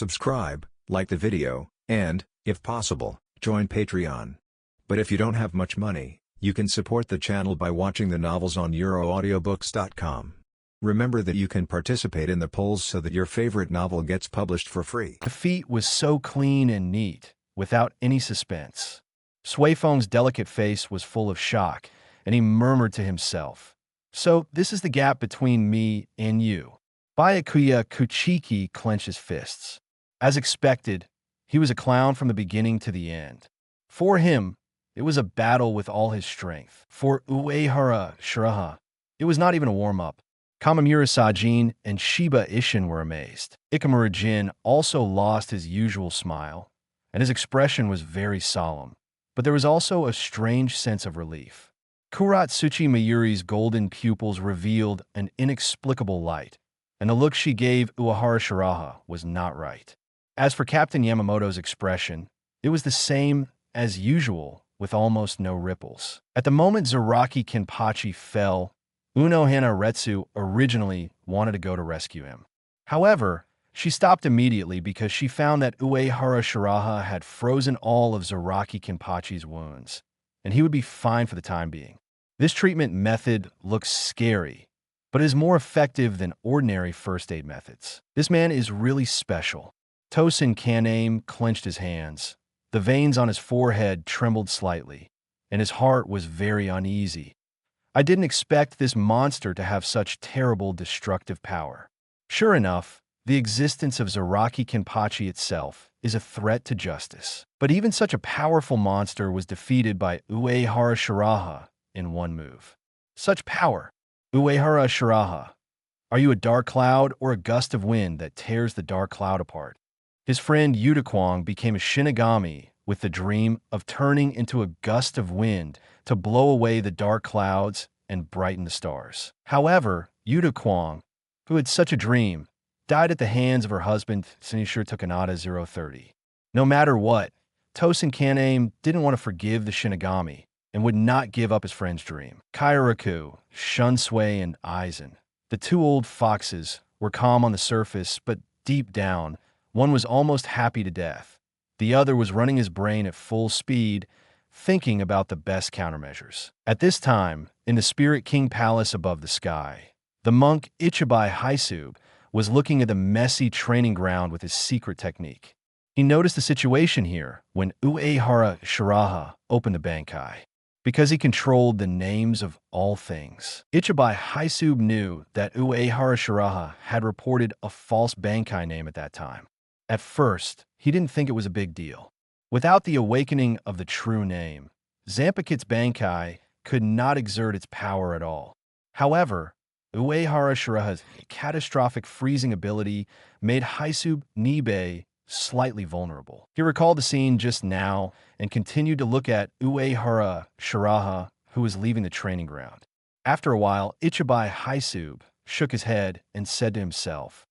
subscribe, like the video, and, if possible, join Patreon. But if you don't have much money, you can support the channel by watching the novels on euroaudiobooks.com. Remember that you can participate in the polls so that your favorite novel gets published for free. The feat was so clean and neat, without any suspense. Suefeng's delicate face was full of shock, and he murmured to himself, "So this is the gap between me and you." Byakuya Kuchiki clenched his fists. As expected, he was a clown from the beginning to the end. For him, it was a battle with all his strength. For Uehara Shiraha, it was not even a warm-up. Kamamura Sajin and Shiba Ishin were amazed. Ikamura Jin also lost his usual smile, and his expression was very solemn. But there was also a strange sense of relief. Kuratsuchi Mayuri's golden pupils revealed an inexplicable light, and the look she gave Uehara Shiraha was not right. As for Captain Yamamoto's expression, it was the same as usual, with almost no ripples. At the moment Zaraki Kenpachi fell, Unohana Retsu originally wanted to go to rescue him. However, she stopped immediately because she found that Uehara Shiraha had frozen all of Zaraki Kenpachi's wounds, and he would be fine for the time being. This treatment method looks scary, but is more effective than ordinary first aid methods. This man is really special. Tosin Kaname clenched his hands. The veins on his forehead trembled slightly, and his heart was very uneasy. I didn't expect this monster to have such terrible destructive power. Sure enough, the existence of Zaraki Kenpachi itself is a threat to justice. But even such a powerful monster was defeated by Uehara Shiraha in one move. Such power! Uehara Shiraha, are you a dark cloud or a gust of wind that tears the dark cloud apart? His friend Yudakwang became a Shinigami with the dream of turning into a gust of wind to blow away the dark clouds and brighten the stars. However, Yudakwang, who had such a dream, died at the hands of her husband, Shinichiro Tokunada 030. No matter what, Tosin Kaname didn't want to forgive the Shinigami and would not give up his friend's dream. Kairaku, Shunsui, and Aizen, the two old foxes, were calm on the surface, but deep down, one was almost happy to death. The other was running his brain at full speed, thinking about the best countermeasures. At this time, in the Spirit King Palace above the sky, the monk Ichibai Haisub was looking at the messy training ground with his secret technique. He noticed the situation here when Uehara Shiraha opened the Bankai. Because he controlled the names of all things, Ichibai Haisub knew that Uehara Shiraha had reported a false Bankai name at that time. At first, he didn't think it was a big deal. Without the awakening of the true name, Zanpakuto's Bankai could not exert its power at all. However, Uehara Shiraha's catastrophic freezing ability made Haisub Nibe slightly vulnerable. He recalled the scene just now and continued to look at Uehara Shiraha, who was leaving the training ground. After a while, Ichibai Haisub shook his head and said to himself,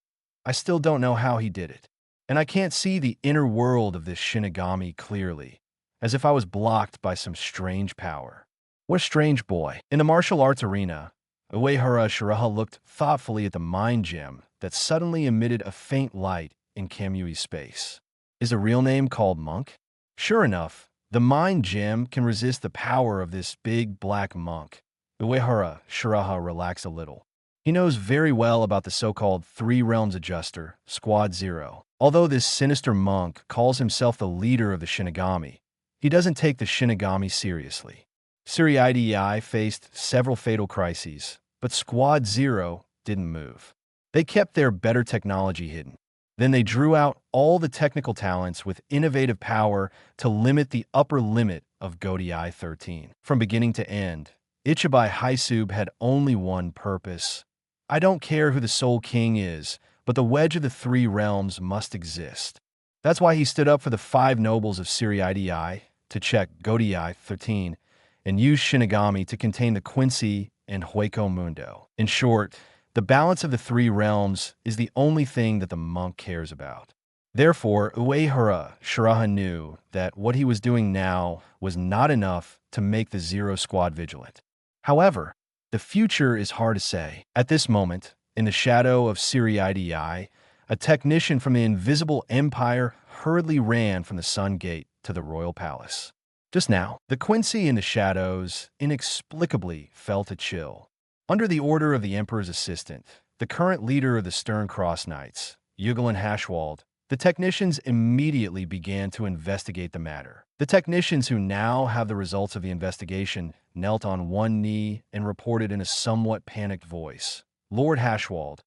"I still don't know how he did it. And I can't see the inner world of this Shinigami clearly, as if I was blocked by some strange power." What a strange boy. In the martial arts arena, Uehara Shiraha looked thoughtfully at the mind gem that suddenly emitted a faint light in Kamui's space. Is the real name called Monk? Sure enough, the mind gem can resist the power of this big black monk. Uehara Shiraha relaxed a little. He knows very well about the so-called Three Realms Adjuster, Squad Zero. Although this sinister monk calls himself the leader of the Shinigami, he doesn't take the Shinigami seriously. Siriidei faced several fatal crises, but Squad Zero didn't move. They kept their better technology hidden. Then they drew out all the technical talents with innovative power to limit the upper limit of Godei 13. From beginning to end, Ichibai Haisub had only one purpose. I don't care who the Soul King is, but the Wedge of the Three Realms must exist. That's why he stood up for the 5 nobles of Siriidei to check Godei 13 and used Shinigami to contain the Quincy and Hueco Mundo. In short, the balance of the 3 realms is the only thing that the monk cares about. Therefore, Uehara Shiraha knew that what he was doing now was not enough to make the Zero Squad vigilant. However, the future is hard to say. At this moment, in the shadow of Siriidei, A technician from the Invisible Empire hurriedly ran from the Sun Gate to the royal palace. Just now, the Quincy in the shadows inexplicably felt a chill. Under the order of the Emperor's assistant, the current leader of the Stern Cross Knights, Uehara Shiraha, the technicians immediately began to investigate the matter. The technicians, who now have the results of the investigation, knelt on one knee and reported in a somewhat panicked voice, "Lord Hashwald,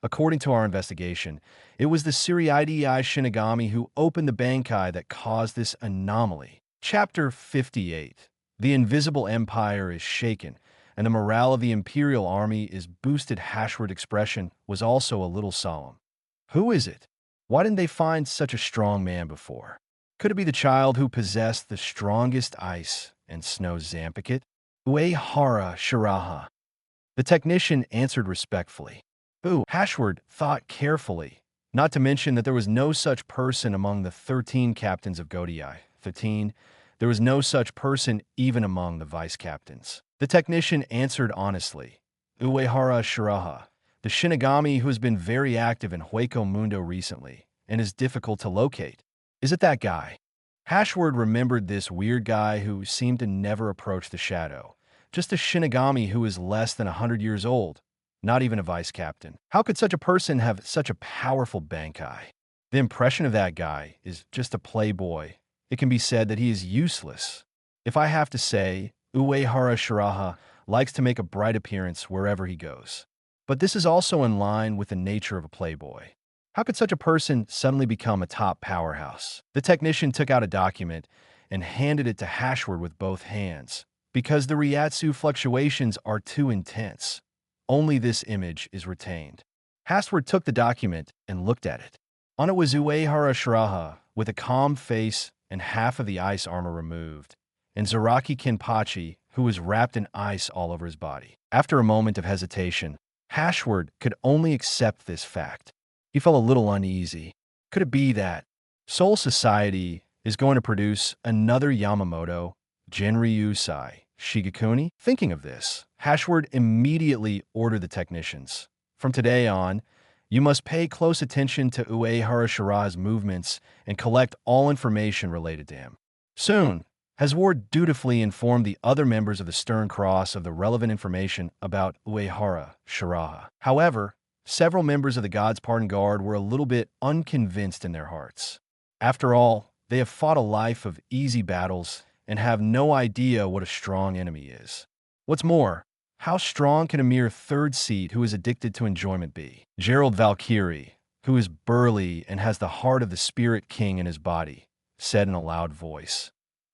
according to our investigation, it was the Siriidii Shinigami who opened the Bankai that caused this anomaly." Chapter 58. The Invisible Empire is shaken, and the morale of the Imperial Army is boosted. Hashward's expression was also a little solemn. Who is it? Why didn't they find such a strong man before? Could it be the child who possessed the strongest ice and snow Zampicut? Uehara Shiraha. The technician answered respectfully. Hashward thought carefully, not to mention that there was no such person among the 13 captains of Godii. 13. There was no such person even among the vice-captains. The technician answered honestly. Uehara Shiraha, the Shinigami who has been very active in Hueco Mundo recently and is difficult to locate. Is it that guy? Hashward remembered this weird guy who seemed to never approach the shadow. Just a Shinigami who is less than 100 years old, not even a vice-captain. How could such a person have such a powerful Bankai? The impression of that guy is just a playboy. It can be said that he is useless. If I have to say, Uehara Shiraha likes to make a bright appearance wherever he goes. But this is also in line with the nature of a playboy. How could such a person suddenly become a top powerhouse? The technician took out a document and handed it to Hashward with both hands. Because the Ryatsu fluctuations are too intense, only this image is retained. Hashward took the document and looked at it. On it was Uehara Shiraha with a calm face and half of the ice armor removed, and Zaraki Kenpachi, who was wrapped in ice all over his body. After a moment of hesitation, Hashward could only accept this fact. He felt a little uneasy. Could it be that Soul Society is going to produce another Yamamoto, Genryusai, Shigekuni? Thinking of this, Hashward immediately ordered the technicians. From today on, you must pay close attention to Uehara Shiraha's movements and collect all information related to him. Soon, Hashward dutifully informed the other members of the Stern Cross of the relevant information about Uehara Shiraha. However, several members of the God's Pardon Guard were a little bit unconvinced in their hearts. After all, they have fought a life of easy battles and have no idea what a strong enemy is. What's more, how strong can a mere third seat who is addicted to enjoyment be? Gerald Valkyrie, who is burly and has the heart of the Spirit King in his body, said in a loud voice,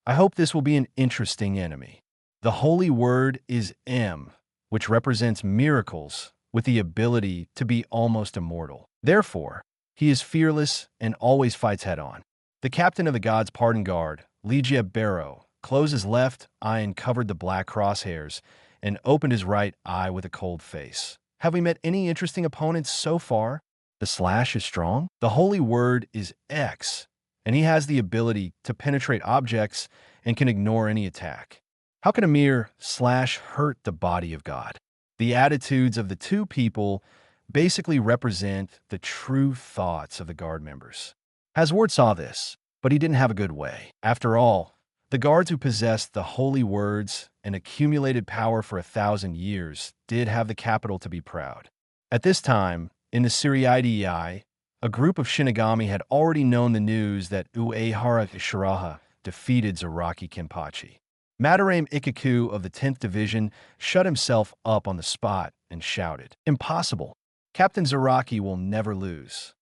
"I hope this will be an interesting enemy." The holy word is M, which represents miracles with the ability to be almost immortal. Therefore, he is fearless and always fights head-on. The captain of the God's Pardon Guard, Ligia Barrow, closed his left eye and covered the black crosshairs and opened his right eye with a cold face. Have we met any interesting opponents so far? The slash is strong. The holy word is X, and he has the ability to penetrate objects and can ignore any attack. How can a mere slash hurt the body of God? The attitudes of the two people basically represent the true thoughts of the guard members. Hashward saw this, but he didn't have a good way. After all, the guards who possessed the holy words and accumulated power for 1,000 years did have the capital to be proud. At this time, in the Siriidii, a group of Shinigami had already known the news that Uehara Shiraha defeated Zaraki Kenpachi. Madarame Ikaku of the 10th Division shut himself up on the spot and shouted, "Impossible! Captain Zaraki will never lose."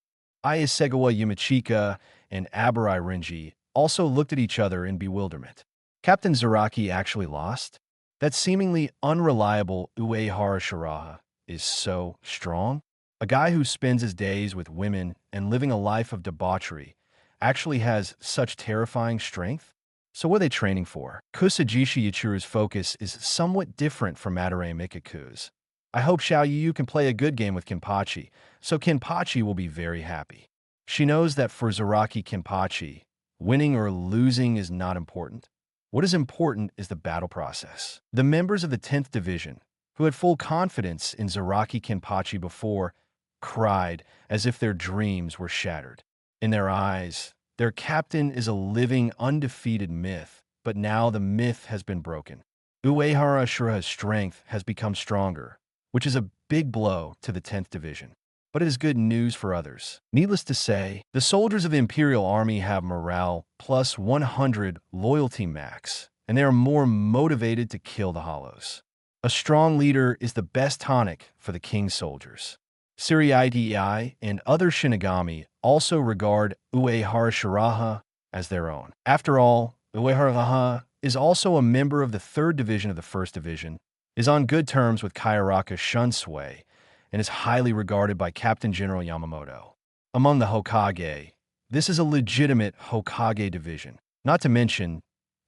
Ayasegawa Yamachika and Abarai Renji also looked at each other in bewilderment. Captain Zaraki actually lost? That seemingly unreliable Uehara Shiraha is so strong? A guy who spends his days with women and living a life of debauchery actually has such terrifying strength? So what are they training for? Kusajishi Yachiru's focus is somewhat different from Madarame Ikaku's. I hope Xiao Yu can play a good game with Kenpachi, so Kenpachi will be very happy. She knows that for Zaraki Kenpachi, winning or losing is not important. What is important is the battle process. The members of the 10th Division, who had full confidence in Zaraki Kenpachi before, cried as if their dreams were shattered. In their eyes, their captain is a living, undefeated myth, but now the myth has been broken. Uehara Shiraha's strength has become stronger, which is a big blow to the 10th Division. But it is good news for others. Needless to say, the soldiers of the Imperial Army have morale plus 100 loyalty max, and they are more motivated to kill the Hollows. A strong leader is the best tonic for the King's soldiers. Suriidei and other Shinigami also regard Uehara Shiraha as their own. After all, Uehara Shiraha is also a member of the 3rd Division of the 1st Division, is on good terms with Kaiaraka Shunsui, and is highly regarded by Captain General Yamamoto. Among the Hokage, this is a legitimate Hokage division. Not to mention,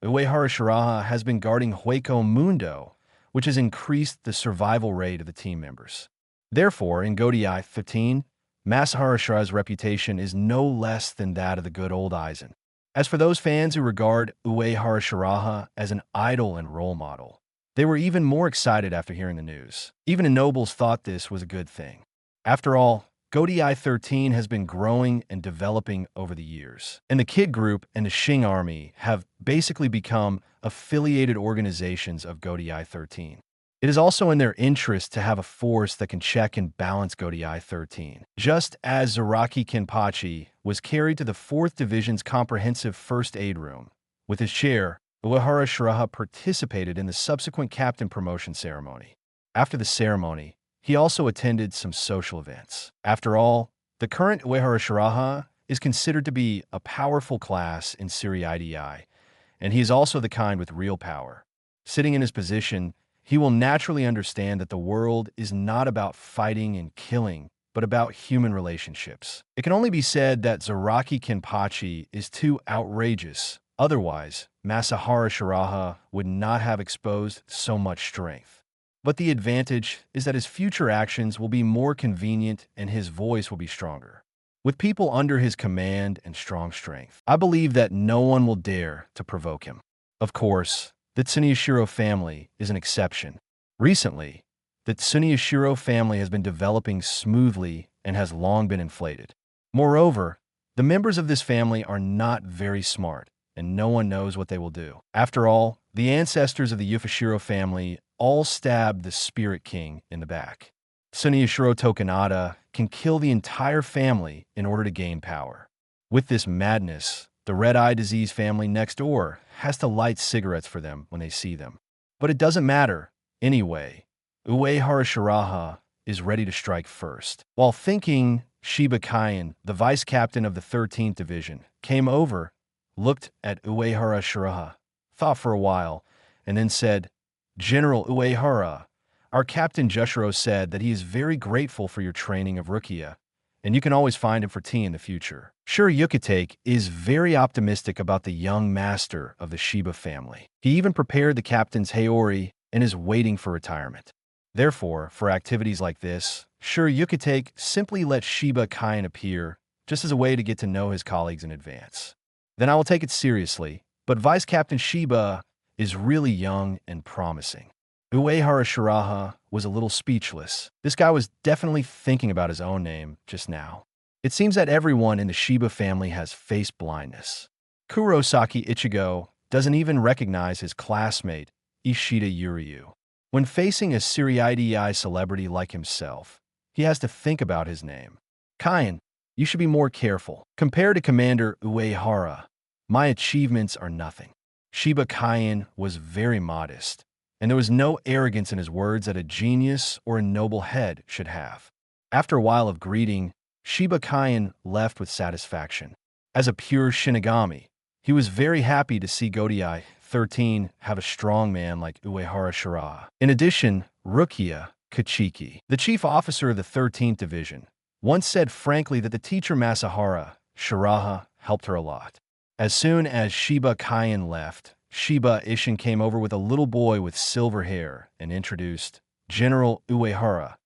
Uehara Shiraha has been guarding Hueco Mundo, which has increased the survival rate of the team members. Therefore, in Godai 15, Masahara Shiraha's reputation is no less than that of the good old Aizen. As for those fans who regard Uehara Shiraha as an idol and role model, they were even more excited after hearing the news. Even the nobles thought this was a good thing. After all, Godai 13 has been growing and developing over the years, and the Kid Group and the Shing Army have basically become affiliated organizations of Godai 13. It is also in their interest to have a force that can check and balance Godai 13. Just as Zaraki Kenpachi was carried to the 4th Division's comprehensive first aid room, with his chair, Uehara Shiraha participated in the subsequent captain promotion ceremony. After the ceremony, he also attended some social events. After all, the current Uehara Shiraha is considered to be a powerful class in Suriidei, and he is also the kind with real power. Sitting in his position, he will naturally understand that the world is not about fighting and killing, but about human relationships. It can only be said that Zaraki Kenpachi is too outrageous. Otherwise, Masahara Shiraha would not have exposed so much strength. But the advantage is that his future actions will be more convenient and his voice will be stronger. With people under his command and strong strength, I believe that no one will dare to provoke him. Of course, the Tsuneyashiro family is an exception. Recently, the Tsuneyashiro family has been developing smoothly and has long been inflated. Moreover, the members of this family are not very smart, and no one knows what they will do. After all, the ancestors of the Yufashiro family all stabbed the Spirit King in the back. Tsuneyashiro Tokunada can kill the entire family in order to gain power. With this madness, the Red Eye Disease family next door has to light cigarettes for them when they see them. But it doesn't matter. Anyway, Uehara Shiraha is ready to strike first. While thinking, Shiba Kaien, the vice captain of the 13th Division, came over, looked at Uehara Shiraha, thought for a while, and then said, "General Uehara, our Captain Jushiro said that he is very grateful for your training of Rukia, and you can always find him for tea in the future." Sure, Yukitake is very optimistic about the young master of the Shiba family. He even prepared the captain's Haori and is waiting for retirement. Therefore, for activities like this, sure, Yukitake simply let Shiba Kaien appear, just as a way to get to know his colleagues in advance. Then I will take it seriously, but Vice Captain Shiba is really young and promising. Uehara Shiraha was a little speechless. This guy was definitely thinking about his own name just now. It seems that everyone in the Shiba family has face blindness. Kurosaki Ichigo doesn't even recognize his classmate, Ishida Yuryu. When facing a Suriidei celebrity like himself, he has to think about his name. Kaien, you should be more careful. Compared to Commander Uehara, my achievements are nothing. Shiba Kaien was very modest, and there was no arrogance in his words that a genius or a noble head should have. After a while of greeting, Shiba Kaien left with satisfaction. As a pure Shinigami, he was very happy to see Godai 13 have a strong man like Uehara Shiraha. In addition, Rukia Kachiki, the chief officer of the 13th Division, once said frankly that the teacher Masahara Shiraha helped her a lot. As soon as Shiba Kaien left, Shiba Ishin came over with a little boy with silver hair and introduced General Uehara.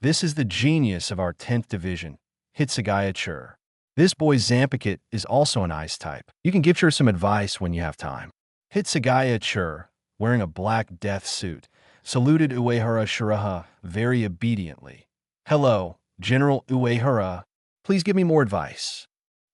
This is the genius of our 10th Division, Hitsugaya Chur. This boy Zampiket is also an ice type. You can give her some advice when you have time. Hitsugaya Chur, wearing a black death suit, saluted Uehara Shiraha very obediently. "Hello, General Uehara, please give me more advice.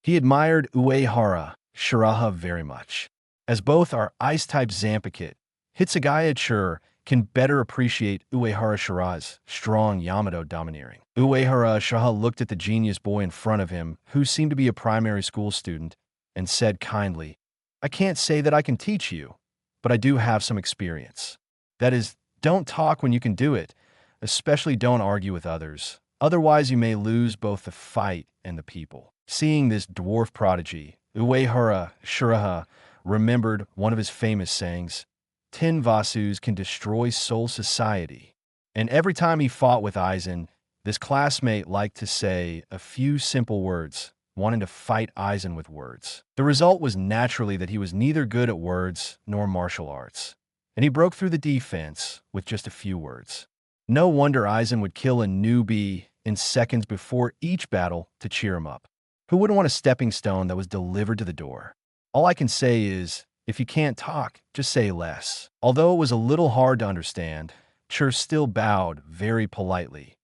He admired Uehara Shiraha very much. As both are ice-type Zanpakuto, Hitsugaya Chur can better appreciate Uehara Shiraha's strong Yamato domineering. Uehara Shiraha looked at the genius boy in front of him, who seemed to be a primary school student, and said kindly, I can't say that I can teach you, but I do have some experience. That is, don't talk when you can do it, especially don't argue with others. Otherwise, you may lose both the fight and the people. Seeing this dwarf prodigy, Uehara Shiraha remembered one of his famous sayings, 10 Vasus can destroy Soul Society. And every time he fought with Aizen, this classmate liked to say a few simple words, wanting to fight Aizen with words. The result was naturally that he was neither good at words nor martial arts, and he broke through the defense with just a few words. No wonder Aizen would kill a newbie in seconds before each battle to cheer him up. Who wouldn't want a stepping stone that was delivered to the door? All I can say is, if you can't talk, just say less. Although it was a little hard to understand, Chur still bowed very politely.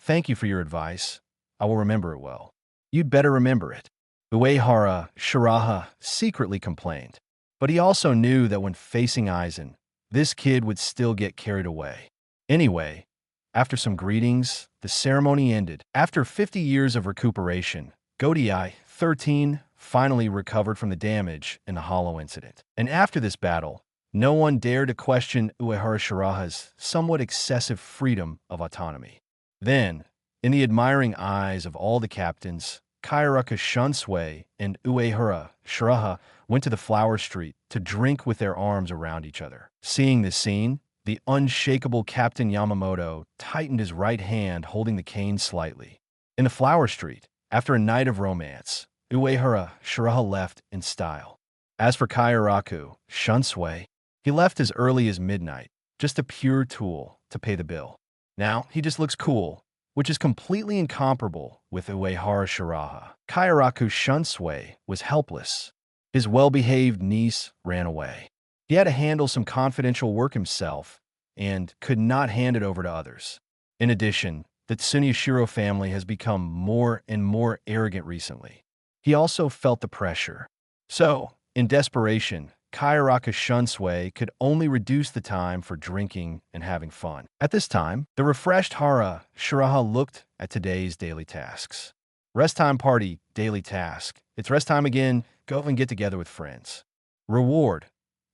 Thank you for your advice. I will remember it well. You'd better remember it. Uehara Shiraha secretly complained, but he also knew that when facing Aizen, this kid would still get carried away. Anyway, after some greetings, the ceremony ended. After 50 years of recuperation, Godiai, 13, finally recovered from the damage in the Hollow incident. And after this battle, no one dared to question Uehara Shiraha's somewhat excessive freedom of autonomy. Then, in the admiring eyes of all the captains, Kaiaraka Shunsui and Uehara Shiraha went to the Flower Street to drink with their arms around each other. Seeing this scene, the unshakable Captain Yamamoto tightened his right hand, holding the cane slightly. In the Flower Street, after a night of romance, Uehara Shiraha left in style. As for Kaiaraku Shunsui, he left as early as midnight, just a pure tool to pay the bill. Now, he just looks cool, which is completely incomparable with Uehara Shiraha. Kaiaraku Shunsui was helpless. His well-behaved niece ran away. He had to handle some confidential work himself and could not hand it over to others. In addition, the Tsunyoshiro family has become more and more arrogant recently. He also felt the pressure. So, in desperation, Kaiaraka Shunsui could only reduce the time for drinking and having fun. At this time, the refreshed Hara Shiraha looked at today's daily tasks. Rest time party, daily task. It's rest time again, go and get together with friends. Reward,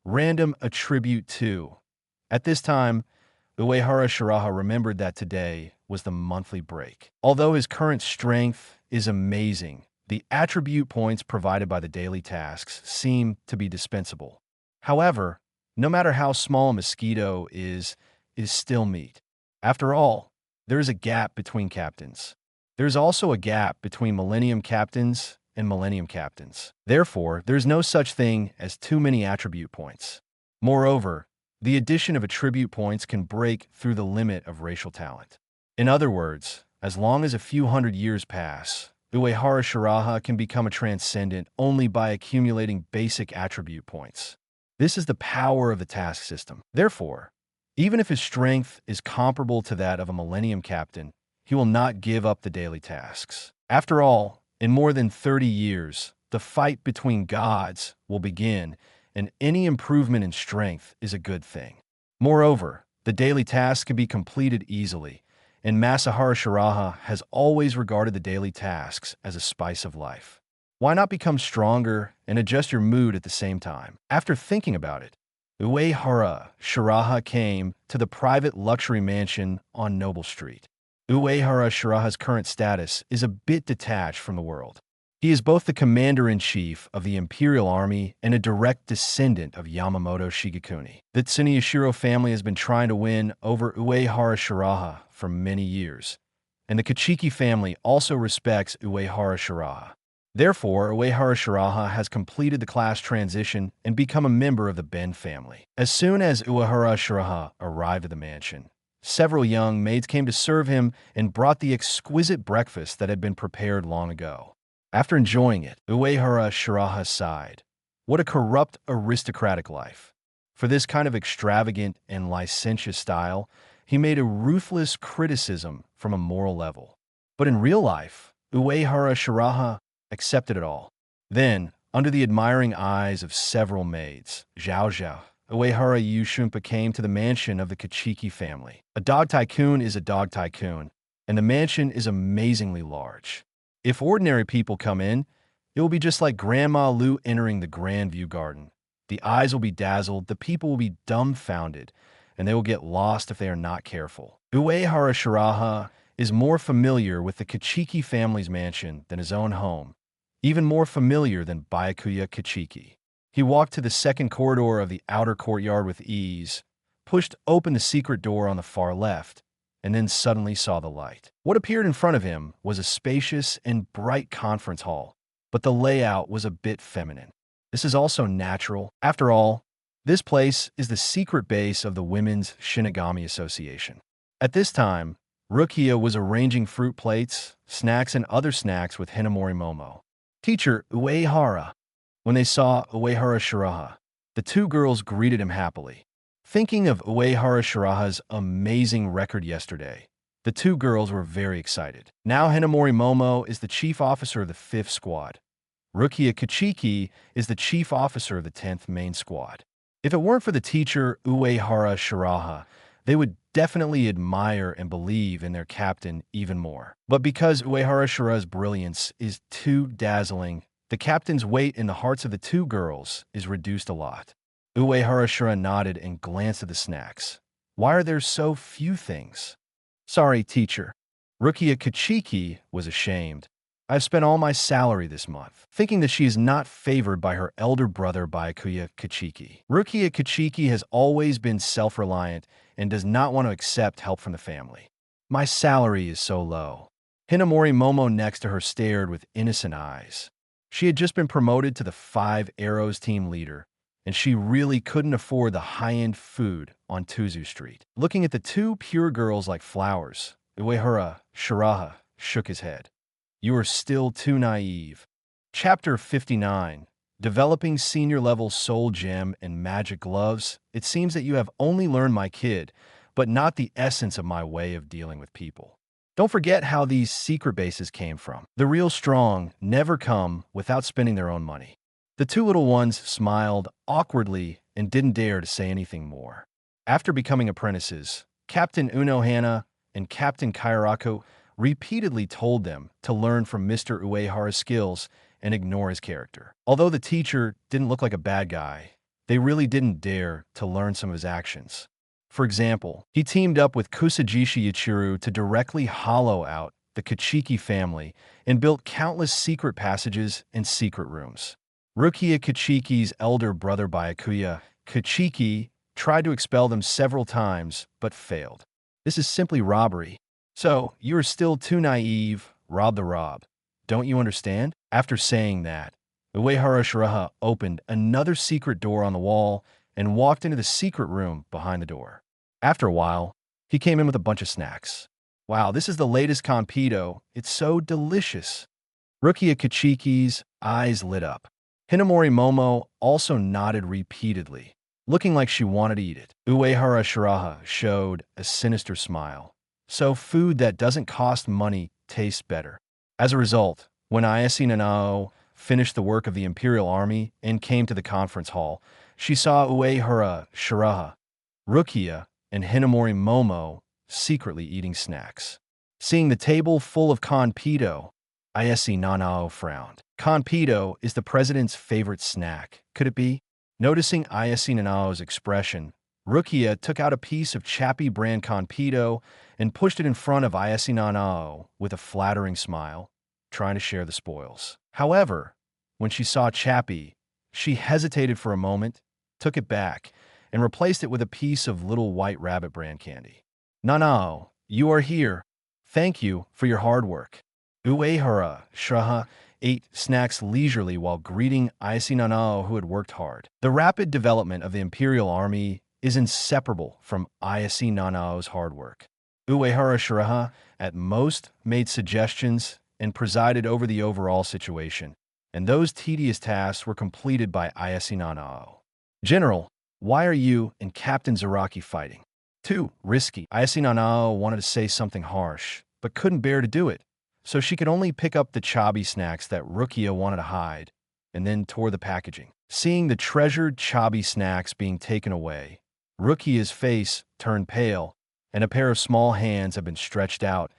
random attribute 2. At this time, Uehara Shiraha remembered that today was the monthly break. Although his current strength is amazing, the attribute points provided by the daily tasks seem to be dispensable. However, no matter how small a mosquito is still meat. After all, there is a gap between captains. There is also a gap between Millennium Captains and Millennium Captains. Therefore, there is no such thing as too many attribute points. Moreover, the addition of attribute points can break through the limit of racial talent. In other words, as long as a few hundred years pass, Uehara Shiraha can become a transcendent only by accumulating basic attribute points. This is the power of the task system. Therefore, even if his strength is comparable to that of a Millennium Captain, he will not give up the daily tasks. After all, in more than 30 years, the fight between gods will begin, and any improvement in strength is a good thing. Moreover, the daily tasks can be completed easily, and Masahara Shiraha has always regarded the daily tasks as a spice of life. Why not become stronger and adjust your mood at the same time? After thinking about it, Uehara Shiraha came to the private luxury mansion on Noble Street. Uehara Shiraha's current status is a bit detached from the world. He is both the commander-in-chief of the Imperial Army and a direct descendant of Yamamoto Shigekuni. The Tsunyoshiro family has been trying to win over Uehara Shiraha for many years, and the Kachiki family also respects Uehara Shiraha. Therefore, Uehara Shiraha has completed the class transition and become a member of the Ben family. As soon as Uehara Shiraha arrived at the mansion, several young maids came to serve him and brought the exquisite breakfast that had been prepared long ago. After enjoying it, Uehara Shiraha sighed. What a corrupt, aristocratic life. For this kind of extravagant and licentious style, he made a ruthless criticism from a moral level. But in real life, Uehara Shiraha accepted it all. Then, under the admiring eyes of several maids, Zhao, Uehara Yushunpa came to the mansion of the Kachiki family. A dog tycoon is a dog tycoon, and the mansion is amazingly large. If ordinary people come in, it will be just like Grandma Lu entering the Grand View Garden. The eyes will be dazzled, the people will be dumbfounded, and they will get lost if they are not careful. Uehara Shiraha is more familiar with the Kachiki family's mansion than his own home, even more familiar than Byakuya Kachiki. He walked to the second corridor of the outer courtyard with ease, pushed open the secret door on the far left, and then suddenly saw the light. What appeared in front of him was a spacious and bright conference hall, but the layout was a bit feminine. This is also natural. After all, this place is the secret base of the Women's Shinigami Association. At this time, Rukia was arranging fruit plates, snacks, and other snacks with Hinamori Momo. Teacher Uehara. When they saw Uehara Shiraha, the two girls greeted him happily. Thinking of Uehara Shiraha's amazing record yesterday, the two girls were very excited. Now Hinamori Momo is the chief officer of the 5th squad. Rukia Kachiki is the chief officer of the 10th main squad. If it weren't for the teacher Uehara Shiraha, they would definitely admire and believe in their captain even more. But because Uehara Shiraha's brilliance is too dazzling, the captain's weight in the hearts of the two girls is reduced a lot. Uehara Shiraha nodded and glanced at the snacks. Why are there so few things? Sorry, teacher. Rukia Kachiki was ashamed. I've spent all my salary this month, thinking that she is not favored by her elder brother Byakuya Kachiki. Rukia Kachiki has always been self-reliant and does not want to accept help from the family. My salary is so low. Hinamori Momo next to her stared with innocent eyes. She had just been promoted to the 5 Arrows team leader, and she really couldn't afford the high-end food on Tuzu Street. Looking at the two pure girls like flowers, Uehara Shiraha shook his head. You are still too naive. Chapter 59. Developing senior-level soul gem and magic gloves. It seems that you have only learned my kid, but not the essence of my way of dealing with people. Don't forget how these secret bases came from. The real strong never come without spending their own money. The two little ones smiled awkwardly and didn't dare to say anything more. After becoming apprentices, Captain Unohana and Captain Kairaku repeatedly told them to learn from Mr. Uehara's skills and ignore his character. Although the teacher didn't look like a bad guy, they really didn't dare to learn some of his actions. For example, he teamed up with Kusajishi Ichiru to directly hollow out the Kachiki family and built countless secret passages and secret rooms. Rukia Kachiki's elder brother Byakuya Kachiki tried to expel them several times, but failed. This is simply robbery. So, you are still too naive, rob the rob. Don't you understand? After saying that, Uehara Shiraha opened another secret door on the wall and walked into the secret room behind the door. After a while, he came in with a bunch of snacks. Wow, this is the latest Conpedo. It's so delicious. Rukia Kachiki's eyes lit up. Hinamori Momo also nodded repeatedly, looking like she wanted to eat it. Uehara Shiraha showed a sinister smile. So food that doesn't cost money tastes better. As a result, when Ayase Nanao finished the work of the Imperial Army and came to the conference hall, she saw Uehara Shiraha, Rukia, and Hinamori Momo secretly eating snacks. Seeing the table full of Conpedo, Ayase Nanao frowned. Conpedo is the president's favorite snack. Could it be? Noticing Ayase Nanao's expression, Rukia took out a piece of Chappie brand Conpedo and pushed it in front of Ayase Nanao with a flattering smile, trying to share the spoils. However, when she saw Chappie, she hesitated for a moment, took it back, and replaced it with a piece of Little White Rabbit brand candy. Nanao, you are here. Thank you for your hard work. Uehara Shiraha ate snacks leisurely while greeting Ayase Nanao, who had worked hard. The rapid development of the Imperial Army is inseparable from Ayase Nanao's hard work. Uehara Shiraha, at most, made suggestions and presided over the overall situation, and those tedious tasks were completed by Ayase Nanao. General, why are you and Captain Zaraki fighting? Too risky. Ayase Nanao wanted to say something harsh, but couldn't bear to do it. so she could only pick up the chubby snacks that Rukia wanted to hide, and then tore the packaging. Seeing the treasured chubby snacks being taken away, Rukia's face turned pale, and a pair of small hands had been stretched out,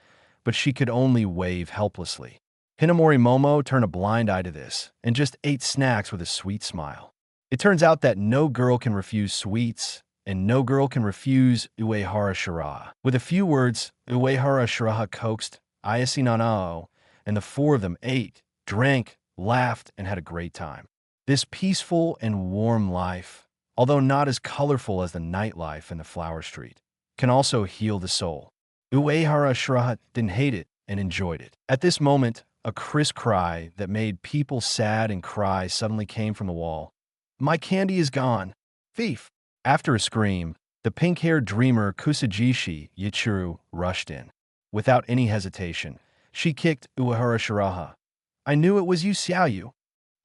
but she could only wave helplessly. Hinamori Momo turned a blind eye to this, and just ate snacks with a sweet smile. It turns out that no girl can refuse sweets, and no girl can refuse Uehara Shiraha. With a few words, Uehara Shiraha coaxed Ayase Nanao, and the four of them ate, drank, laughed, and had a great time. This peaceful and warm life, although not as colorful as the nightlife in the Flower Street, can also heal the soul. Uehara Shiraha didn't hate it and enjoyed it. At this moment, a crisp cry that made people sad and cry suddenly came from the wall. "My candy is gone! Thief!" After a scream, the pink-haired dreamer Kusajishi Yichiro rushed in. Without any hesitation, she kicked Uehara Shiraha. "I knew it was you, Xiaoyu."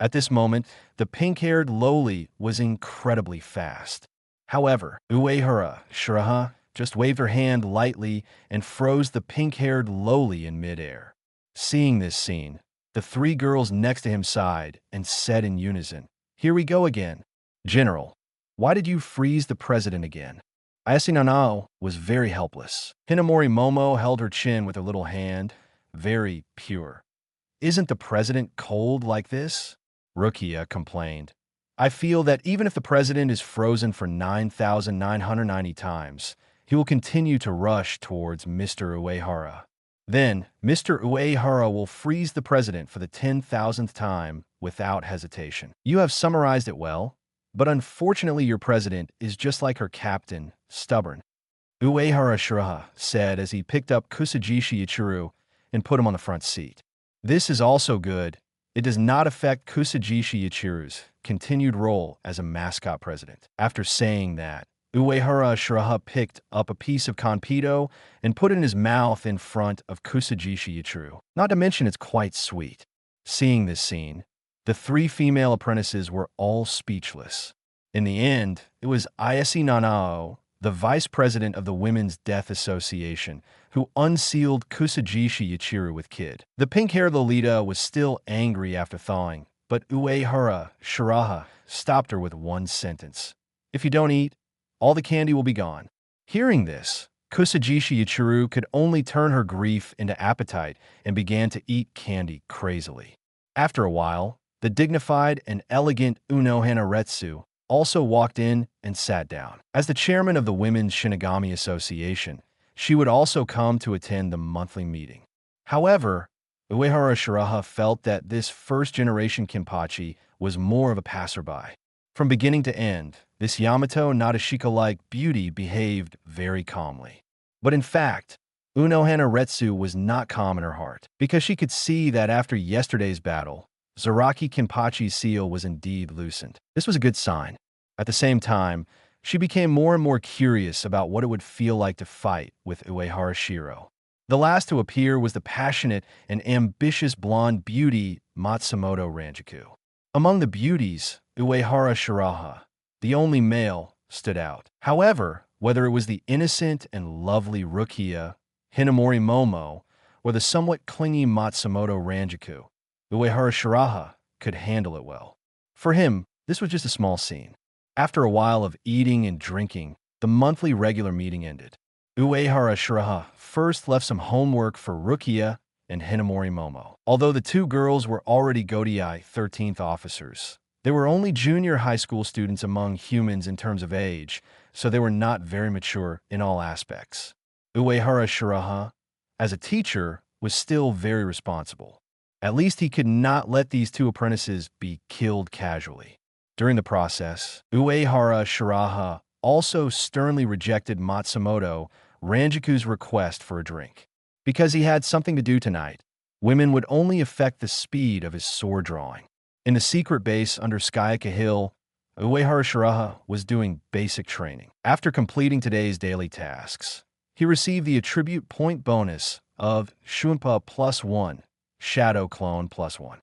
At this moment, the pink-haired loli was incredibly fast. However, Uehara Shiraha just waved her hand lightly and froze the pink-haired loli in midair. Seeing this scene, the three girls next to him sighed and said in unison, "Here we go again. General, why did you freeze the president again?" Ayase Nanao was very helpless. Hinamori Momo held her chin with her little hand, very pure. "Isn't the president cold like this?" Rukia complained. "I feel that even if the president is frozen for 9,990 times, he will continue to rush towards Mr. Uehara. Then, Mr. Uehara will freeze the president for the 10,000th time without hesitation." You have summarized it well, but unfortunately your president is just like her captain, stubborn. Uehara Shiraha said as he picked up Kusajishi Ichiro and put him on the front seat. This is also good. It does not affect Kusajishi Ichiro's continued role as a mascot president. After saying that, Uehara Shiraha picked up a piece of Konpito and put it in his mouth in front of Kusajishi Ichiro. Not to mention it's quite sweet. Seeing this scene, the three female apprentices were all speechless. In the end, it was Ayase Nanao, the vice president of the Women's Death Association, who unsealed Kusajishi Ichiro with Kid. The pink-haired Lolita was still angry after thawing, but Uehara Shiraha stopped her with one sentence. "If you don't eat, all the candy will be gone." Hearing this, Kusajishi Ichiro could only turn her grief into appetite and began to eat candy crazily. After a while, the dignified and elegant Uno Hanaretsu also walked in and sat down. As the chairman of the Women's Shinigami Association, she would also come to attend the monthly meeting. However, Uehara Shiraha felt that this first-generation Kenpachi was more of a passerby. From beginning to end, this Yamato Nadeshiko-like beauty behaved very calmly. But in fact, Uno Hanaretsu was not calm in her heart, because she could see that after yesterday's battle, Zaraki Kenpachi's seal was indeed loosened. This was a good sign. At the same time, she became more and more curious about what it would feel like to fight with Uehara Shiro. The last to appear was the passionate and ambitious blonde beauty Matsumoto Ranjaku. Among the beauties, Uehara Shiraha, the only male, stood out. However, whether it was the innocent and lovely Rukia, Hinamori Momo, or the somewhat clingy Matsumoto Ranjaku, Uehara Shiraha could handle it well. For him, this was just a small scene. After a while of eating and drinking, the monthly regular meeting ended. Uehara Shiraha first left some homework for Rukia and Hinamori Momo. Although the two girls were already Godiai 13th officers, they were only junior high school students among humans in terms of age, so they were not very mature in all aspects. Uehara Shiraha, as a teacher, was still very responsible. At least he could not let these two apprentices be killed casually. During the process, Uehara Shiraha also sternly rejected Matsumoto Ranjaku's request for a drink. Because he had something to do tonight, women would only affect the speed of his sword drawing. In the secret base under Skyaka Hill, Uehara Shiraha was doing basic training. After completing today's daily tasks, he received the attribute point bonus of Shunpa +1, Shadow Clone +1.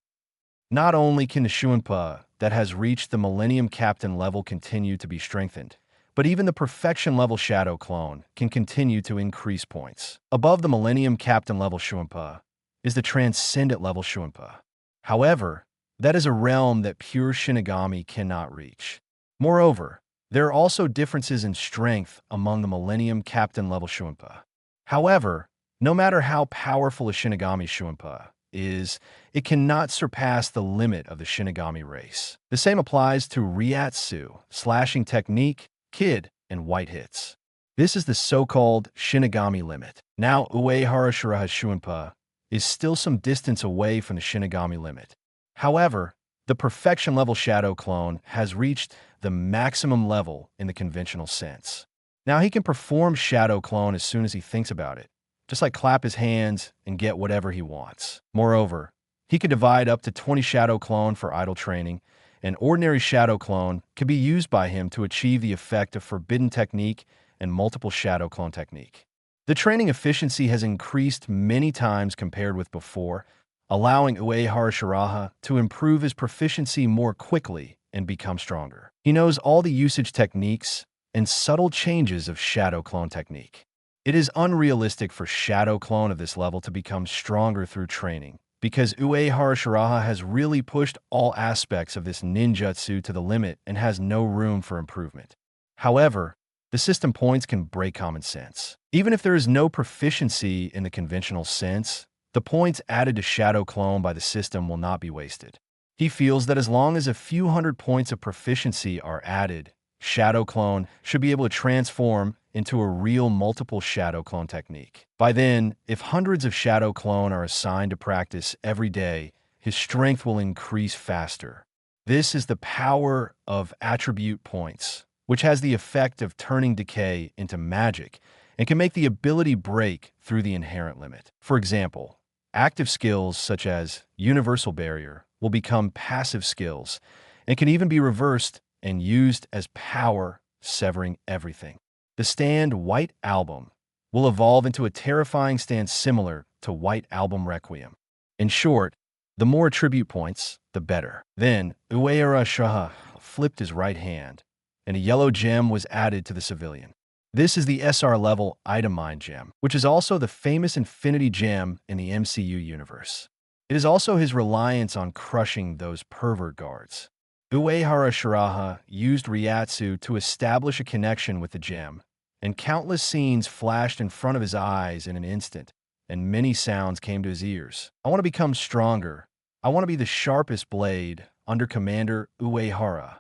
Not only can the Shunpa that has reached the Millennium Captain level continue to be strengthened, but even the Perfection level Shadow Clone can continue to increase points. Above the Millennium Captain level Shunpa, is the transcendent level Shunpa. However, that is a realm that pure Shinigami cannot reach. Moreover, there are also differences in strength among the Millennium Captain level Shunpa. However, no matter how powerful a Shinigami Shunpa is, it cannot surpass the limit of the Shinigami race. The same applies to Ryatsu, slashing technique, Kid, and white hits. This is the so-called Shinigami limit. Now, Uehara Shiraha Shunpa is still some distance away from the Shinigami limit. However, the perfection level Shadow Clone has reached the maximum level in the conventional sense. Now he can perform Shadow Clone as soon as he thinks about it, just like clap his hands and get whatever he wants. Moreover, he can divide up to 20 Shadow Clone for idle training. An ordinary Shadow Clone can be used by him to achieve the effect of Forbidden Technique and multiple Shadow Clone technique. The training efficiency has increased many times compared with before, allowing Uehara Shiraha to improve his proficiency more quickly and become stronger. He knows all the usage techniques and subtle changes of Shadow Clone technique. It is unrealistic for Shadow Clone of this level to become stronger through training, because Uehara Shiraha has really pushed all aspects of this ninjutsu to the limit and has no room for improvement. However, the system points can break common sense. Even if there is no proficiency in the conventional sense, the points added to Shadow Clone by the system will not be wasted. He feels that as long as a few hundred points of proficiency are added, Shadow Clone should be able to transform into a real multiple Shadow Clone technique. By then, if hundreds of Shadow Clone are assigned to practice every day, his strength will increase faster. This is the power of attribute points, which has the effect of turning decay into magic and can make the ability break through the inherent limit. For example, active skills such as Universal Barrier will become passive skills and can even be reversed and used as power, severing everything. The stand White Album will evolve into a terrifying stand similar to White Album Requiem. In short, the more attribute points, the better. Then, Uehara Shiraha flipped his right hand, and a yellow gem was added to the civilian. This is the SR level Item Mine Gem, which is also the famous Infinity Gem in the MCU universe. It is also his reliance on crushing those pervert guards. Uehara Shiraha used Ryatsu to establish a connection with the gem, and countless scenes flashed in front of his eyes in an instant, and many sounds came to his ears. I want to become stronger. I want to be the sharpest blade under Commander Uehara.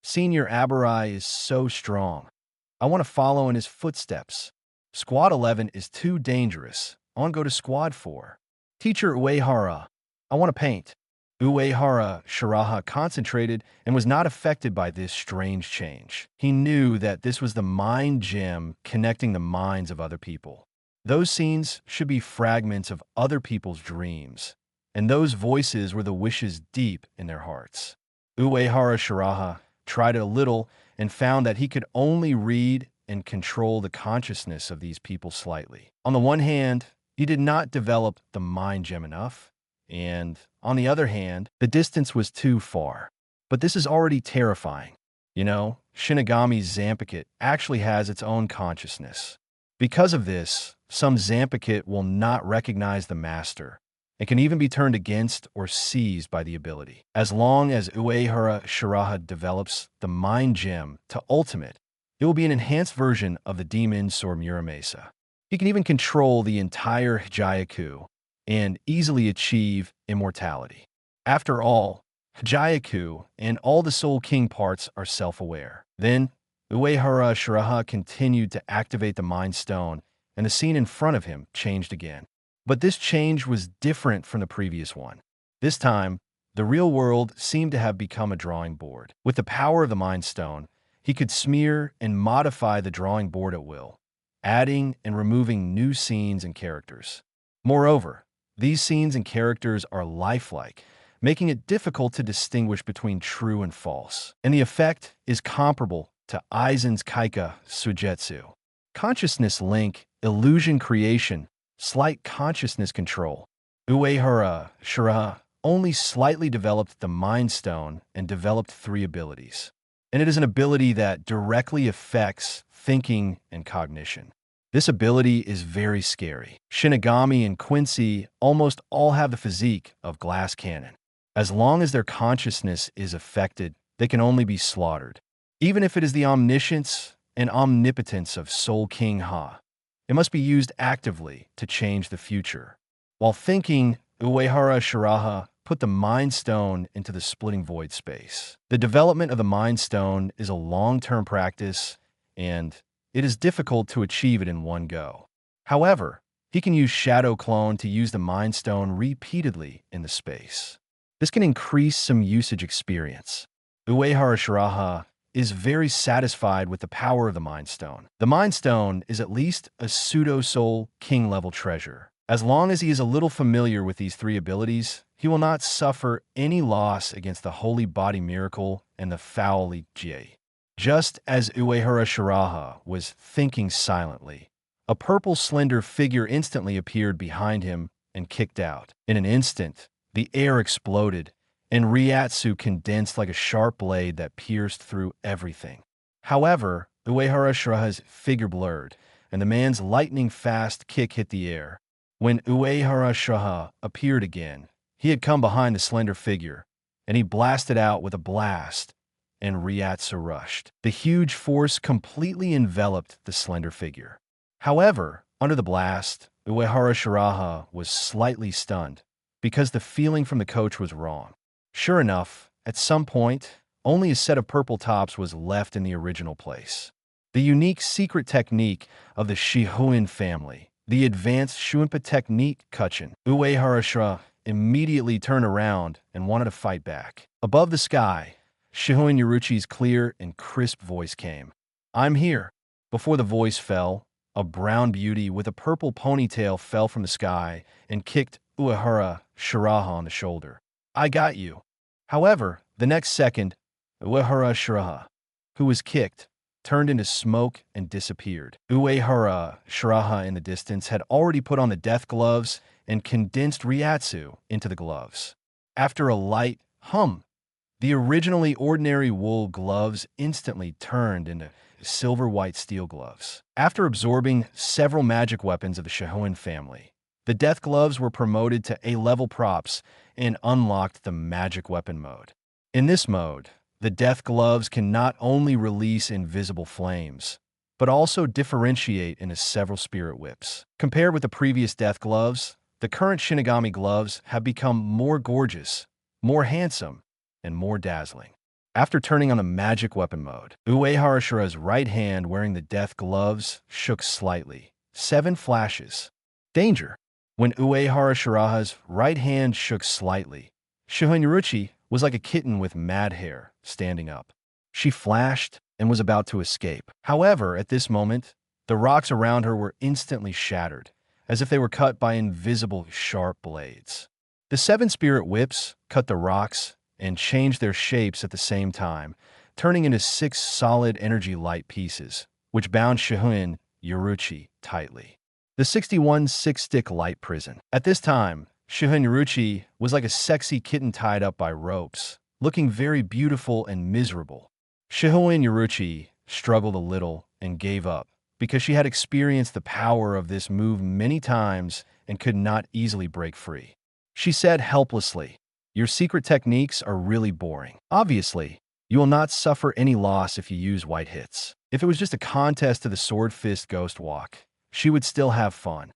Senior Abarai is so strong. I want to follow in his footsteps. Squad 11 is too dangerous. I want to go to Squad 4. Teacher Uehara, I want to paint. Uehara Shiraha concentrated and was not affected by this strange change. He knew that this was the mind gem connecting the minds of other people. Those scenes should be fragments of other people's dreams, and those voices were the wishes deep in their hearts. Uehara Shiraha tried it a little and found that he could only read and control the consciousness of these people slightly. On the one hand, he did not develop the mind gem enough, and on the other hand, the distance was too far. But this is already terrifying. You know, Shinigami's Zampicut actually has its own consciousness. Because of this, some Zampicut will not recognize the master and can even be turned against or seized by the ability. As long as Uehara Shiraha develops the mind gem to ultimate, it will be an enhanced version of the demon Sword Muramasa. He can even control the entire Hijayaku and easily achieve immortality. After all, Hijayaku and all the Soul King parts are self-aware. Then, Uehara Shiraha continued to activate the Mind Stone, and the scene in front of him changed again. But this change was different from the previous one. This time, the real world seemed to have become a drawing board. With the power of the Mind Stone, he could smear and modify the drawing board at will, adding and removing new scenes and characters. Moreover, these scenes and characters are lifelike, making it difficult to distinguish between true and false. And the effect is comparable to Aizen's Kaika Sujetsu. Consciousness link, illusion creation, slight consciousness control. Uehara Shiraha only slightly developed the Mind Stone and developed 3 abilities. And it is an ability that directly affects thinking and cognition. This ability is very scary. Shinigami and Quincy almost all have the physique of glass cannon. As long as their consciousness is affected, they can only be slaughtered. Even if it is the omniscience and omnipotence of Soul King Ha, it must be used actively to change the future. While thinking, Uehara Shiraha put the Mind Stone into the splitting void space. The development of the Mind Stone is a long-term practice, and it is difficult to achieve it in one go. However, he can use Shadow Clone to use the Mind Stone repeatedly in the space. This can increase some usage experience. Uehara Shiraha is very satisfied with the power of the Mind Stone. The Mind Stone is at least a pseudo-Soul King level treasure. As long as he is a little familiar with these three abilities, he will not suffer any loss against the Holy Body Miracle and the Foully J. Just as Uehara Shiraha was thinking silently, a purple slender figure instantly appeared behind him and kicked out. In an instant, the air exploded, and Ryatsu condensed like a sharp blade that pierced through everything. However, Uehara Shiraha's figure blurred, and the man's lightning-fast kick hit the air. When Uehara Shiraha appeared again, he had come behind the slender figure, and he blasted out with a blast, and Ryatsu rushed. The huge force completely enveloped the slender figure. However, under the blast, Uehara Shiraha was slightly stunned, because the feeling from the coach was wrong. Sure enough, at some point, only a set of purple tops was left in the original place. The unique secret technique of the Shihuin family, the advanced Shuinpa technique Kuchin. Uehara Shiraha immediately turned around and wanted to fight back. Above the sky, Shihuin Yuruchi's clear and crisp voice came. "I'm here." Before the voice fell, a brown beauty with a purple ponytail fell from the sky and kicked Uehara Shiraha on the shoulder. "I got you." However, the next second, Uehara Shiraha, who was kicked, turned into smoke and disappeared. Uehara Shiraha in the distance had already put on the death gloves and condensed Ryatsu into the gloves. After a light hum, the originally ordinary wool gloves instantly turned into silver-white steel gloves. After absorbing several magic weapons of the Shihuin family, the death gloves were promoted to A-level props and unlocked the magic weapon mode. In this mode, the death gloves can not only release invisible flames, but also differentiate into several spirit whips. Compared with the previous death gloves, the current Shinigami gloves have become more gorgeous, more handsome, and more dazzling. After turning on the magic weapon mode, Uehara Shiraha's right hand wearing the death gloves shook slightly. 7 flashes. Danger! When Uehara Shiraha's right hand shook slightly, Shihuin Yuruchi was like a kitten with mad hair, standing up. She flashed and was about to escape. However, at this moment, the rocks around her were instantly shattered, as if they were cut by invisible sharp blades. The 7 spirit whips cut the rocks and changed their shapes at the same time, turning into 6 solid energy light pieces, which bound Shihuin Yuruchi tightly. The 61 6-stick light prison. At this time, Shihuin Yuruchi was like a sexy kitten tied up by ropes, looking very beautiful and miserable. Shihuin Yuruchi struggled a little and gave up, because she had experienced the power of this move many times and could not easily break free. She said helplessly, "Your secret techniques are really boring. Obviously, you will not suffer any loss if you use white hits. If it was just a contest to the Sword Fist Ghost Walk, she would still have fun."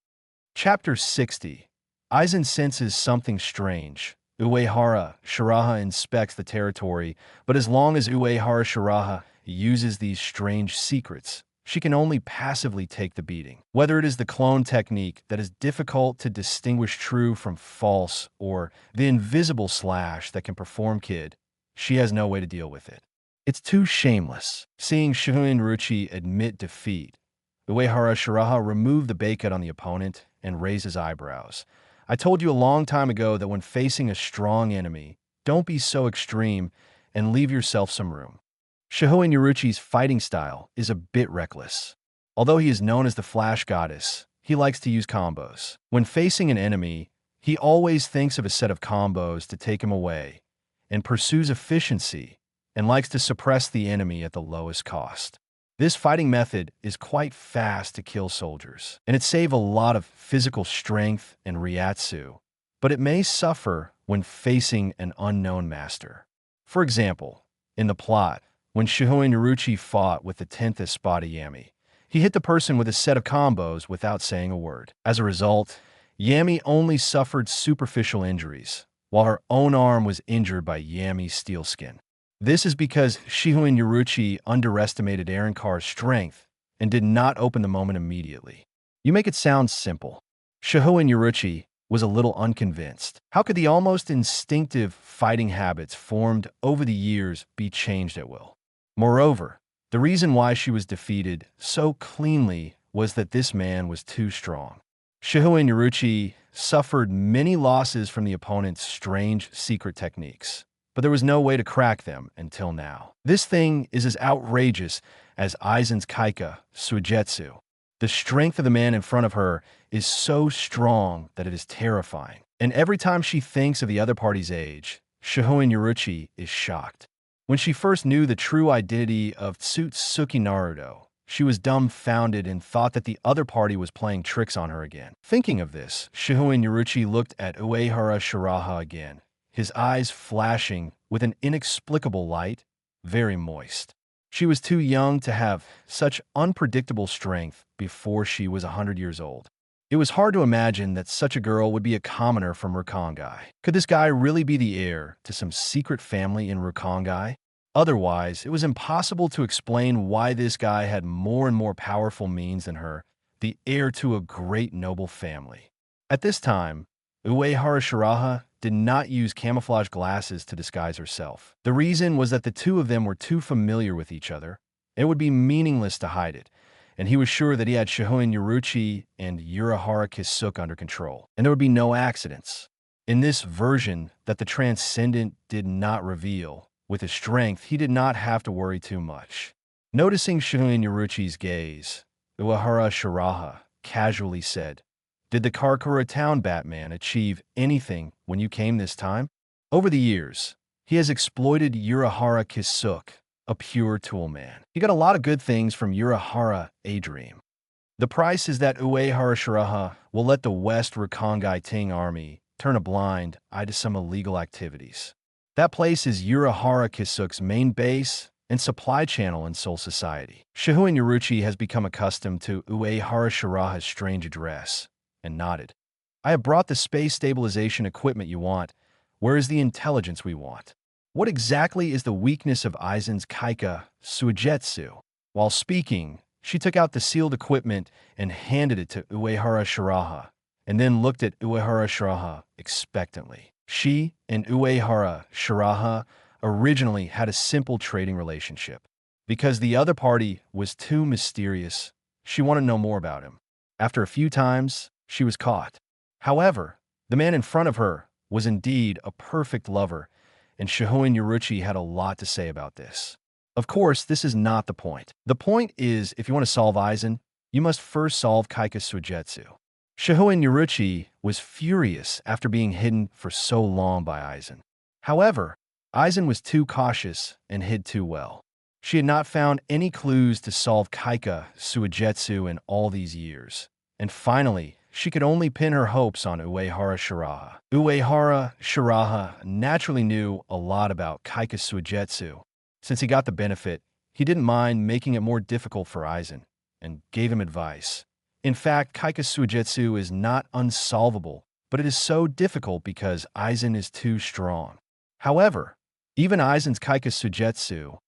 Chapter 60. Aizen senses something strange. Uehara Shiraha inspects the territory, but as long as Uehara Shiraha uses these strange secrets, she can only passively take the beating. Whether it is the clone technique that is difficult to distinguish true from false, or the invisible slash that can perform kid, she has no way to deal with it. It's too shameless. Seeing Shihuin Yuruchi admit defeat, Uehara Shiraha removed the baicut on the opponent and raised his eyebrows. "I told you a long time ago that when facing a strong enemy, don't be so extreme and leave yourself some room." Shihuin Yuruchi's fighting style is a bit reckless. Although he is known as the Flash Goddess, he likes to use combos. When facing an enemy, he always thinks of a set of combos to take him away, and pursues efficiency, and likes to suppress the enemy at the lowest cost. This fighting method is quite fast to kill soldiers, and it saves a lot of physical strength and ryatsu, but it may suffer when facing an unknown master. For example, in the plot, when Shihoin Uruchi fought with the 10th Espada Yami, he hit the person with a set of combos without saying a word. As a result, Yami only suffered superficial injuries, while her own arm was injured by Yami's steel skin. This is because Shihoin Uruchi underestimated Arrancar's strength and did not open the moment immediately. You make it sound simple. Shihoin Uruchi was a little unconvinced. How could the almost instinctive fighting habits formed over the years be changed at will? Moreover, the reason why she was defeated so cleanly was that this man was too strong. Shihoin Uruchi suffered many losses from the opponent's strange secret techniques, but there was no way to crack them until now. This thing is as outrageous as Aizen's Kaika Suigetsu. The strength of the man in front of her is so strong that it is terrifying. And every time she thinks of the other party's age, Shihoin Uruchi is shocked. When she first knew the true identity of Tsutsuki Naruto, she was dumbfounded and thought that the other party was playing tricks on her again. Thinking of this, Shihoin Uruchi looked at Uehara Shiraha again, his eyes flashing with an inexplicable light, very moist. She was too young to have such unpredictable strength before she was 100 years old. It was hard to imagine that such a girl would be a commoner from Rukongai. Could this guy really be the heir to some secret family in Rukongai? Otherwise, it was impossible to explain why this guy had more and more powerful means than her, the heir to a great noble family. At this time, Uehara Shiraha did not use camouflage glasses to disguise herself. The reason was that the two of them were too familiar with each other. It would be meaningless to hide it, and he was sure that he had Shihoin Uruchi and Uehara Kisuke under control, and there would be no accidents. In this version that the Transcendent did not reveal, with his strength, he did not have to worry too much. Noticing Shihoin Uruchi's gaze, Uehara Shiraha casually said, "Did the Karakura Town Batman achieve anything when you came this time?" Over the years, he has exploited Uehara Kisuke, a pure tool man. He got a lot of good things from Uehara A-Dream. The price is that Uehara Shiraha will let the West Rukongai Ting army turn a blind eye to some illegal activities. That place is Uehara Kisuke's main base and supply channel in Soul Society. Shihoin Uruchi has become accustomed to Uehara Shiraha's strange address and nodded. "I have brought the space stabilization equipment you want. Where is the intelligence we want? What exactly is the weakness of Aizen's Kaika Suigetsu?" While speaking, she took out the sealed equipment and handed it to Uehara Shiraha, and then looked at Uehara Shiraha expectantly. She and Uehara Shiraha originally had a simple trading relationship. Because the other party was too mysterious, she wanted to know more about him. After a few times, she was caught. However, the man in front of her was indeed a perfect lover, and Shihoin Uruchi had a lot to say about this. Of course, this is not the point. The point is, if you want to solve Aizen, you must first solve Kaika Suigetsu. Shihoin Uruchi was furious after being hidden for so long by Aizen. However, Aizen was too cautious and hid too well. She had not found any clues to solve Kaika Suigetsu in all these years. And finally, she could only pin her hopes on Uehara Shiraha. Uehara Shiraha naturally knew a lot about Kaika Suigetsu. Since he got the benefit, he didn't mind making it more difficult for Aizen, and gave him advice. In fact, Kaika Suigetsu is not unsolvable, but it is so difficult because Aizen is too strong. However, even Aizen's Kaika Suigetsu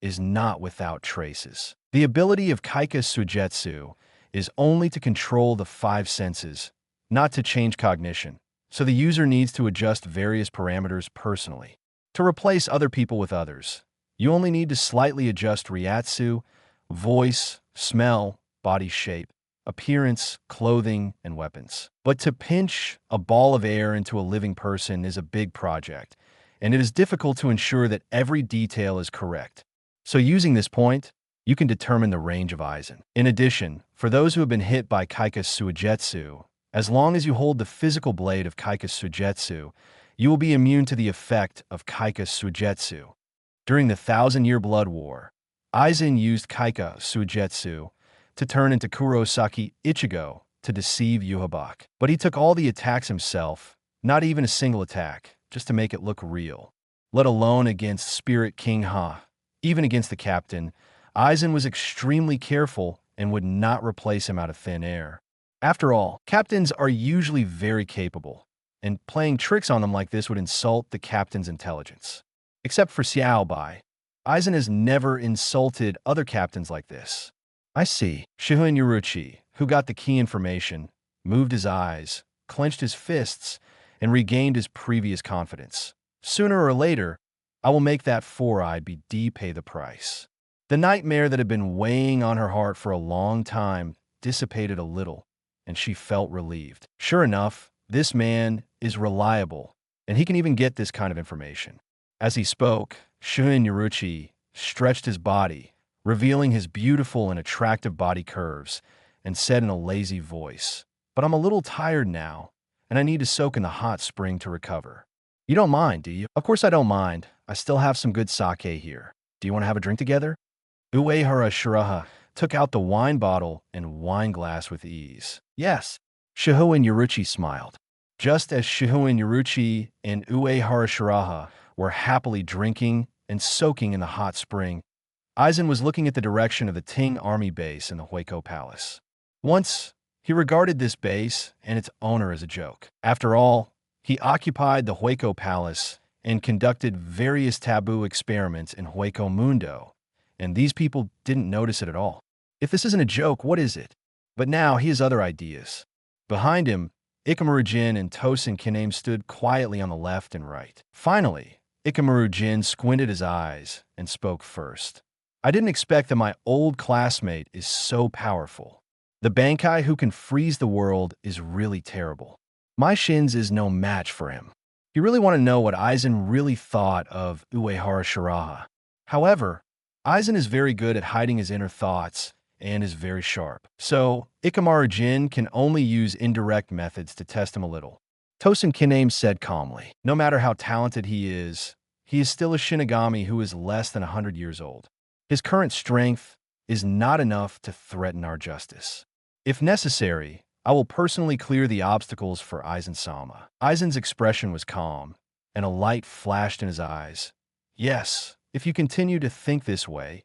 is not without traces. The ability of Kaika Suigetsu is only to control the five senses, not to change cognition, so the user needs to adjust various parameters personally. To replace other people with others, you only need to slightly adjust ryatsu, voice, smell, body shape, appearance, clothing, and weapons. But to pinch a ball of air into a living person is a big project, and it is difficult to ensure that every detail is correct. So using this point, you can determine the range of Aizen. In addition, for those who have been hit by Kaika Suigetsu, as long as you hold the physical blade of Kaika Suigetsu, you will be immune to the effect of Kaika Suigetsu. During the 1,000-Year Blood War, Aizen used Kaika Suigetsu to turn into Kurosaki Ichigo to deceive Yuhabak. But he took all the attacks himself, not even a single attack, just to make it look real. Let alone against Spirit King Ha. Even against the captain, Aizen was extremely careful and would not replace him out of thin air. After all, captains are usually very capable, and playing tricks on them like this would insult the captain's intelligence. Except for Xiao Bai. Aizen has never insulted other captains like this. I see. Shihoin Yuruchi, who got the key information, moved his eyes, clenched his fists, and regained his previous confidence. Sooner or later, I will make that four-eyed BD pay the price. The nightmare that had been weighing on her heart for a long time dissipated a little, and she felt relieved. Sure enough, this man is reliable, and he can even get this kind of information. As he spoke, Shihoin Yuruchi stretched his body, revealing his beautiful and attractive body curves, and said in a lazy voice, "But I'm a little tired now, and I need to soak in the hot spring to recover." You don't mind, do you? Of course I don't mind. I still have some good sake here. Do you want to have a drink together? Uehara Shiraha took out the wine bottle and wine glass with ease. Yes. Shihoin Yuruchi smiled. Just as Shihoin Yuruchi and Uehara Shiraha were happily drinking and soaking in the hot spring, Aizen was looking at the direction of the Ting army base in the Hueco Palace. Once, he regarded this base and its owner as a joke. After all, he occupied the Hueco Palace and conducted various taboo experiments in Hueco Mundo, and these people didn't notice it at all. If this isn't a joke, what is it? But now he has other ideas. Behind him, Ikamaru Jin and Tosin Kiname stood quietly on the left and right. Finally, Ikamaru Jin squinted his eyes and spoke first. I didn't expect that my old classmate is so powerful. The Bankai who can freeze the world is really terrible. My Shins is no match for him. You really want to know what Aizen really thought of Uehara Shiraha. However, Aizen is very good at hiding his inner thoughts and is very sharp. So, Ikamaru Jin can only use indirect methods to test him a little. Tosin Kiname said calmly, no matter how talented he is still a Shinigami who is less than 100 years old. His current strength is not enough to threaten our justice. If necessary, I will personally clear the obstacles for Aizen-sama. Aizen's expression was calm, and a light flashed in his eyes. Yes, if you continue to think this way,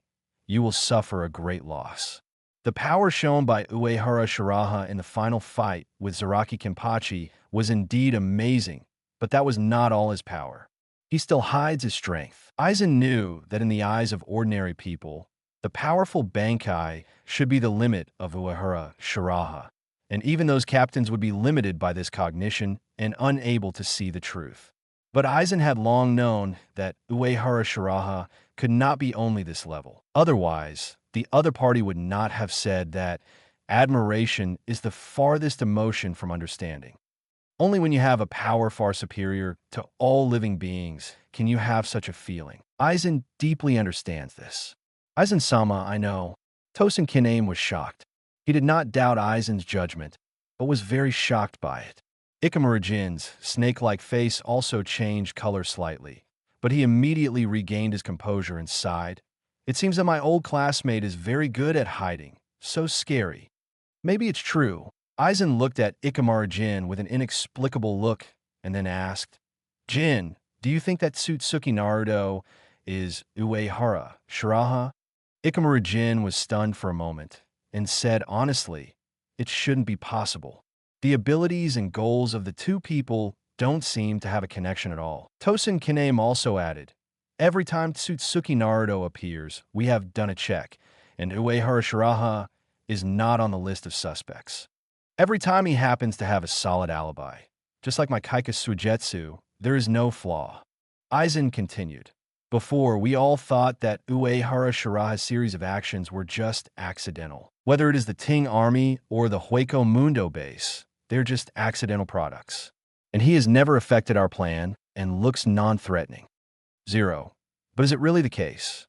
you will suffer a great loss. The power shown by Uehara Shiraha in the final fight with Zaraki Kenpachi was indeed amazing, but that was not all his power. He still hides his strength. Aizen knew that in the eyes of ordinary people, the powerful Bankai should be the limit of Uehara Shiraha, and even those captains would be limited by this cognition and unable to see the truth. But Aizen had long known that Uehara Shiraha could not be only this level. Otherwise, the other party would not have said that admiration is the farthest emotion from understanding. Only when you have a power far superior to all living beings can you have such a feeling. Aizen deeply understands this. Aizen-sama, I know. Tosin Kiname was shocked. He did not doubt Aizen's judgment, but was very shocked by it. Ikamaru Jin's snake-like face also changed color slightly, but he immediately regained his composure and sighed. It seems that my old classmate is very good at hiding. So scary. Maybe it's true. Aizen looked at Ikamaru Jin with an inexplicable look and then asked, Jin, do you think that Tsutsuki Naruto is Uehara Shiraha? Ikamaru Jin was stunned for a moment and said honestly, it shouldn't be possible. The abilities and goals of the two people don't seem to have a connection at all. Tosin Kiname also added, every time Tsutsuki Naruto appears, we have done a check, and Uehara Shiraha is not on the list of suspects. Every time he happens to have a solid alibi. Just like my Kaika Suigetsu, there is no flaw. Aizen continued. Before, we all thought that Uehara Shiraha's series of actions were just accidental. Whether it is the Ting army or the Hueco Mundo base, they're just accidental products. And he has never affected our plan and looks non-threatening. 0. But is it really the case?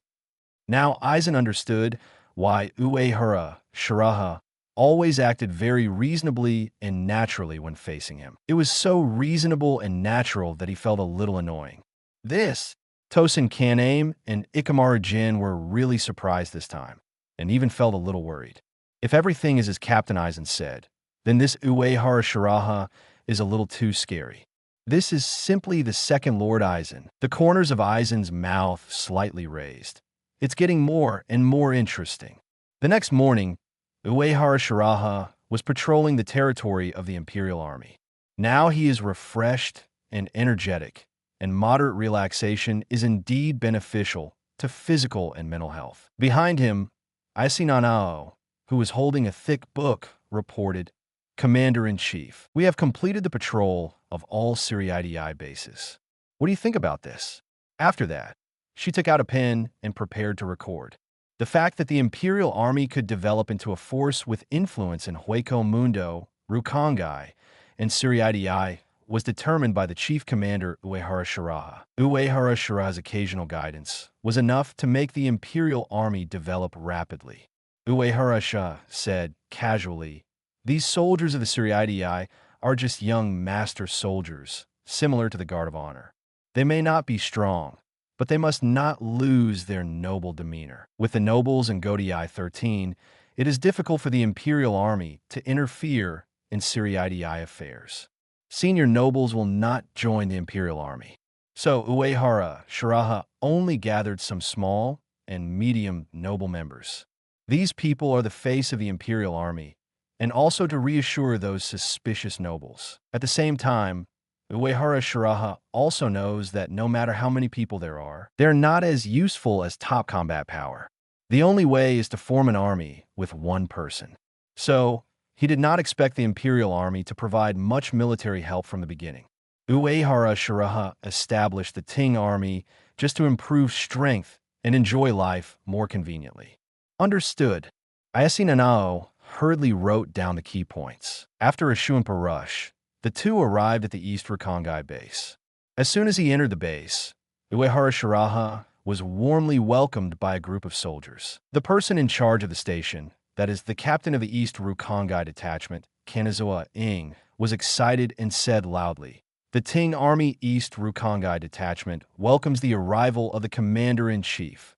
Now Aizen understood why Uehara Shiraha always acted very reasonably and naturally when facing him. It was so reasonable and natural that he felt a little annoying. This, Tosin Kaname and Ikamaru Jin were really surprised this time, and even felt a little worried. If everything is as Captain Aizen said, then this Uehara Shiraha is a little too scary. This is simply the second Lord Aizen. The corners of Aizen's mouth slightly raised. It's getting more and more interesting. The next morning, Uehara Shiraha was patrolling the territory of the Imperial Army. Now he is refreshed and energetic, and moderate relaxation is indeed beneficial to physical and mental health. Behind him, Ise Nanao, who was holding a thick book, reported, "Commander-in-Chief, we have completed the patrol of all Siriidii bases. What do you think about this?" After that, she took out a pen and prepared to record. The fact that the Imperial Army could develop into a force with influence in Hueco Mundo, Rukongai, and Siriidii was determined by the Chief Commander Uehara Shiraha. Uehara Shiraha's occasional guidance was enough to make the Imperial Army develop rapidly. Uehara Shiraha said, casually, "These soldiers of the Siriidii are just young master soldiers, similar to the Guard of Honor. They may not be strong, but they must not lose their noble demeanor. With the nobles in Godii 13, it is difficult for the Imperial Army to interfere in Siriidii affairs. Senior nobles will not join the Imperial Army." So Uehara Shiraha only gathered some small and medium noble members. These people are the face of the Imperial Army, and also to reassure those suspicious nobles. At the same time, Uehara Shiraha also knows that no matter how many people there are, they're not as useful as top combat power. The only way is to form an army with one person. So, he did not expect the Imperial Army to provide much military help from the beginning. Uehara Shiraha established the Ting Army just to improve strength and enjoy life more conveniently. Understood. Ise Nanao hurriedly wrote down the key points. After a Shuanpa rush, the two arrived at the East Rukongai base. As soon as he entered the base, Uehara Shiraha was warmly welcomed by a group of soldiers. The person in charge of the station, that is, the captain of the East Rukongai detachment, Kanazawa Ing, was excited and said loudly, "The Ting Army East Rukongai detachment welcomes the arrival of the Commander-in-Chief."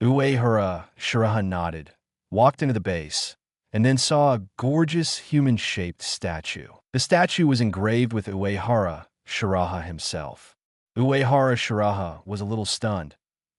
Uehara Shiraha nodded, walked into the base, and then saw a gorgeous human-shaped statue. The statue was engraved with Uehara Shiraha himself. Uehara Shiraha was a little stunned.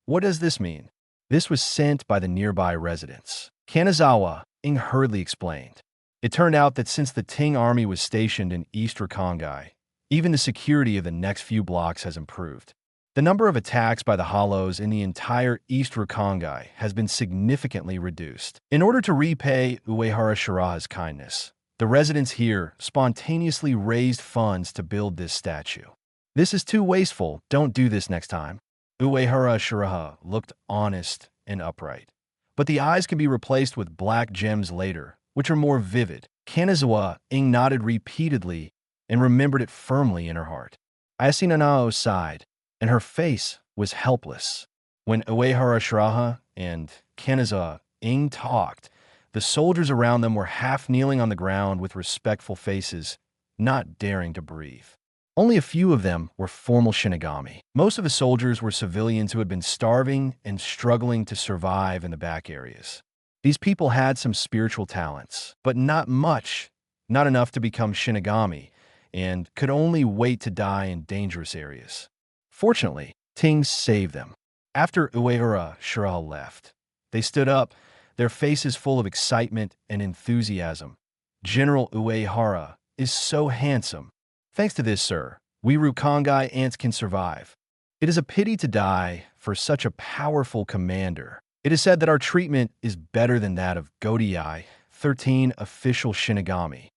What does this mean? This was sent by the nearby residents. Kanazawa Ing hurriedly explained. It turned out that since the Ting army was stationed in East Rukongai, even the security of the next few blocks has improved. The number of attacks by the Hollows in the entire East Rukongai has been significantly reduced. In order to repay Uehara Shiraha's kindness, the residents here spontaneously raised funds to build this statue. "This is too wasteful. Don't do this next time." Uehara Shiraha looked honest and upright. "But the eyes can be replaced with black gems later, which are more vivid." Kanazawa Ing nodded repeatedly and remembered it firmly in her heart. Ise Nanao sighed, and her face was helpless. When Uehara Shiraha and Kanazawa Ing talked, the soldiers around them were half kneeling on the ground with respectful faces, not daring to breathe. Only a few of them were formal Shinigami. Most of the soldiers were civilians who had been starving and struggling to survive in the back areas. These people had some spiritual talents, but not much, not enough to become Shinigami, and could only wait to die in dangerous areas. Fortunately, Ting saved them. After Uehara Shiraha left, they stood up, their faces full of excitement and enthusiasm. "General Uehara is so handsome. Thanks to this, sir, we Rukongai ants can survive. It is a pity to die for such a powerful commander. It is said that our treatment is better than that of Godii 13 official Shinigami.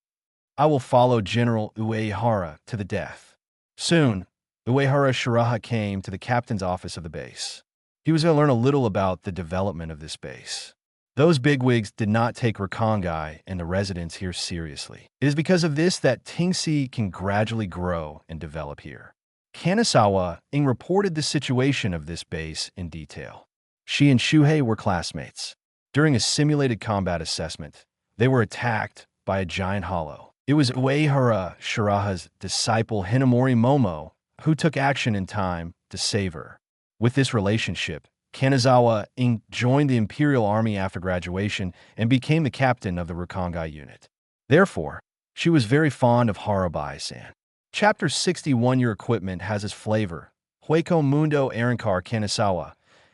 I will follow General Uehara to the death." Soon, Uehara Shiraha came to the captain's office of the base. He was going to learn a little about the development of this base. Those bigwigs did not take Rukongai and the residents here seriously. It is because of this that Tingsi can gradually grow and develop here. Kanazawa Ing reported the situation of this base in detail. She and Shuhei were classmates. During a simulated combat assessment, they were attacked by a giant hollow. It was Uehara Shiraha's disciple Hinamori Momo who took action in time to save her. With this relationship, Kanazawa joined the Imperial Army after graduation and became the captain of the Rukongai unit. Therefore, she was very fond of Harabai-san. Chapter 61 Your equipment has its flavor. Hueko Mundo Arankar Kanazawa.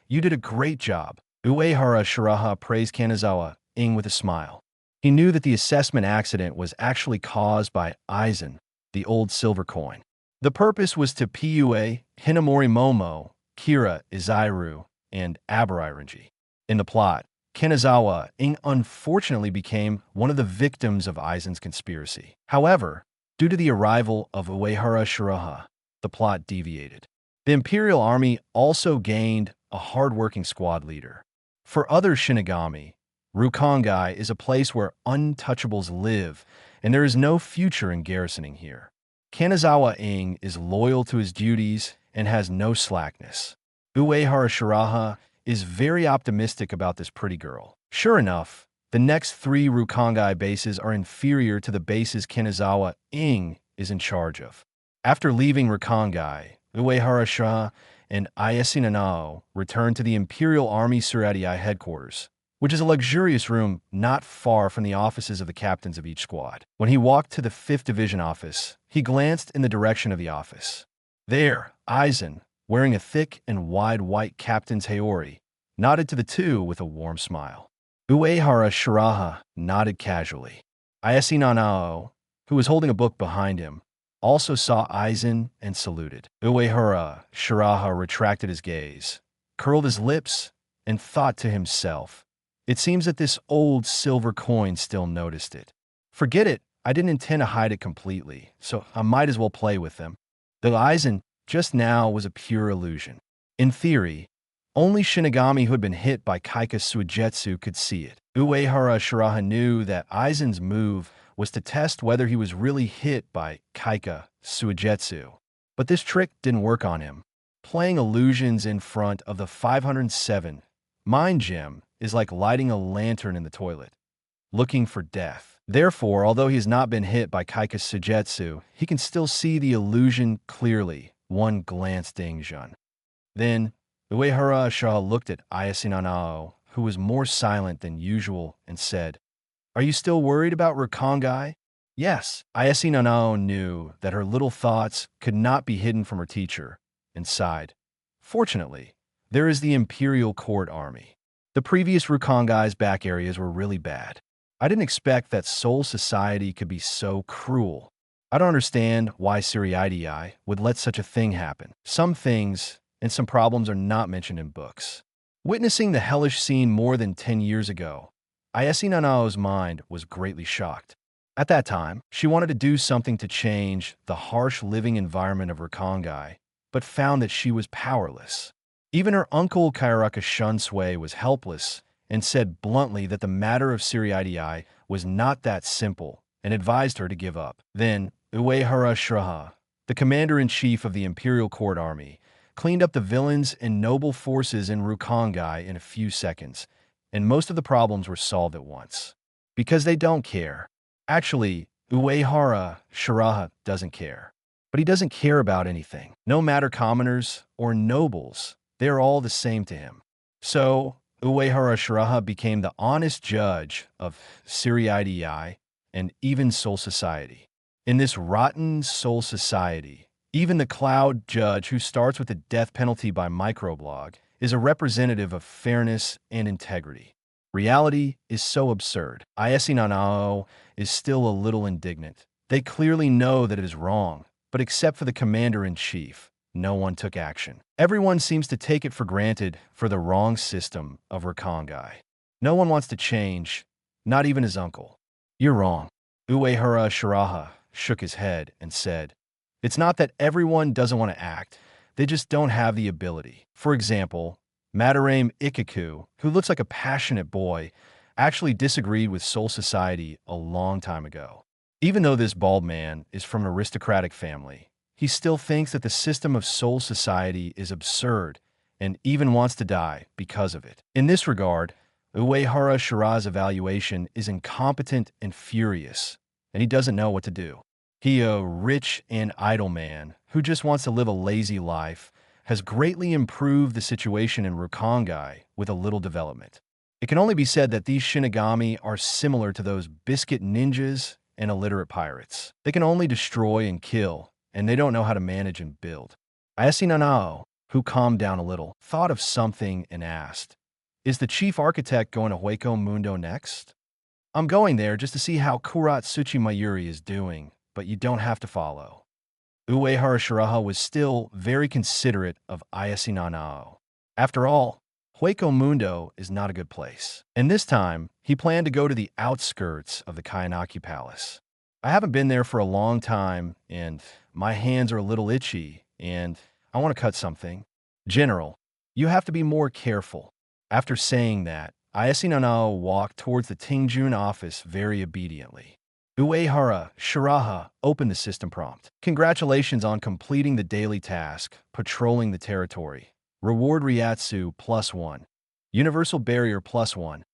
You did a great job. Uehara Shiraha praised Kanazawa with a smile. He knew that the assessment accident was actually caused by Aizen, the old silver coin. The purpose was to Pua, Hinamori Momo, Kira Izairu, and Abariranji. In the plot, Kanazawa unfortunately became one of the victims of Aizen's conspiracy. However, due to the arrival of Uehara Shiraha, the plot deviated. The Imperial Army also gained a hard-working squad leader. For other Shinigami, Rukongai is a place where untouchables live, and there is no future in garrisoning here. Kanazawa is loyal to his duties and has no slackness. Uehara Shiraha is very optimistic about this pretty girl. Sure enough, the next 3 Rukongai bases are inferior to the bases Kanazawa is in charge of. After leaving Rukongai, Uehara Shiraha and Ieyasu Nanao returned to the Imperial Army Suradiai headquarters, which is a luxurious room not far from the offices of the captains of each squad. When he walked to the 5th Division office, he glanced in the direction of the office. There, Aizen, wearing a thick and wide white captain's haori, nodded to the two with a warm smile. Uehara Shiraha nodded casually. Ieyasu Nanao, who was holding a book behind him, also saw Aizen and saluted. Uehara Shiraha retracted his gaze, curled his lips, and thought to himself, "It seems that this old silver coin still noticed it. Forget it, I didn't intend to hide it completely, so I might as well play with them." The Aizen just now was a pure illusion. In theory, only Shinigami who had been hit by Kaika Suigetsu could see it. Uehara Shiraha knew that Aizen's move was to test whether he was really hit by Kaika Suigetsu. But this trick didn't work on him. Playing illusions in front of the 507 Mind Gem is like lighting a lantern in the toilet, looking for death. Therefore, although he has not been hit by Kaika Suigetsu, he can still see the illusion clearly, one glance Jun. Then, Uehara Shiraha looked at Ieyasu Nanao, who was more silent than usual, and said, "Are you still worried about Rukongai?" Yes, Ieyasu Nanao knew that her little thoughts could not be hidden from her teacher, and sighed. Fortunately, there is the Imperial Court Army. The previous Rukongai's back areas were really bad. I didn't expect that Soul Society could be so cruel. I don't understand why Siriidii would let such a thing happen. Some things and some problems are not mentioned in books. Witnessing the hellish scene more than 10 years ago, Ieyasu Nanao's mind was greatly shocked. At that time, she wanted to do something to change the harsh living environment of Rukongai, but found that she was powerless. Even her uncle Kairaka Shunsui was helpless and said bluntly that the matter of Siriidii was not that simple and advised her to give up. Then, Uehara Shiraha, the commander-in-chief of the Imperial Court Army, cleaned up the villains and noble forces in Rukongai in a few seconds, and most of the problems were solved at once. Because they don't care. Actually, Uehara Shiraha doesn't care. But he doesn't care about anything. No matter commoners or nobles, they are all the same to him. So, Uehara Shiraha became the honest judge of Siriidii and even Soul Society. In this rotten Soul Society, even the Cloud Judge, who starts with the death penalty by microblog, is a representative of fairness and integrity. Reality is so absurd. Ieyasu Nanao is still a little indignant. They clearly know that it is wrong, but except for the commander-in-chief, no one took action. Everyone seems to take it for granted for the wrong system of Rukongai. No one wants to change, not even his uncle. You're wrong. Uehara Shiraha shook his head and said, "It's not that everyone doesn't want to act, they just don't have the ability." For example, Madarame Ikaku, who looks like a passionate boy, actually disagreed with Soul Society a long time ago. Even though this bald man is from an aristocratic family, he still thinks that the system of Soul Society is absurd and even wants to die because of it. In this regard, Uehara Shiraha's evaluation is incompetent and furious, and he doesn't know what to do. He, a rich and idle man who just wants to live a lazy life, has greatly improved the situation in Rukongai with a little development. It can only be said that these Shinigami are similar to those biscuit ninjas and illiterate pirates. They can only destroy and kill, and they don't know how to manage and build. Ayase Nanao, who calmed down a little, thought of something and asked, "Is the chief architect going to Hueco Mundo next?" "I'm going there just to see how Kuratsuchi Mayuri is doing, but you don't have to follow." Uehara Shiraha was still very considerate of Ayase Nanao. After all, Hueco Mundo is not a good place. And this time, he planned to go to the outskirts of the Kainaki Palace. "I haven't been there for a long time, and my hands are a little itchy, and I want to cut something. General, you have to be more careful." After saying that, Ayase Nanao walked towards the Tingjun office very obediently. Uehara Shiraha opened the system prompt. "Congratulations on completing the daily task, patrolling the territory. Reward Ryatsu +1. Universal Barrier +1.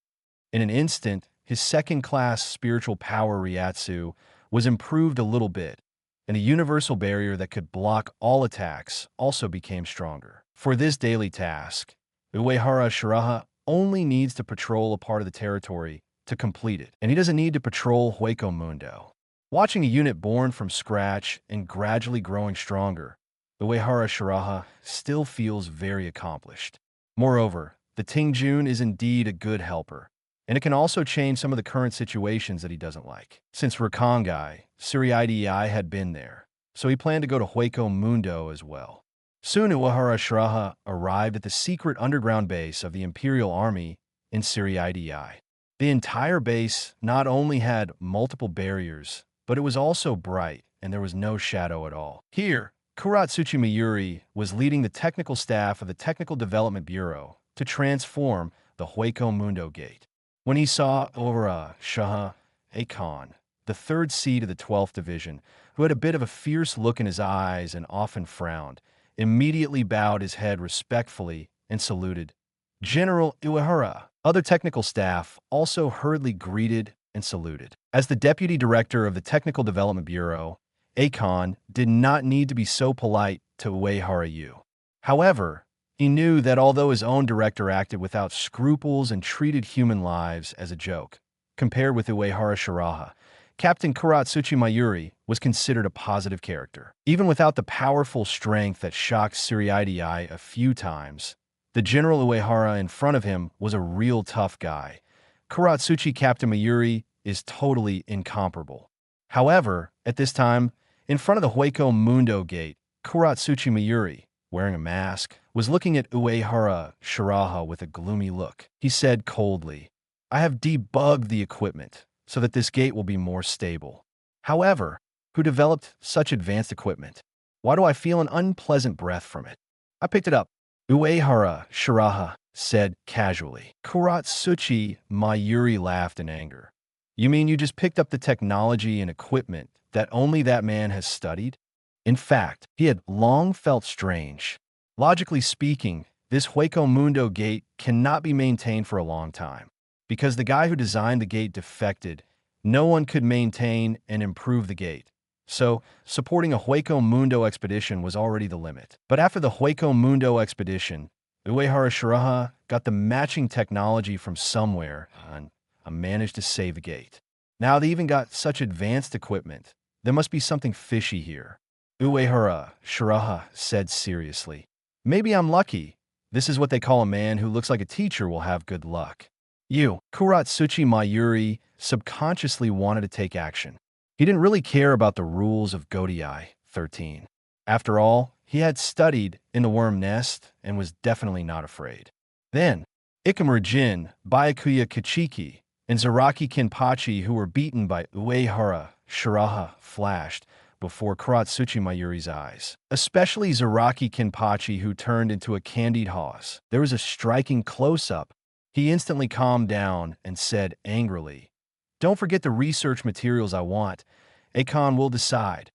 In an instant, his second-class spiritual power Ryatsu was improved a little bit, and a universal barrier that could block all attacks also became stronger. For this daily task, Uehara Shiraha only needs to patrol a part of the territory to complete it, and he doesn't need to patrol Hueco Mundo. Watching a unit born from scratch and gradually growing stronger, Uehara Shiraha still feels very accomplished. Moreover, the Tingjun is indeed a good helper, and it can also change some of the current situations that he doesn't like. Since Rukongai, Suriidei had been there, so he planned to go to Hueco Mundo as well. Soon Uehara Shiraha arrived at the secret underground base of the Imperial Army in Suriidei. The entire base not only had multiple barriers, but it was also bright, and there was no shadow at all. Here, Kuratsuchi Mayuri was leading the technical staff of the Technical Development Bureau to transform the Hueco Mundo Gate. When he saw Uehara Shiraha, Akon, the third seed of the 12th Division, who had a bit of a fierce look in his eyes and often frowned, immediately bowed his head respectfully and saluted. "General Uehara." Other technical staff also hurriedly greeted and saluted. As the Deputy Director of the Technical Development Bureau, Akon did not need to be so polite to Uehara Yu. However, he knew that although his own director acted without scruples and treated human lives as a joke, compared with Uehara Shiraha, Captain Kuratsuchi Mayuri was considered a positive character. Even without the powerful strength that shocked Suriidei a few times, the General Uehara in front of him was a real tough guy. Kuratsuchi Captain Mayuri is totally incomparable. However, at this time, in front of the Hueco Mundo Gate, Kuratsuchi Mayuri, wearing a mask, was looking at Uehara Shiraha with a gloomy look. He said coldly, "I have debugged the equipment so that this gate will be more stable. However, who developed such advanced equipment? Why do I feel an unpleasant breath from it?" "I picked it up," Uehara Shiraha said casually. Kuratsuchi Mayuri laughed in anger. "You mean you just picked up the technology and equipment that only that man has studied?" In fact, he had long felt strange. Logically speaking, this Hueco Mundo Gate cannot be maintained for a long time. Because the guy who designed the gate defected, no one could maintain and improve the gate. So, supporting a Hueco Mundo expedition was already the limit. But after the Hueco Mundo expedition, Uehara Shiraha got the matching technology from somewhere and managed to save the gate. Now they even got such advanced equipment. There must be something fishy here. Uehara Shiraha said seriously. "Maybe I'm lucky. This is what they call a man who looks like a teacher will have good luck." Kuratsuchi Mayuri subconsciously wanted to take action. He didn't really care about the rules of Godiai 13. After all, he had studied in the worm nest and was definitely not afraid. Then, Ikamura Jin, Byakuya Kachiki, and Zaraki Kinpachi, who were beaten by Uehara Shiraha, flashed before Kuratsuchi Mayuri's eyes. Especially Zaraki Kinpachi, who turned into a candied horse. There was a striking close-up. He instantly calmed down and said angrily, "Don't forget the research materials I want. Akon will decide."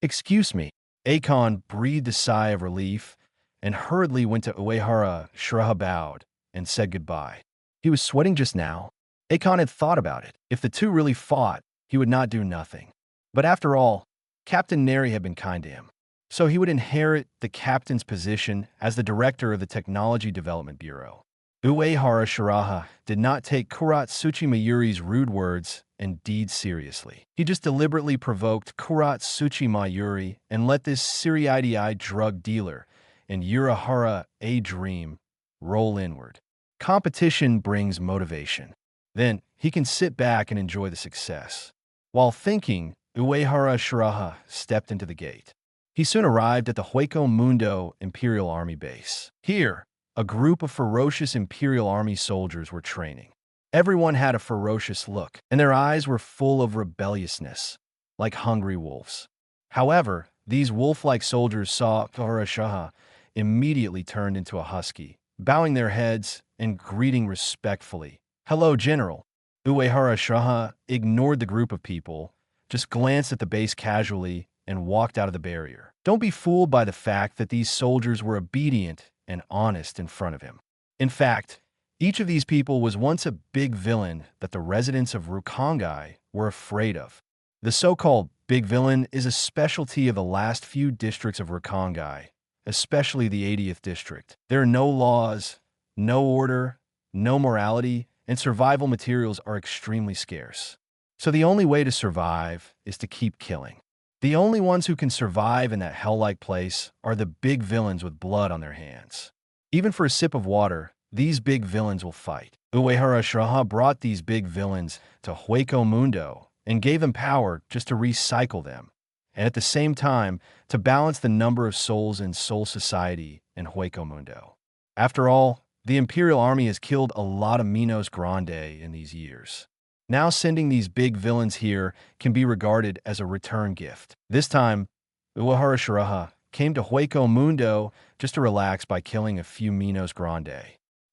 "Excuse me." Akon breathed a sigh of relief and hurriedly went to Uehara Shiraha, bowed, and said goodbye. He was sweating just now. Akon had thought about it. If the two really fought, he would not do nothing. But after all, Captain Neri had been kind to him. So he would inherit the captain's position as the director of the Technology Development Bureau. Uehara Shiraha did not take Kuratsuchi Mayuri's rude words and deeds seriously. He just deliberately provoked Kuratsuchi Mayuri and let this seriety-eyed drug dealer and Uehara a dream roll inward. Competition brings motivation. Then he can sit back and enjoy the success. While thinking, Uehara Shiraha stepped into the gate. He soon arrived at the Hueco Mundo Imperial Army base. Here, a group of ferocious Imperial Army soldiers were training. Everyone had a ferocious look, and their eyes were full of rebelliousness, like hungry wolves. However, these wolf-like soldiers saw Uehara Shiraha immediately turned into a husky, bowing their heads and greeting respectfully. "Hello, General." Uehara Shiraha ignored the group of people, just glanced at the base casually, and walked out of the barrier. Don't be fooled by the fact that these soldiers were obedient and honest in front of him. In fact, each of these people was once a big villain that the residents of Rukongai were afraid of. The so-called big villain is a specialty of the last few districts of Rukongai, especially the 80th district. There are no laws, no order, no morality, and survival materials are extremely scarce. So the only way to survive is to keep killing. The only ones who can survive in that hell-like place are the big villains with blood on their hands. Even for a sip of water, these big villains will fight. Uehara Shiraha brought these big villains to Hueco Mundo and gave them power just to recycle them, and at the same time to balance the number of souls in Soul Society in Hueco Mundo. After all, the Imperial Army has killed a lot of Minos Grande in these years. Now sending these big villains here can be regarded as a return gift. This time, Uehara Shiraha came to Hueco Mundo just to relax by killing a few Minos Grande.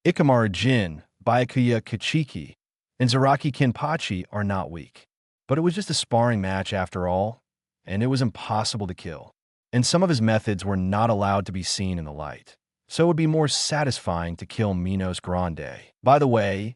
Ikamaru Jin, Byakuya Kachiki, and Zaraki Kenpachi are not weak. But it was just a sparring match after all, and it was impossible to kill. And some of his methods were not allowed to be seen in the light. So it would be more satisfying to kill Minos Grande. By the way,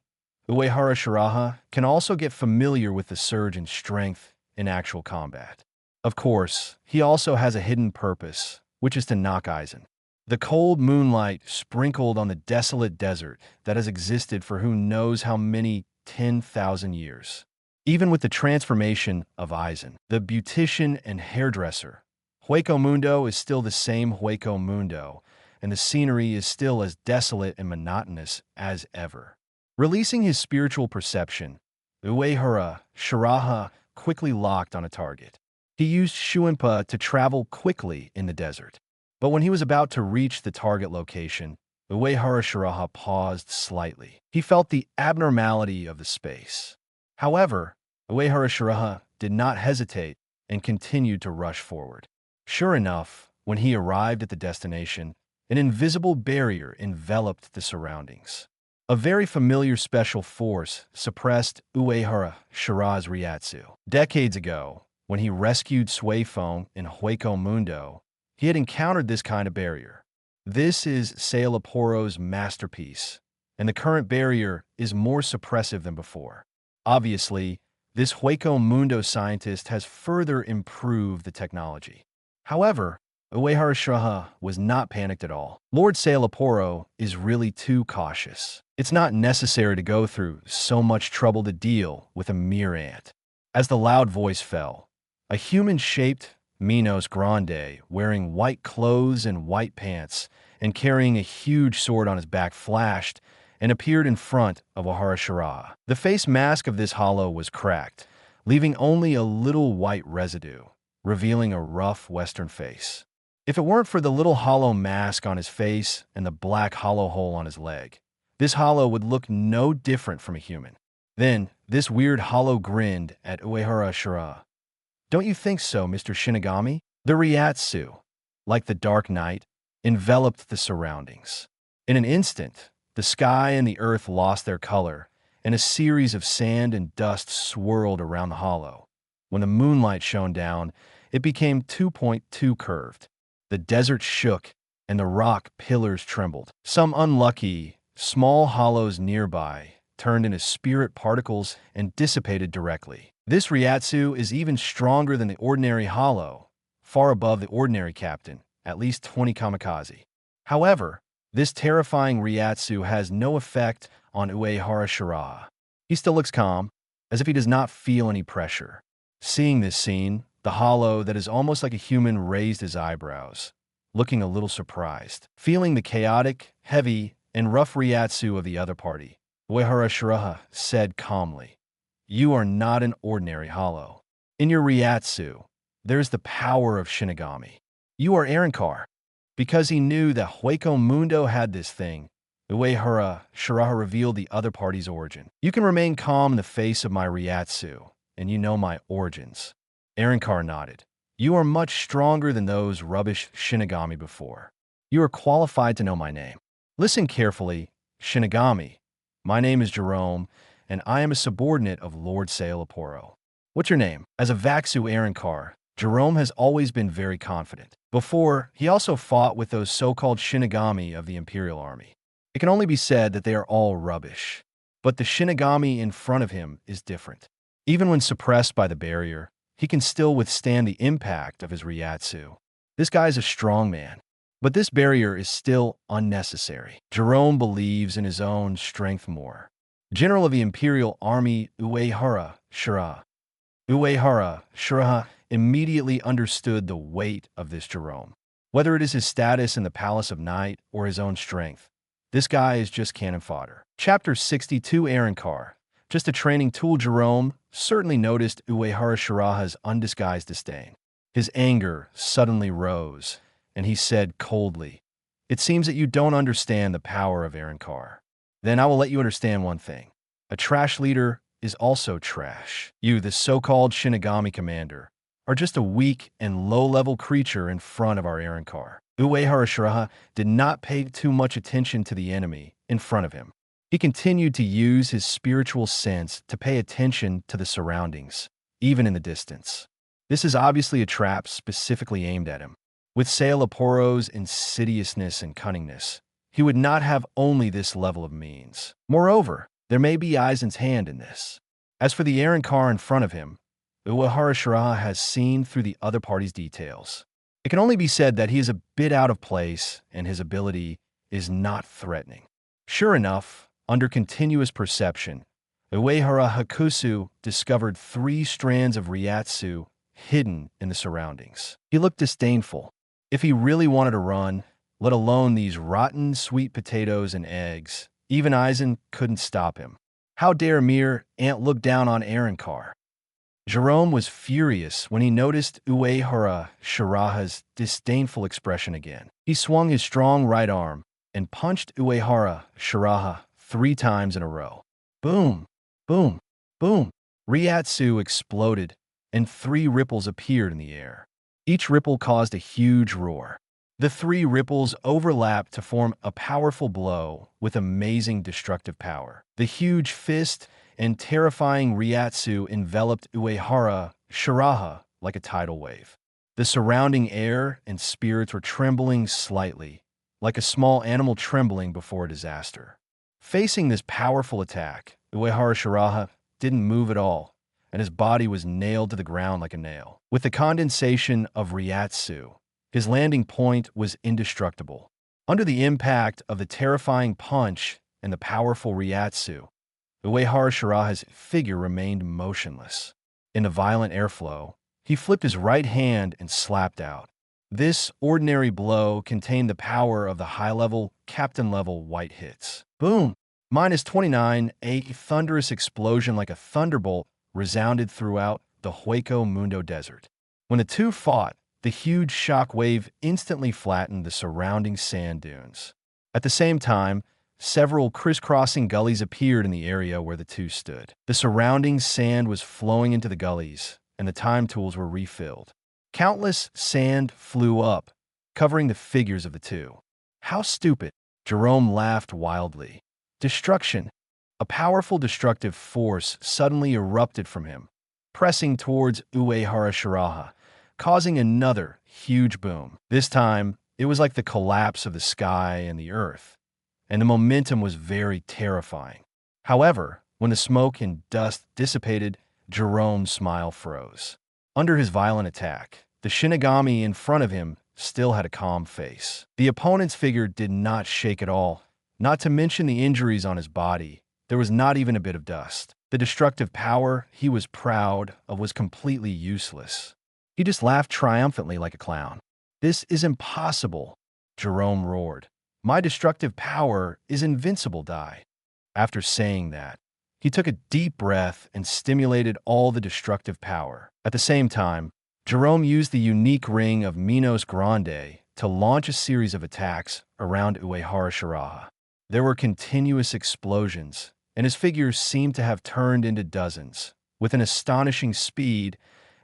Uehara Shiraha can also get familiar with the surge in strength in actual combat. Of course, he also has a hidden purpose, which is to knock Aizen. The cold moonlight sprinkled on the desolate desert that has existed for who knows how many 10,000 years. Even with the transformation of Aizen, the beautician and hairdresser, Hueco Mundo is still the same Hueco Mundo, and the scenery is still as desolate and monotonous as ever. Releasing his spiritual perception, Uehara Shiraha quickly locked on a target. He used Shuinpa to travel quickly in the desert. But when he was about to reach the target location, Uehara Shiraha paused slightly. He felt the abnormality of the space. However, Uehara Shiraha did not hesitate and continued to rush forward. Sure enough, when he arrived at the destination, an invisible barrier enveloped the surroundings. A very familiar special force suppressed Uehara Shiraha's Ryatsu. Decades ago, when he rescued Suefeng in Hueco Mundo, he had encountered this kind of barrier. This is Sailaporo's masterpiece, and the current barrier is more suppressive than before. Obviously, this Hueco Mundo scientist has further improved the technology. However, Uehara Shiraha was not panicked at all. Lord Sailaporo is really too cautious. It's not necessary to go through so much trouble to deal with a mere ant. As the loud voice fell, a human-shaped Minos Grande, wearing white clothes and white pants, and carrying a huge sword on his back, flashed and appeared in front of Uehara Shiraha. The face mask of this hollow was cracked, leaving only a little white residue, revealing a rough Western face. If it weren't for the little hollow mask on his face and the black hollow hole on his leg, this hollow would look no different from a human. Then, this weird hollow grinned at Uehara Shiraha. "Don't you think so, Mr. Shinigami?" The Ryatsu, like the Dark Knight, enveloped the surroundings. In an instant, the sky and the earth lost their color, and a series of sand and dust swirled around the hollow. When the moonlight shone down, it became 2.2 curved. The desert shook, and the rock pillars trembled. Some unlucky, small hollows nearby turned into spirit particles and dissipated directly. This Ryatsu is even stronger than the ordinary hollow, far above the ordinary captain, at least 20 kamikaze. However, this terrifying Ryatsu has no effect on Uehara Shiraha. He still looks calm, as if he does not feel any pressure. Seeing this scene, the hollow that is almost like a human raised his eyebrows, looking a little surprised. Feeling the chaotic, heavy, and rough Ryatsu of the other party, Uehara Shiraha said calmly, "You are not an ordinary hollow. In your Ryatsu, there's the power of Shinigami. You are Arankar." Because he knew that Hueco Mundo had this thing, Uehara Shiraha revealed the other party's origin. "You can remain calm in the face of my Ryatsu, and you know my origins." Arankar nodded. "You are much stronger than those rubbish Shinigami before. You are qualified to know my name. Listen carefully, Shinigami. My name is Jerome, and I am a subordinate of Lord Sailaporo. What's your name?" As a Vaxu Arankar, Jerome has always been very confident. Before, he also fought with those so-called Shinigami of the Imperial Army. It can only be said that they are all rubbish. But the Shinigami in front of him is different. Even when suppressed by the barrier, he can still withstand the impact of his Ryatsu. This guy is a strong man. But this barrier is still unnecessary. Jerome believes in his own strength more. General of the Imperial Army Uehara Shiraha. Uehara Shiraha immediately understood the weight of this Jerome. Whether it is his status in the Palace of Night or his own strength, this guy is just cannon fodder. Chapter 62 Arankar. Just a training tool. Jerome certainly noticed Uehara Shiraha's undisguised disdain. His anger suddenly rose, and he said coldly, "It seems that you don't understand the power of Arankar. Then I will let you understand one thing. A trash leader is also trash. You, the so-called Shinigami commander, are just a weak and low-level creature in front of our Arankar." Uehara Shiraha did not pay too much attention to the enemy in front of him. He continued to use his spiritual sense to pay attention to the surroundings, even in the distance. This is obviously a trap specifically aimed at him. With Sailaporo's insidiousness and cunningness, he would not have only this level of means. Moreover, there may be Aizen's hand in this. As for the Arankar in front of him, Uehara Shiraha has seen through the other party's details. It can only be said that he is a bit out of place and his ability is not threatening. Sure enough, under continuous perception, Uehara Hakusu discovered 3 strands of Ryatsu hidden in the surroundings. He looked disdainful. If he really wanted to run, let alone these rotten sweet potatoes and eggs, even Aizen couldn't stop him. How dare mere ant look down on Arankar? Jerome was furious when he noticed Uehara Shiraha's disdainful expression again. He swung his strong right arm and punched Uehara Shiraha 3 times in a row. Boom, boom, boom. Ryatsu exploded, and 3 ripples appeared in the air. Each ripple caused a huge roar. The 3 ripples overlapped to form a powerful blow with amazing destructive power. The huge fist and terrifying Ryatsu enveloped Uehara Shiraha like a tidal wave. The surrounding air and spirits were trembling slightly, like a small animal trembling before a disaster. Facing this powerful attack, Uehara Shiraha didn't move at all, and his body was nailed to the ground like a nail. With the condensation of Ryatsu, his landing point was indestructible. Under the impact of the terrifying punch and the powerful Ryatsu, Uehara Shiraha's figure remained motionless. In the violent airflow, he flipped his right hand and slapped out. This ordinary blow contained the power of the high-level, captain-level white hits. Boom! -29, a thunderous explosion like a thunderbolt resounded throughout the Hueco Mundo desert. When the two fought, the huge shock wave instantly flattened the surrounding sand dunes. At the same time, several crisscrossing gullies appeared in the area where the two stood. The surrounding sand was flowing into the gullies, and the time tools were refilled. Countless sand flew up, covering the figures of the two. How stupid! Jerome laughed wildly. Destruction! A powerful destructive force suddenly erupted from him, pressing towards Uehara Shiraha, causing another huge boom. This time, it was like the collapse of the sky and the earth, and the momentum was very terrifying. However, when the smoke and dust dissipated, Jerome's smile froze. Under his violent attack, the Shinigami in front of him still had a calm face. The opponent's figure did not shake at all, not to mention the injuries on his body. There was not even a bit of dust. The destructive power he was proud of was completely useless. He just laughed triumphantly like a clown. "This is impossible," Jerome roared. "My destructive power is invincible, die." After saying that, he took a deep breath and stimulated all the destructive power. At the same time, Jerome used the unique ring of Minos Grande to launch a series of attacks around Uehara Shiraha. There were continuous explosions, and his figures seemed to have turned into dozens, with an astonishing speed,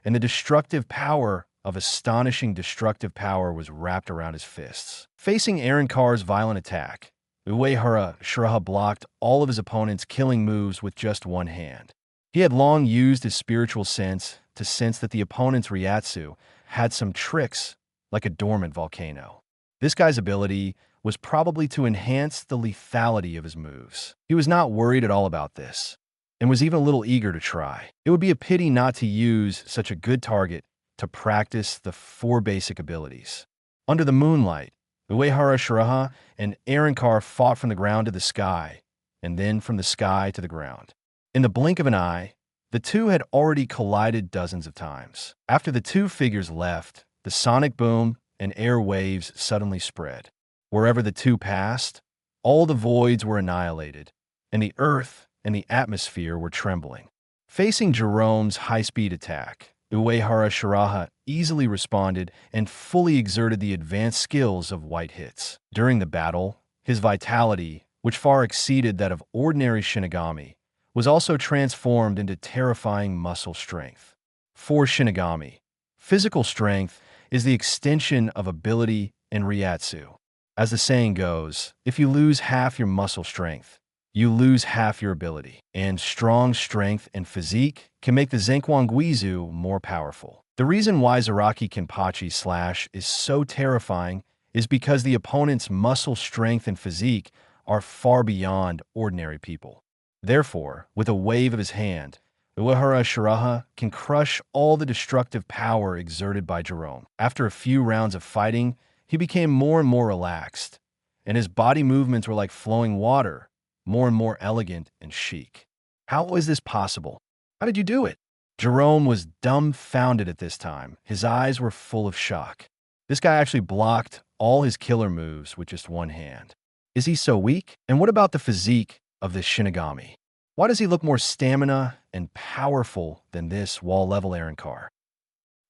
and the destructive power of astonishing destructive power was wrapped around his fists. Facing Aaron Carr's violent attack, Uehara Shiraha blocked all of his opponent's killing moves with just one hand. He had long used his spiritual sense to sense that the opponent's Ryatsu had some tricks like a dormant volcano. This guy's ability was probably to enhance the lethality of his moves. He was not worried at all about this, and was even a little eager to try. It would be a pity not to use such a good target to practice the 4 basic abilities. Under the moonlight, Uehara Shiraha and Aaron Carr fought from the ground to the sky, and then from the sky to the ground. In the blink of an eye, the two had already collided dozens of times. After the two figures left, the sonic boom and air waves suddenly spread. Wherever the two passed, all the voids were annihilated, and the earth and the atmosphere were trembling. Facing Jerome's high-speed attack, Uehara Shiraha easily responded and fully exerted the advanced skills of white hits. During the battle, his vitality, which far exceeded that of ordinary Shinigami, was also transformed into terrifying muscle strength. For Shinigami, physical strength is the extension of ability and Ryatsu. As the saying goes, if you lose half your muscle strength, you lose half your ability. And strong strength and physique can make the Zenkwangwizu more powerful. The reason why Zaraki Kenpachi Slash is so terrifying is because the opponent's muscle strength and physique are far beyond ordinary people. Therefore, with a wave of his hand, Uehara Shiraha can crush all the destructive power exerted by Jerome. After a few rounds of fighting, he became more and more relaxed, and his body movements were like flowing water, more and more elegant and chic. How is this possible? How did you do it? Jerome was dumbfounded at this time. His eyes were full of shock. This guy actually blocked all his killer moves with just one hand. Is he so weak? And what about the physique of this Shinigami? Why does he look more stamina and powerful than this wall-level Aaron Carr?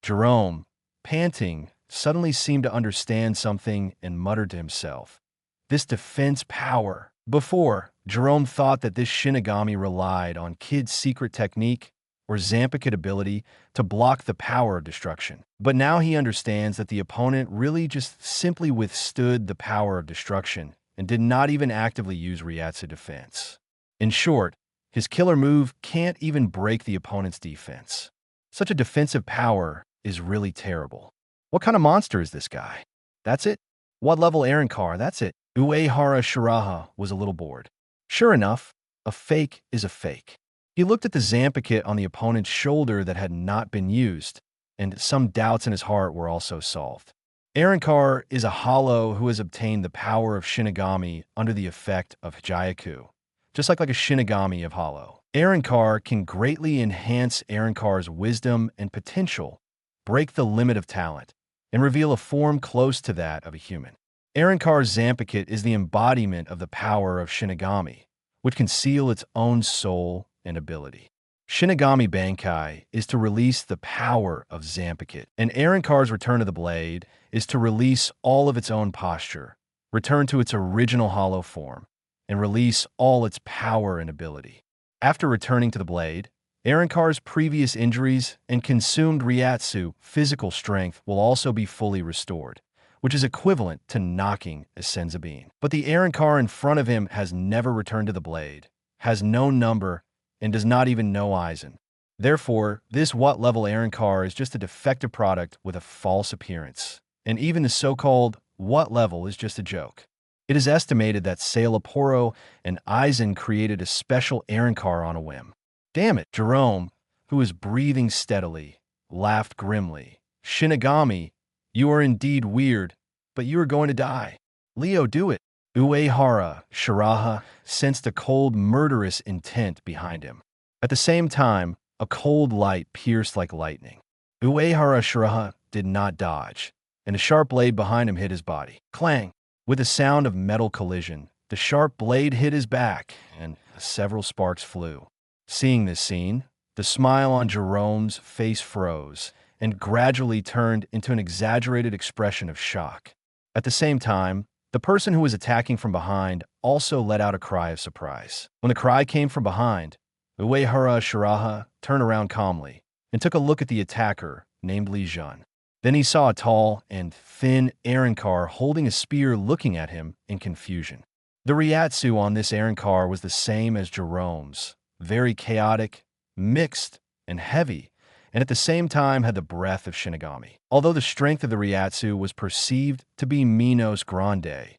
Jerome, panting, suddenly seemed to understand something and muttered to himself, "This defense power." Before, Jerome thought that this Shinigami relied on Kid's secret technique or Zampakit ability to block the power of destruction. But now he understands that the opponent really just simply withstood the power of destruction and did not even actively use Ryatsu defense. In short, his killer move can't even break the opponent's defense. Such a defensive power is really terrible. What kind of monster is this guy? That's it? What level Aaron Carr? That's it. Uehara Shiraha was a little bored. Sure enough, a fake is a fake. He looked at the Zampakit on the opponent's shoulder that had not been used, and some doubts in his heart were also solved. Aaron Carr is a hollow who has obtained the power of Shinigami under the effect of Hijayaku, just like a Shinigami of hollow. Aaron Carr can greatly enhance Aaron Carr's wisdom and potential, break the limit of talent, and reveal a form close to that of a human. Aaron Carr's Zampakit is the embodiment of the power of Shinigami, which can seal its own soul and ability. Shinigami Bankai is to release the power of Zampakit, and Aaron Carr's Return of the Blade is to release all of its own posture, return to its original hollow form, and release all its power and ability. After returning to the blade, Aaron Carr's previous injuries and consumed Ryatsu physical strength will also be fully restored, which is equivalent to knocking a Senzabin. But the Aaron Carr in front of him has never returned to the blade, has no number, and does not even know Aizen. Therefore, this what-level Aaron Carr is just a defective product with a false appearance, and even the so-called what-level is just a joke. It is estimated that Sailaporo and Aizen created a special Aaron Carr on a whim. Damn it, Jerome, who was breathing steadily, laughed grimly, Shinigami, you are indeed weird, but you are going to die. Leo, do it. Uehara Shiraha sensed a cold, murderous intent behind him. At the same time, a cold light pierced like lightning. Uehara Shiraha did not dodge, and a sharp blade behind him hit his body. Clang! With a sound of metal collision, the sharp blade hit his back, and several sparks flew. Seeing this scene, the smile on Jerome's face froze and gradually turned into an exaggerated expression of shock. At the same time, the person who was attacking from behind also let out a cry of surprise. When the cry came from behind, Uehara Shiraha turned around calmly and took a look at the attacker, named Li Jun. Then he saw a tall and thin Aaronkar holding a spear looking at him in confusion. The Ryatsu on this Aaronkar was the same as Jerome's, very chaotic, mixed, and heavy, and at the same time had the breath of Shinigami. Although the strength of the Ryatsu was perceived to be Minos Grande,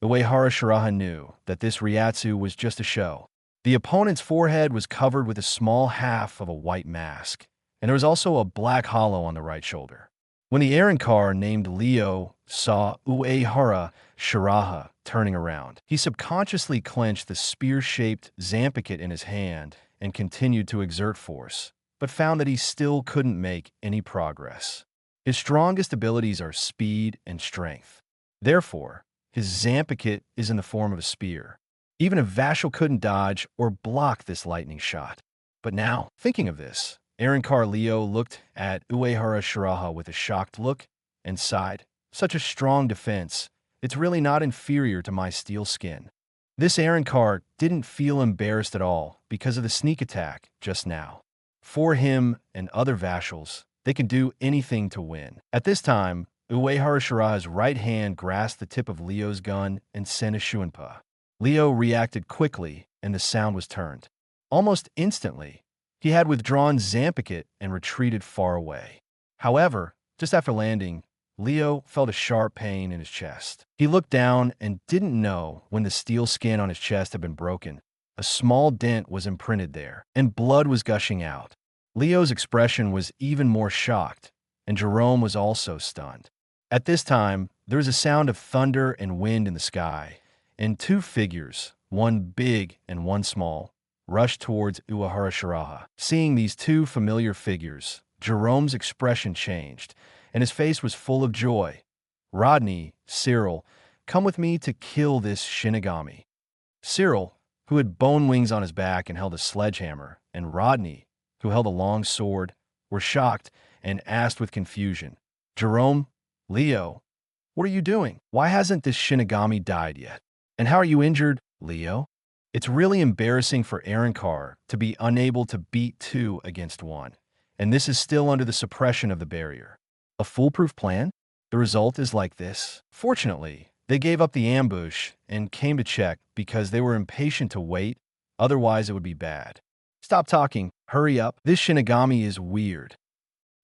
Uehara Shiraha knew that this Ryatsu was just a show. The opponent's forehead was covered with a small half of a white mask, and there was also a black hollow on the right shoulder. When the Aaronkar named Leo saw Uehara Shiraha turning around, he subconsciously clenched the spear-shaped Zampiket in his hand and continued to exert force, but found that he still couldn't make any progress. His strongest abilities are speed and strength. Therefore, his Zampiket is in the form of a spear. Even if Vashel couldn't dodge or block this lightning shot. But now, thinking of this, Aaronkar Leo looked at Uehara Shiraha with a shocked look and sighed. Such a strong defense, it's really not inferior to my steel skin. This Aaronkar didn't feel embarrassed at all because of the sneak attack just now. For him and other Vashels, they can do anything to win. At this time, Uehara Shiraha's right hand grasped the tip of Leo's gun and sent a shuanpa. Leo reacted quickly, and the sound was turned. Almost instantly, he had withdrawn Zampiket and retreated far away. However, just after landing, Leo felt a sharp pain in his chest. He looked down and didn't know when the steel skin on his chest had been broken. A small dent was imprinted there, and blood was gushing out. Leo's expression was even more shocked, and Jerome was also stunned. At this time, there was a sound of thunder and wind in the sky, and two figures, one big and one small, rushed towards Uehara Shiraha. Seeing these two familiar figures, Jerome's expression changed, and his face was full of joy. Rodney, Cyril, come with me to kill this Shinigami. Cyril, who had bone wings on his back and held a sledgehammer, and Rodney, who held a long sword, were shocked and asked with confusion, Jerome, Leo, what are you doing? Why hasn't this Shinigami died yet? And how are you injured, Leo? It's really embarrassing for Aaronkar to be unable to beat two against one, and this is still under the suppression of the barrier. A foolproof plan? The result is like this. Fortunately, they gave up the ambush and came to check because they were impatient to wait, otherwise it would be bad. Stop talking, hurry up, this Shinigami is weird.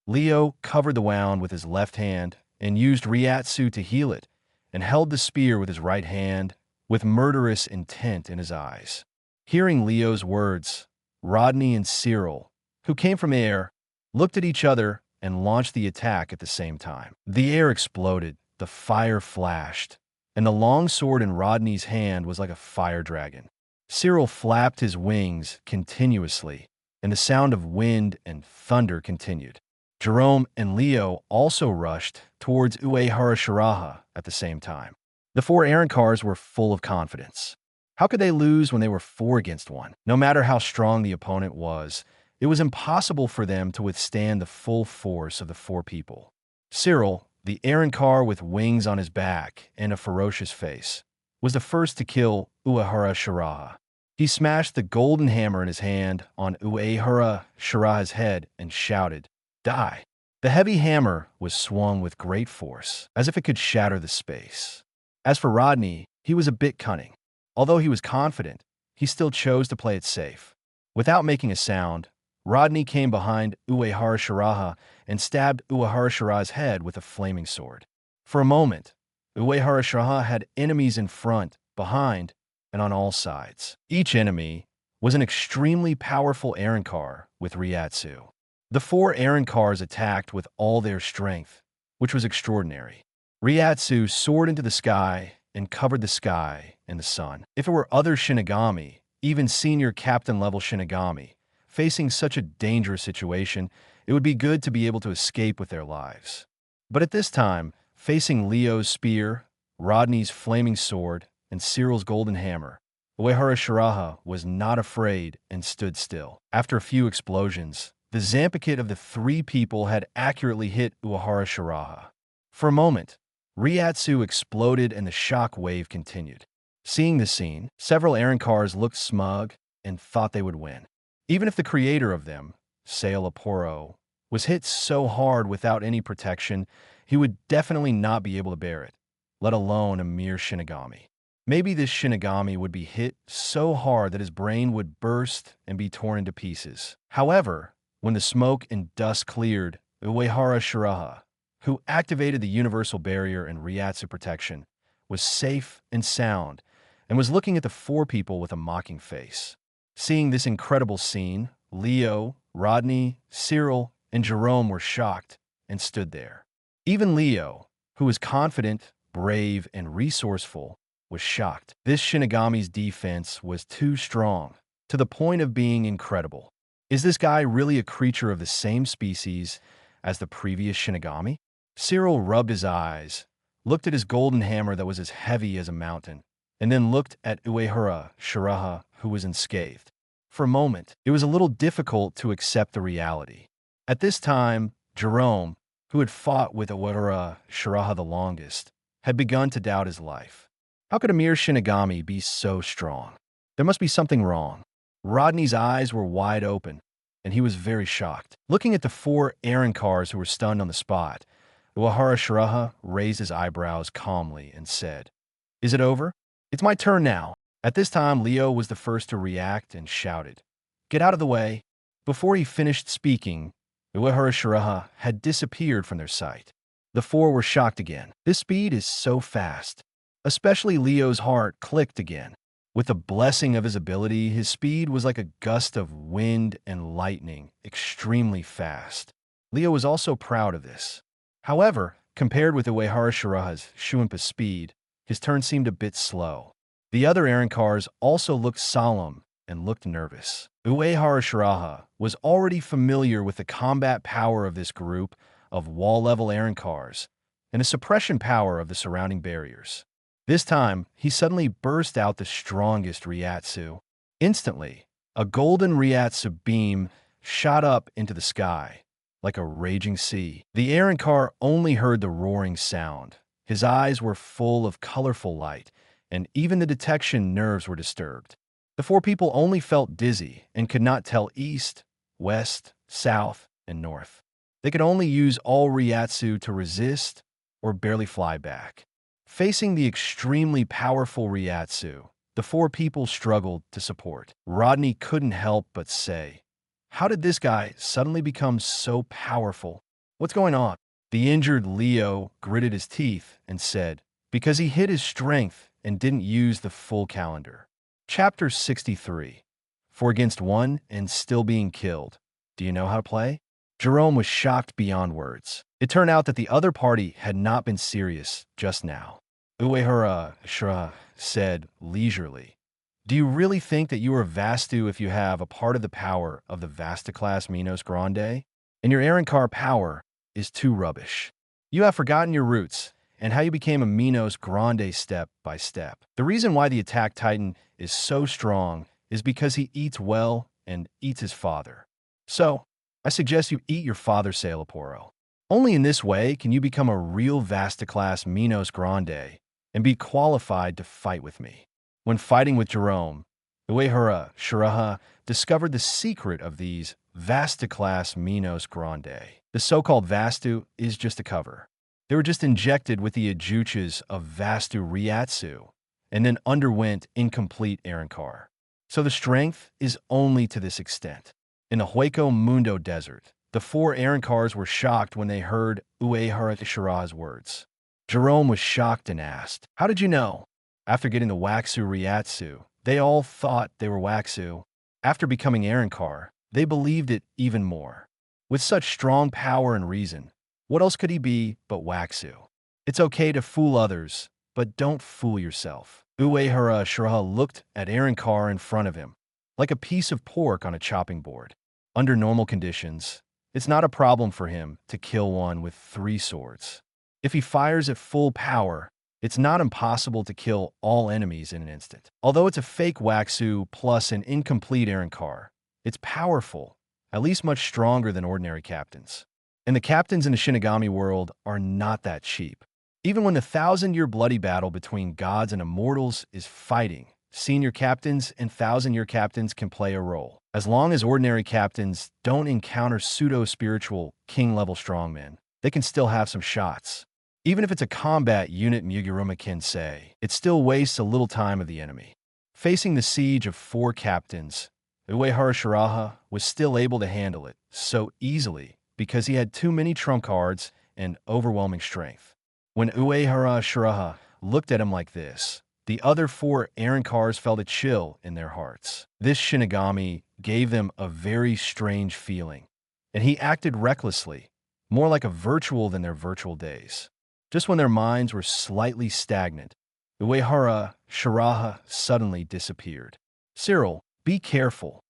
Leo covered the wound with his left hand and used Ryatsu to heal it, and held the spear with his right hand, with murderous intent in his eyes. Hearing Leo's words, Rodney and Cyril, who came from air, looked at each other and launched the attack at the same time. The air exploded, the fire flashed, and the long sword in Rodney's hand was like a fire dragon. Cyril flapped his wings continuously, and the sound of wind and thunder continued. Jerome and Leo also rushed towards Uehara Shiraha at the same time. The four Aaronkars were full of confidence. How could they lose when they were 4 against 1? No matter how strong the opponent was, it was impossible for them to withstand the full force of the 4 people. Cyril, the Aaronkar with wings on his back and a ferocious face, was the first to kill Uehara Shiraha. He smashed the golden hammer in his hand on Uehara Shiraha's head and shouted, "Die!" The heavy hammer was swung with great force, as if it could shatter the space. As for Rodney, he was a bit cunning. Although he was confident, he still chose to play it safe. Without making a sound, Rodney came behind Uehara Shiraha and stabbed Uehara Shiraha's head with a flaming sword. For a moment, Uehara Shiraha had enemies in front, behind, and on all sides. Each enemy was an extremely powerful Aaronkar with Ryatsu. The 4 cars attacked with all their strength, which was extraordinary. Ryatsu soared into the sky and covered the sky and the sun. If it were other Shinigami, even senior captain-level Shinigami, facing such a dangerous situation, it would be good to be able to escape with their lives. But at this time, facing Leo's spear, Rodney's flaming sword, and Cyril's golden hammer, Uehara Shiraha was not afraid and stood still. After a few explosions, the Zanpakuto of the 3 people had accurately hit Uehara Shiraha. For a moment, Ryatsu exploded and the shock wave continued. Seeing the scene, several cars looked smug and thought they would win. Even if the creator of them, Sailaporo, was hit so hard without any protection, he would definitely not be able to bear it, let alone a mere Shinigami. Maybe this Shinigami would be hit so hard that his brain would burst and be torn into pieces. However, when the smoke and dust cleared, Uehara Shiraha, who activated the universal barrier and Ryatsu protection, was safe and sound and was looking at the 4 people with a mocking face. Seeing this incredible scene, Leo, Rodney, Cyril, and Jerome were shocked and stood there. Even Leo, who was confident, brave, and resourceful, was shocked. This Shinigami's defense was too strong, to the point of being incredible. Is this guy really a creature of the same species as the previous Shinigami? Cyril rubbed his eyes, looked at his golden hammer that was as heavy as a mountain, and then looked at Uehara Shiraha, who was unscathed. For a moment, it was a little difficult to accept the reality. At this time, Jerome, who had fought with Uehara Shiraha the longest, had begun to doubt his life. How could a mere Shinigami be so strong? There must be something wrong. Rodney's eyes were wide open, and he was very shocked. Looking at the 4 cars who were stunned on the spot, Uehara Shiraha raised his eyebrows calmly and said, "Is it over? It's my turn now." At this time, Leo was the first to react and shouted, "Get out of the way." Before he finished speaking, Uehara Shiraha had disappeared from their sight. The 4 were shocked again. This speed is so fast. Especially Leo's heart clicked again. With the blessing of his ability, his speed was like a gust of wind and lightning, extremely fast. Leo was also proud of this. However, compared with Uehara Shiraha's Shuinpa speed, his turn seemed a bit slow. The other cars also looked solemn and looked nervous. Uehara Shiraha was already familiar with the combat power of this group of wall-level cars and the suppression power of the surrounding barriers. This time, he suddenly burst out the strongest Ryatsu. Instantly, a golden Ryatsu beam shot up into the sky, like a raging sea. The car only heard the roaring sound. His eyes were full of colorful light, and even the detection nerves were disturbed. The 4 people only felt dizzy and could not tell east, west, south, and north. They could only use all Ryatsu to resist or barely fly back. Facing the extremely powerful Ryatsu, the 4 people struggled to support. Rodney couldn't help but say, "How did this guy suddenly become so powerful? What's going on?" The injured Leo gritted his teeth and said, "Because he hid his strength and didn't use the full calendar." Chapter 63. 4 against 1 and still being killed. Do you know how to play? Jerome was shocked beyond words. It turned out that the other party had not been serious just now. Uehara Shiraha said leisurely, "Do you really think that you are Vastu if you have a part of the power of the Vasta-class Minos Grande? And your car power is too rubbish. You have forgotten your roots and how you became a Minos Grande step by step. The reason why the attack titan is so strong is because he eats well and eats his father. So, I suggest you eat your father, Sailaporo. Only in this way can you become a real Vasta-class Minos Grande and be qualified to fight with me." When fighting with Jerome, Uehara Shiraha discovered the secret of these Vasta-class Minos Grande. The so-called Vastu is just a cover. They were just injected with the ajuchas of Vastu Ryatsu and then underwent incomplete car. So the strength is only to this extent. In the Hueco Mundo Desert, the 4 cars were shocked when they heard Uehara Shiraha's words. Jerome was shocked and asked, "How did you know?" After getting the Waxu Ryatsu, they all thought they were Waxu. After becoming car, they believed it even more. With such strong power and reason, what else could he be but Waxu? It's okay to fool others, but don't fool yourself. Uehara Shiraha looked at Arankar in front of him, like a piece of pork on a chopping board. Under normal conditions, it's not a problem for him to kill one with 3 swords. If he fires at full power, it's not impossible to kill all enemies in an instant. Although it's a fake Waxu plus an incomplete Arankar, it's powerful, at least much stronger than ordinary captains. And the captains in the Shinigami world are not that cheap. Even when the 1,000-year bloody battle between gods and immortals is fighting, senior captains and 1,000-year captains can play a role. As long as ordinary captains don't encounter pseudo-spiritual, king-level strongmen, they can still have some shots. Even if it's a combat unit Muguruma can say, it still wastes a little time of the enemy. Facing the siege of 4 captains, Uehara Shiraha was still able to handle it so easily because he had too many trump cards and overwhelming strength. When Uehara Shiraha looked at him like this, the other 4 Arankars felt a chill in their hearts. This Shinigami gave them a very strange feeling, and he acted recklessly, more like a virtual than their virtual days. Just when their minds were slightly stagnant, Uehara Shiraha suddenly disappeared. Cyril, be careful.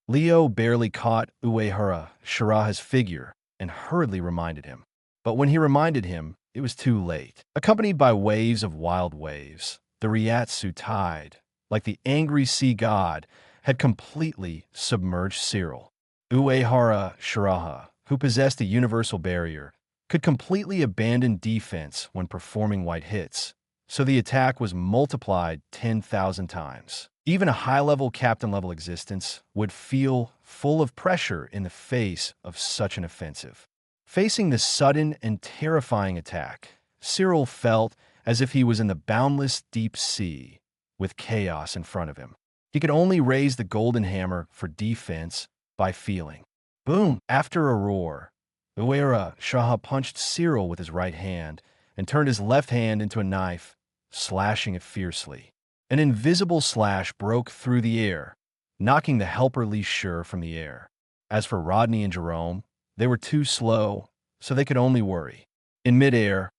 Leo barely caught Uehara Shiraha's figure and hurriedly reminded him. But when he reminded him, it was too late. Accompanied by waves of wild waves, the Ryatsu tide, like the angry sea god, had completely submerged Cyril. Uehara Shiraha, who possessed a universal barrier, could completely abandon defense when performing white hits, so the attack was multiplied 10,000 times. Even a high-level captain-level existence would feel full of pressure in the face of such an offensive. Facing this sudden and terrifying attack, Cyril felt as if he was in the boundless deep sea, with chaos in front of him. He could only raise the golden hammer for defense by feeling. Boom! After a roar, Uehara Shiraha punched Cyril with his right hand and turned his left hand into a knife, slashing it fiercely. An invisible slash broke through the air, knocking the helper Li Shi from the air. As for Rodney and Jerome, they were too slow, so they could only worry. In midair,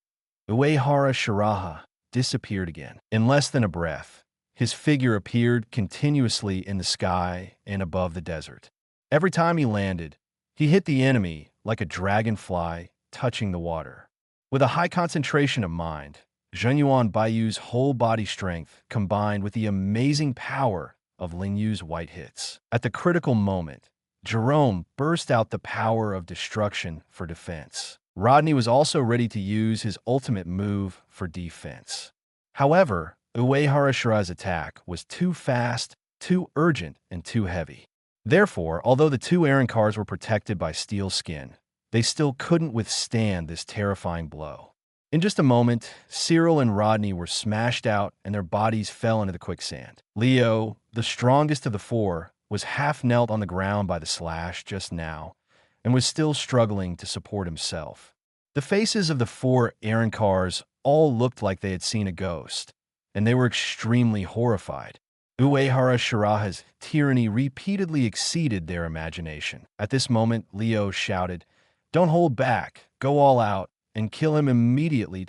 Uehara Shiraha disappeared again. In less than a breath, his figure appeared continuously in the sky and above the desert. Every time he landed, he hit the enemy like a dragonfly touching the water. With a high concentration of mind, Zhenyuan Baiyu's whole body strength combined with the amazing power of Ling Yu's white hits. At the critical moment, Jerome burst out the power of destruction for defense. Rodney was also ready to use his ultimate move for defense. However, Uehara Shiraha's attack was too fast, too urgent, and too heavy. Therefore, although the 2 Arankars were protected by steel skin, they still couldn't withstand this terrifying blow. In just a moment, Cyril and Rodney were smashed out and their bodies fell into the quicksand. Leo, the strongest of the 4, was half knelt on the ground by the slash just now and was still struggling to support himself. The faces of the 4 Arankars all looked like they had seen a ghost, and they were extremely horrified. Uehara Shiraha's tyranny repeatedly exceeded their imagination. At this moment, Leo shouted, "Don't hold back, go all out, and kill him immediately."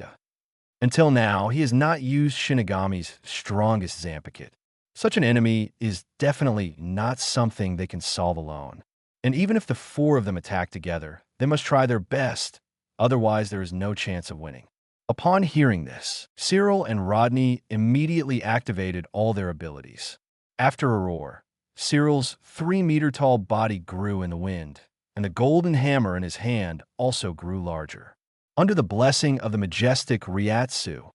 Until now, he has not used Shinigami's strongest Zanpakuto. Such an enemy is definitely not something they can solve alone. And even if the 4 of them attack together, they must try their best, otherwise there is no chance of winning. Upon hearing this, Cyril and Rodney immediately activated all their abilities. After a roar, Cyril's 3-meter-tall body grew in the wind, and the golden hammer in his hand also grew larger. Under the blessing of the majestic Ryatsu,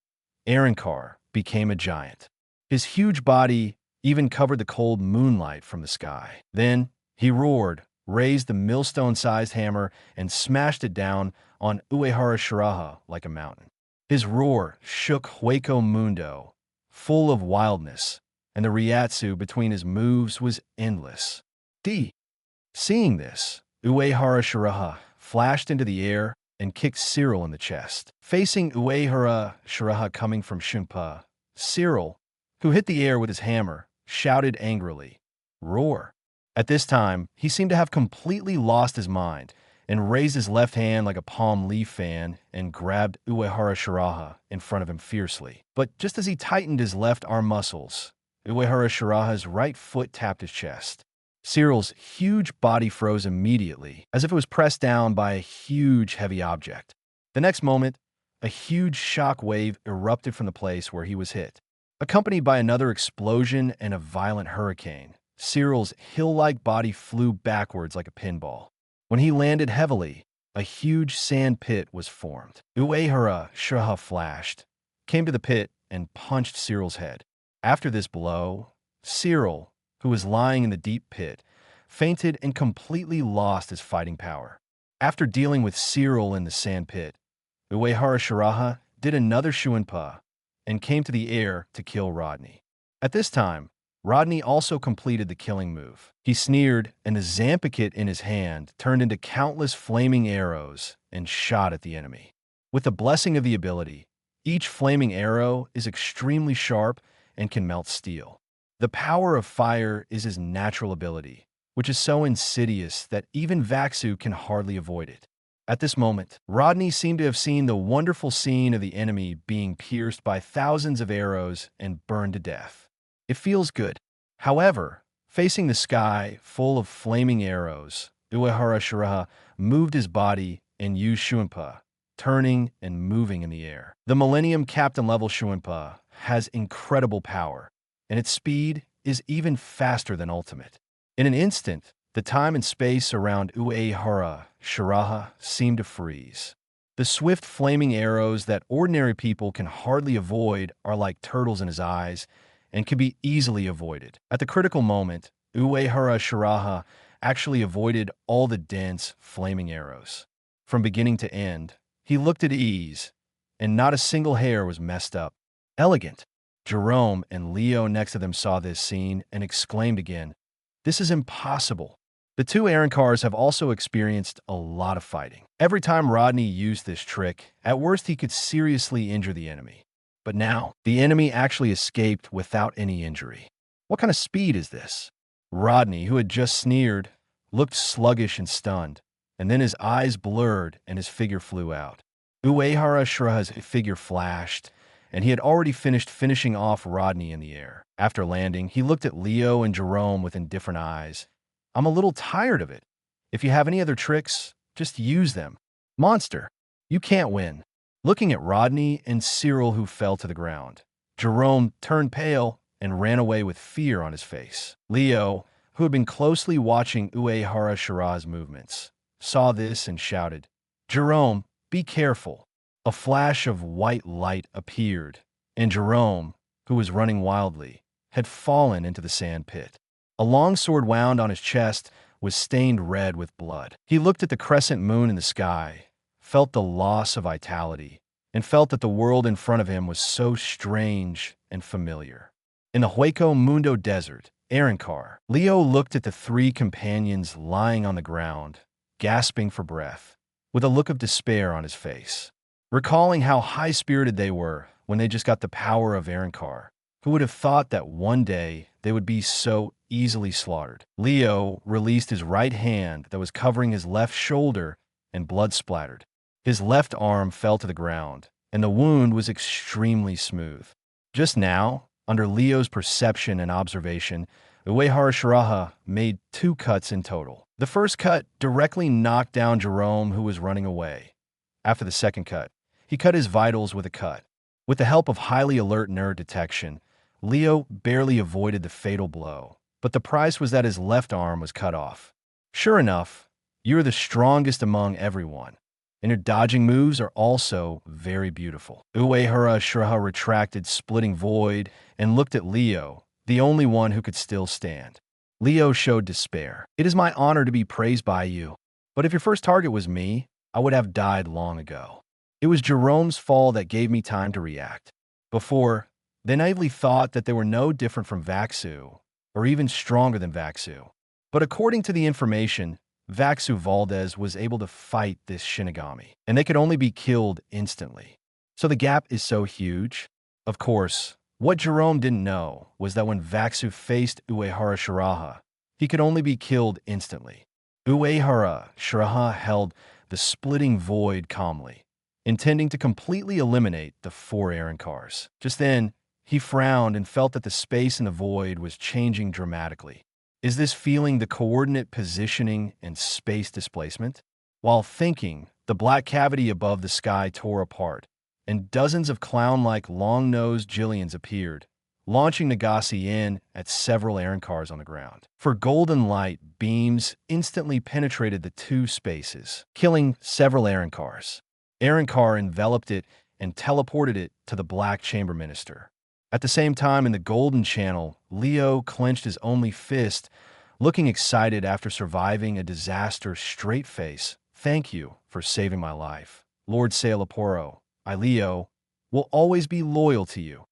Arankar became a giant. His huge body even covered the cold moonlight from the sky. Then he roared, raised the millstone-sized hammer, and smashed it down on Uehara Shiraha like a mountain. His roar shook Hueco Mundo, full of wildness, and the Ryatsu between his moves was endless. Seeing this, Uehara Shiraha flashed into the air and kicked Cyril in the chest. Facing Uehara Shiraha coming from Shunpa, Cyril, who hit the air with his hammer, shouted angrily, "Roar!" At this time, he seemed to have completely lost his mind, and raised his left hand like a palm leaf fan and grabbed Uehara Shiraha in front of him fiercely. But just as he tightened his left arm muscles, Uehara Shiraha's right foot tapped his chest. Cyril's huge body froze immediately, as if it was pressed down by a huge, heavy object. The next moment, a huge shock wave erupted from the place where he was hit. Accompanied by another explosion and a violent hurricane, Cyril's hill-like body flew backwards like a pinball. When he landed heavily, a huge sand pit was formed. Uehara Shiraha flashed, came to the pit, and punched Cyril's head. After this blow, Cyril, who was lying in the deep pit, fainted and completely lost his fighting power. After dealing with Cyril in the sand pit, Uehara Shiraha did another Shuinpa and came to the air to kill Rodney. At this time, Rodney also completed the killing move. He sneered, and the Zampakit in his hand turned into countless flaming arrows and shot at the enemy. With the blessing of the ability, each flaming arrow is extremely sharp and can melt steel. The power of fire is his natural ability, which is so insidious that even Vaxu can hardly avoid it. At this moment, Rodney seemed to have seen the wonderful scene of the enemy being pierced by thousands of arrows and burned to death. It feels good. However, facing the sky full of flaming arrows, Uehara Shiraha moved his body and used Shuinpa, turning and moving in the air. The Millennium Captain level Shuinpa has incredible power, and its speed is even faster than Ultimate. In an instant, the time and space around Uehara Shiraha seemed to freeze. The swift flaming arrows that ordinary people can hardly avoid are like turtles in his eyes and can be easily avoided. At the critical moment, Uehara Shiraha actually avoided all the dense, flaming arrows. From beginning to end, he looked at ease, and not a single hair was messed up. Elegant. Jerome and Leo next to them saw this scene and exclaimed again, "This is impossible." The two Aaroncars have also experienced a lot of fighting. Every time Rodney used this trick, at worst he could seriously injure the enemy. But now, the enemy actually escaped without any injury. What kind of speed is this? Rodney, who had just sneered, looked sluggish and stunned, and then his eyes blurred and his figure flew out. Uehara Shiraha's figure flashed, and he had already finishing off Rodney in the air. After landing, he looked at Leo and Jerome with indifferent eyes. "I'm a little tired of it. If you have any other tricks, just use them. Monster, you can't win." Looking at Rodney and Cyril, who fell to the ground, Jerome turned pale and ran away with fear on his face. Leo, who had been closely watching Uehara Shiraha's movements, saw this and shouted, "Jerome, be careful." A flash of white light appeared, and Jerome, who was running wildly, had fallen into the sand pit. A long sword wound on his chest was stained red with blood. He looked at the crescent moon in the sky, felt the loss of vitality, and felt that the world in front of him was so strange and familiar. In the Hueco Mundo Desert, Aaroncar, Leo looked at the three companions lying on the ground, gasping for breath, with a look of despair on his face. Recalling how high-spirited they were when they just got the power of Aaroncar, who would have thought that one day they would be so easily slaughtered. Leo released his right hand that was covering his left shoulder, and blood splattered. His left arm fell to the ground, and the wound was extremely smooth. Just now, under Leo's perception and observation, Uehara Shiraha made 2 cuts in total. The first cut directly knocked down Jerome, who was running away. After the second cut, he cut his vitals with a cut. With the help of highly alert nerve detection, Leo barely avoided the fatal blow, but the price was that his left arm was cut off. Sure enough, you're the strongest among everyone, and your dodging moves are also very beautiful. Uehara Shiraha retracted, splitting void, and looked at Leo, the only one who could still stand. Leo showed despair. "It is my honor to be praised by you, but if your first target was me, I would have died long ago. It was Jerome's fall that gave me time to react. Before, they naively thought that they were no different from Vaxu, or even stronger than Vaxu. But according to the information, Vaxu Valdez was able to fight this Shinigami, and they could only be killed instantly. So the gap is so huge. Of course, what Jerome didn't know was that when Vaxu faced Uehara Shiraha, he could only be killed instantly. Uehara Shiraha held the splitting void calmly, intending to completely eliminate the 4 errand cars. Just then, he frowned and felt that the space in the void was changing dramatically. Is this feeling the coordinate positioning and space displacement? While thinking, the black cavity above the sky tore apart, and dozens of clown-like long-nosed Jillians appeared, launching Nagase in at several errand cars on the ground. For golden light, beams instantly penetrated the 2 spaces, killing several errand cars. Errand car enveloped it and teleported it to the Black Chamber Minister. At the same time, in the Golden Channel, Leo clenched his only fist, looking excited after surviving a disaster straight face. Thank you for saving my life. Lord Sailaporo, I, Leo, will always be loyal to you.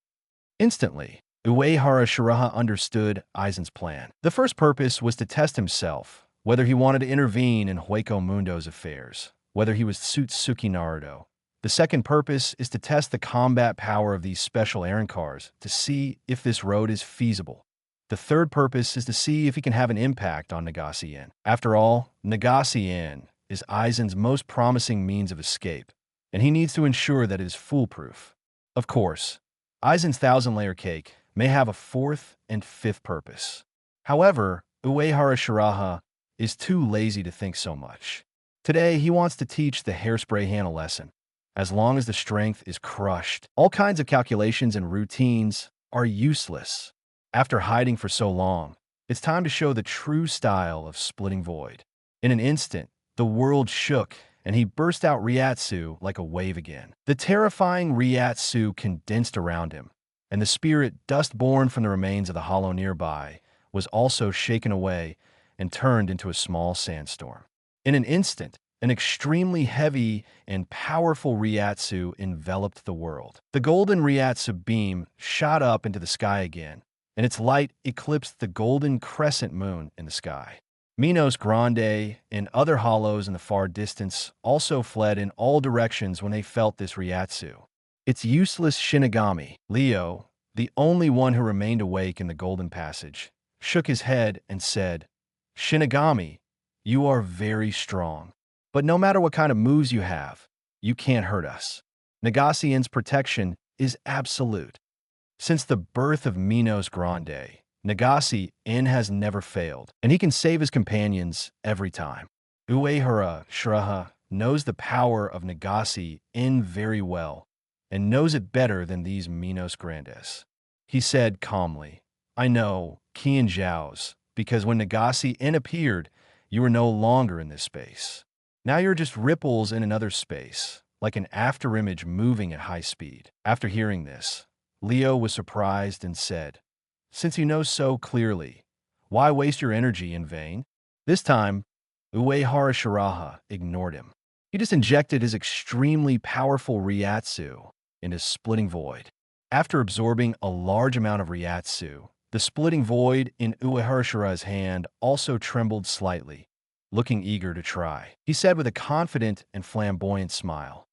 Instantly, Uehara Shiraha understood Aizen's plan. The first purpose was to test himself, whether he wanted to intervene in Hueco Mundo's affairs, whether he was Tsutsuki Naruto. The second purpose is to test the combat power of these special errand cars to see if this road is feasible. The third purpose is to see if he can have an impact on Nagase-in. After all, Nagase-in is Aizen's most promising means of escape, and he needs to ensure that it is foolproof. Of course, Aizen's thousand-layer cake may have a 4th and 5th purpose. However, Uehara Shiraha is too lazy to think so much. Today, he wants to teach the hairspray hand a lesson. As long as the strength is crushed, all kinds of calculations and routines are useless. After hiding for so long, it's time to show the true style of splitting void. In an instant, the world shook, and he burst out Ryatsu like a wave again. The terrifying Ryatsu condensed around him, and the spirit dust born from the remains of the hollow nearby was also shaken away and turned into a small sandstorm. In an instant, an extremely heavy and powerful Ryatsu enveloped the world. The golden Ryatsu beam shot up into the sky again, and its light eclipsed the golden crescent moon in the sky. Minos Grande and other hollows in the far distance also fled in all directions when they felt this Ryatsu. Its useless Shinigami, Leo, the only one who remained awake in the Golden Passage, shook his head and said, "Shinigami, you are very strong. But no matter what kind of moves you have, you can't hurt us. Nagase-in's protection is absolute. Since the birth of Minos Grande, Nagase-in has never failed, and he can save his companions every time. Uehara Shiraha knows the power of Nagase-in very well, and knows it better than these Minos Grandes." He said calmly, "I know, Qian Zhao's, because when Nagase-in appeared, you were no longer in this space. Now you're just ripples in another space, like an afterimage moving at high speed." After hearing this, Leo was surprised and said, "Since you know so clearly, why waste your energy in vain?" This time, Uehara Shiraha ignored him. He just injected his extremely powerful Ryatsu into splitting void. After absorbing a large amount of Ryatsu, the splitting void in Uehara Shiraha's hand also trembled slightly, looking eager to try. He said with a confident and flamboyant smile,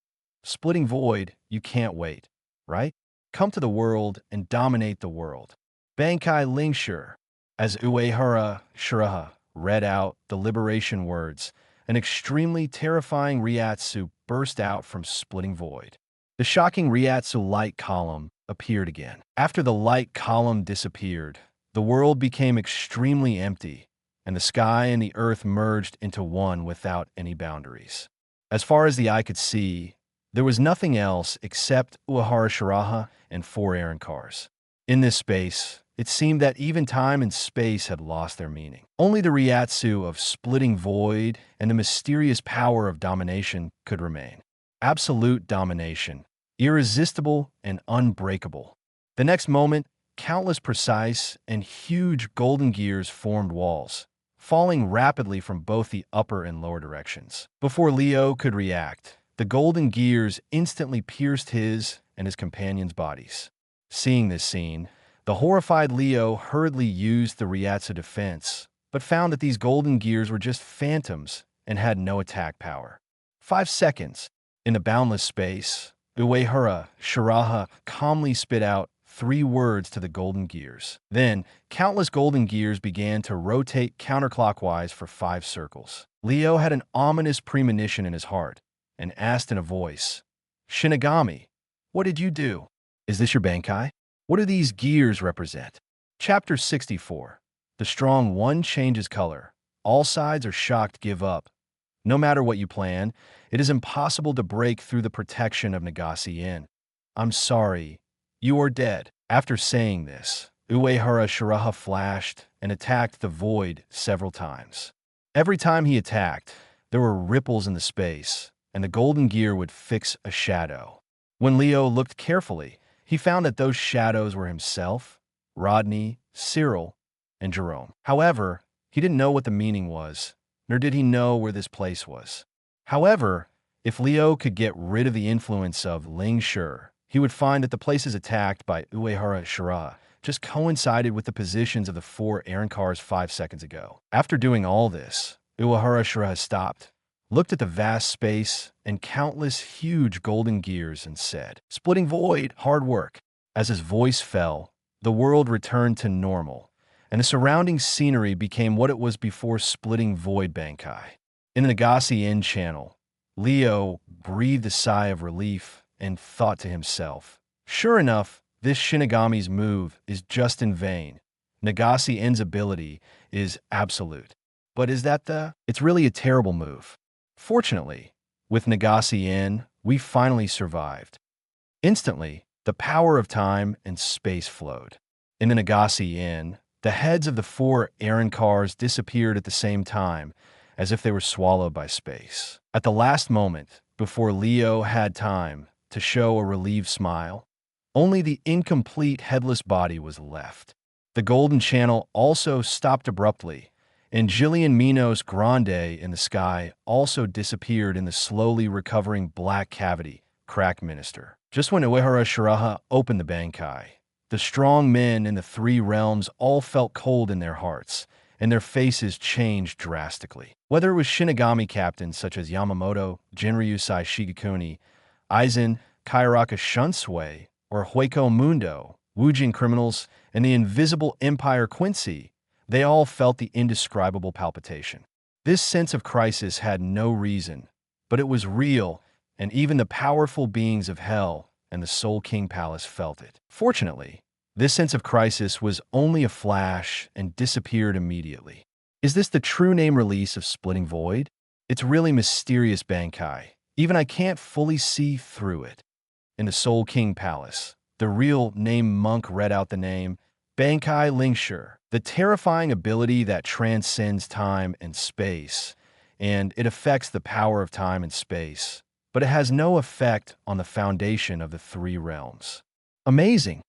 "Splitting void, you can't wait, right? Come to the world and dominate the world. Bankai Lingshur." As Uehara Shiraha read out the liberation words, an extremely terrifying Ryatsu burst out from splitting void. The shocking Ryatsu light column appeared again. After the light column disappeared, the world became extremely empty, and the sky and the earth merged into one without any boundaries. As far as the eye could see, there was nothing else except Uehara Shiraha and 4 errand cars. In this space, it seemed that even time and space had lost their meaning. Only the Ryatsu of splitting void and the mysterious power of domination could remain. Absolute domination, irresistible and unbreakable. The next moment, countless precise and huge golden gears formed walls, falling rapidly from both the upper and lower directions. Before Leo could react, the golden gears instantly pierced his and his companions' bodies. Seeing this scene, the horrified Leo hurriedly used the Ryatsu defense, but found that these golden gears were just phantoms and had no attack power. 5 seconds. In the boundless space, Uehara Shiraha calmly spit out 3 words to the golden gears. Then, countless golden gears began to rotate counterclockwise for 5 circles. Leo had an ominous premonition in his heart and asked in a voice, "Shinigami, what did you do? Is this your Bankai? What do these gears represent?" Chapter 64. The strong one changes color. All sides are shocked, give up. No matter what you plan, it is impossible to break through the protection of Nagase Inn. "I'm sorry. You are dead." After saying this, Uehara Shiraha flashed and attacked the void several times. Every time he attacked, there were ripples in the space, and the golden gear would fix a shadow. When Leo looked carefully, he found that those shadows were himself, Rodney, Cyril, and Jerome. However, he didn't know what the meaning was, nor did he know where this place was. However, if Leo could get rid of the influence of Ling Shi, he would find that the places attacked by Uehara Shiraha just coincided with the positions of the 4 Aaron cars 5 seconds ago. After doing all this, Uehara Shiraha stopped, looked at the vast space and countless huge golden gears and said, "Splitting void, hard work." As his voice fell, the world returned to normal, and the surrounding scenery became what it was before splitting void Bankai. In the Nagase Inn channel, Leo breathed a sigh of relief and thought to himself, "Sure enough, this Shinigami's move is just in vain. Nagase Inn's ability is absolute. But is that It's really a terrible move." Fortunately, with Nagase Inn, we finally survived. Instantly, the power of time and space flowed. In the Nagase Inn, the heads of the 4 Aaron cars disappeared at the same time, as if they were swallowed by space. At the last moment, before Leo had time to show a relieved smile, only the incomplete headless body was left. The golden channel also stopped abruptly, and Jillian Minos Grande in the sky also disappeared in the slowly recovering black cavity, crack minister. Just when Uehara Shiraha opened the Bankai, the strong men in the 3 realms all felt cold in their hearts, and their faces changed drastically. Whether it was Shinigami captains such as Yamamoto, Jinryusai Shigekuni, Aizen, Kairaka Shunsui, or Hueco Mundo, Wujin criminals, and the Invisible Empire Quincy, they all felt the indescribable palpitation. This sense of crisis had no reason, but it was real, and even the powerful beings of Hell and the Soul King Palace felt it. Fortunately, this sense of crisis was only a flash and disappeared immediately. Is this the true name release of Splitting Void? It's really mysterious Bankai. Even I can't fully see through it. In the Soul King Palace, the real name monk read out the name Bankai Lingshi, the terrifying ability that transcends time and space, and it affects the power of time and space, but it has no effect on the foundation of the 3 realms. Amazing!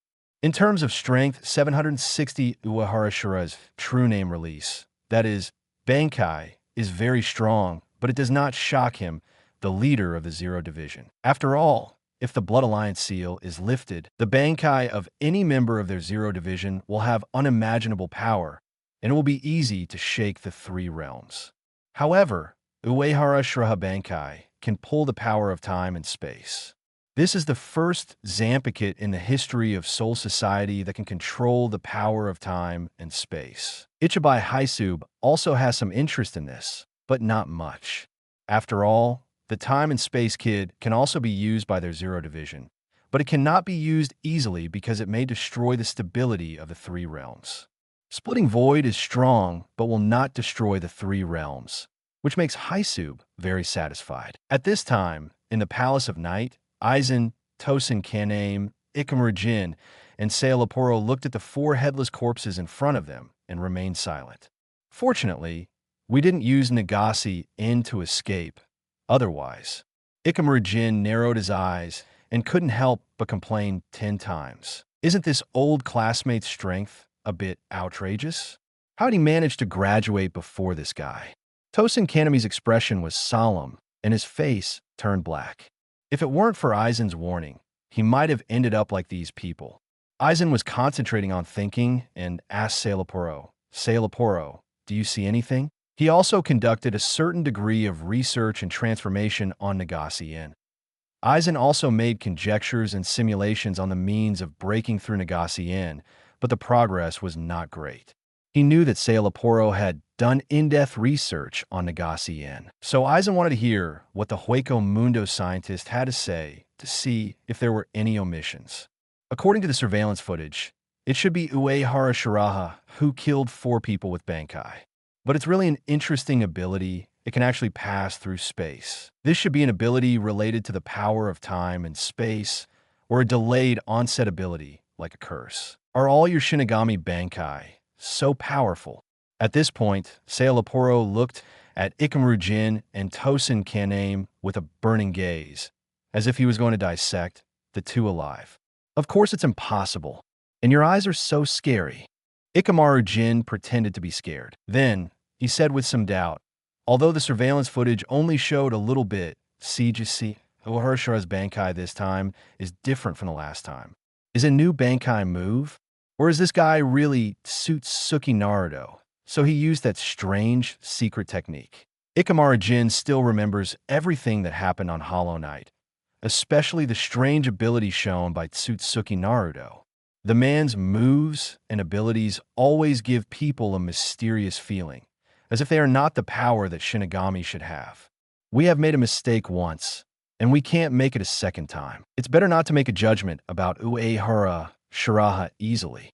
In terms of strength, 760 Uehara Shiraha's true name release, that is, Bankai, is very strong, but it does not shock him, the leader of the Zero Division. After all, if the Blood Alliance seal is lifted, the Bankai of any member of their Zero Division will have unimaginable power, and it will be easy to shake the 3 realms. However, Uehara Shiraha Bankai can pull the power of time and space. This is the first Zampakit in the history of Soul Society that can control the power of time and space. Ichibai Haisub also has some interest in this, but not much. After all, the Time and Space Kid can also be used by their Zero Division, but it cannot be used easily because it may destroy the stability of the 3 realms. Splitting Void is strong, but will not destroy the 3 realms, which makes Haisub very satisfied. At this time, in the Palace of Night, Aizen, Tosin Kaname, Ikemura Jin, and Sailaporo looked at the 4 headless corpses in front of them and remained silent. Fortunately, we didn't use Nagase Inn to escape. Otherwise, Ikemura Jin narrowed his eyes and couldn't help but complain 10 times. Isn't this old classmate's strength a bit outrageous? How'd he manage to graduate before this guy? Tosin Kaname's expression was solemn, and his face turned black. If it weren't for Aizen's warning, he might have ended up like these people. Aizen was concentrating on thinking and asked Sailaporo, "Sailaporo, do you see anything?" He also conducted a certain degree of research and transformation on Nagase Inn. Aizen also made conjectures and simulations on the means of breaking through Nagase Inn, but the progress was not great. He knew that Sailaporo had done in-depth research on Nagase Inn, so Aizen wanted to hear what the Hueco Mundo scientist had to say to see if there were any omissions. According to the surveillance footage, it should be Uehara Shiraha who killed 4 people with Bankai. But it's really an interesting ability. It can actually pass through space. This should be an ability related to the power of time and space, or a delayed onset ability, like a curse. Are all your Shinigami Bankai so powerful? At this point, Sailaporo looked at Ikamaru Jin and Tosin Kaname with a burning gaze, as if he was going to dissect the two alive. Of course it's impossible, and your eyes are so scary. Ikamaru Jin pretended to be scared. Then, he said with some doubt, although the surveillance footage only showed a little bit, see, Uehara Shiraha's Bankai this time is different from the last time. Is a new Bankai move? Or is this guy really Tsutsuki Naruto? So he used that strange, secret technique. Ikamaru Jin still remembers everything that happened on Hollow Knight, especially the strange ability shown by Tsutsuki Naruto. The man's moves and abilities always give people a mysterious feeling, as if they are not the power that Shinigami should have. We have made a mistake once, and we can't make it a second time. It's better not to make a judgment about Uehara Shiraha easily.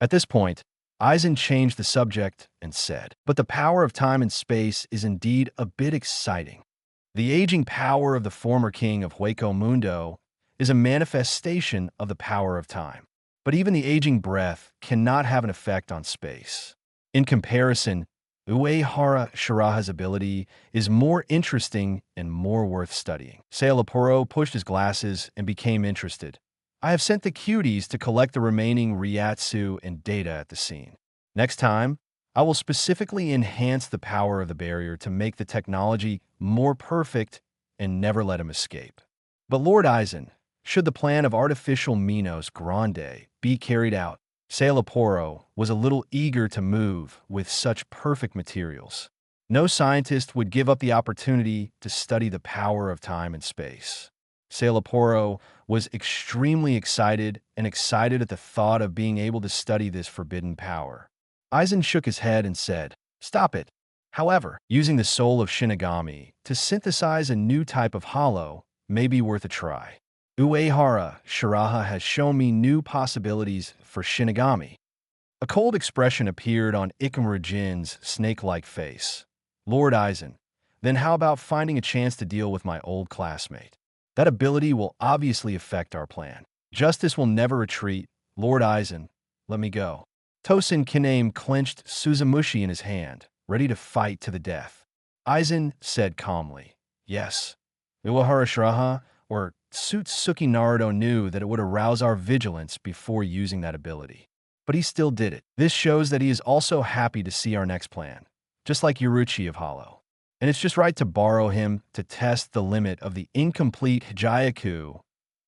At this point, Aizen changed the subject and said, but the power of time and space is indeed a bit exciting. The aging power of the former king of Hueco Mundo is a manifestation of the power of time. But even the aging breath cannot have an effect on space. In comparison, Uehara Shiraha's ability is more interesting and more worth studying. Sailaporo pushed his glasses and became interested. I have sent the cuties to collect the remaining Ryatsu and data at the scene. Next time, I will specifically enhance the power of the barrier to make the technology more perfect and never let him escape. But Lord Aizen, should the plan of artificial Minos Grande be carried out, Sailaporo was a little eager to move with such perfect materials. No scientist would give up the opportunity to study the power of time and space. Sailaporo was extremely excited at the thought of being able to study this forbidden power. Aizen shook his head and said, "Stop it." However, using the soul of Shinigami to synthesize a new type of hollow may be worth a try. Uehara Shiraha has shown me new possibilities for Shinigami. A cold expression appeared on Ikamaru Jin's snake-like face. Lord Aizen, then how about finding a chance to deal with my old classmate? That ability will obviously affect our plan. Justice will never retreat. Lord Aizen, let me go. Tosin Kaname clenched Suzamushi in his hand, ready to fight to the death. Aizen said calmly, yes. Uehara Shiraha, or Tsutsuki Naruto, knew that it would arouse our vigilance before using that ability. But he still did it. This shows that he is also happy to see our next plan, just like Yoruchi of Hollow. And it's just right to borrow him to test the limit of the incomplete Hijayaku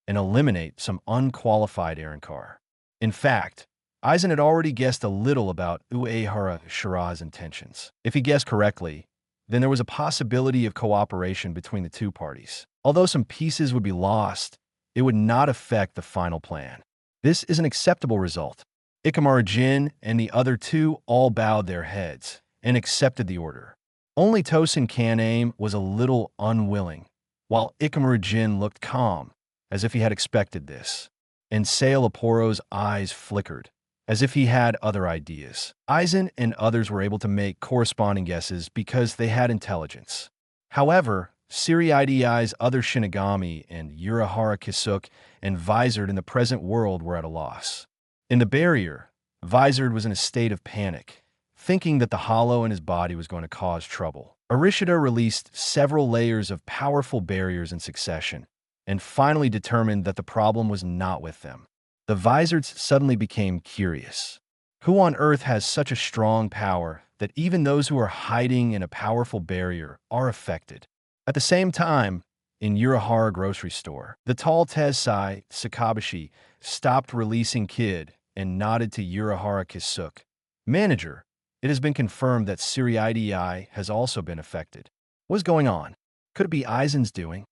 and eliminate some unqualified Aaronkar. In fact, Aizen had already guessed a little about Uehara Shiraha's intentions. If he guessed correctly, then there was a possibility of cooperation between the two parties. Although some pieces would be lost, it would not affect the final plan. This is an acceptable result. Ikamaru Jin and the other two all bowed their heads and accepted the order. Only Tosin Kaname was a little unwilling, while Ikamaru Jin looked calm, as if he had expected this. And Sailaporo's eyes flickered, as if he had other ideas. Aizen and others were able to make corresponding guesses because they had intelligence. However, Siriidi's other Shinigami and Uehara Kisuk and Vizard in the present world were at a loss. In the barrier, Vizard was in a state of panic, thinking that the hollow in his body was going to cause trouble. Arishida released several layers of powerful barriers in succession, and finally determined that the problem was not with them. The Vizards suddenly became curious. Who on earth has such a strong power that even those who are hiding in a powerful barrier are affected? At the same time, in Uehara grocery store, the tall Tensai, Sakabashi, stopped releasing Kid and nodded to Uehara Kisuk. Manager, it has been confirmed that Siriidi has also been affected. What's going on? Could it be Aizen's doing?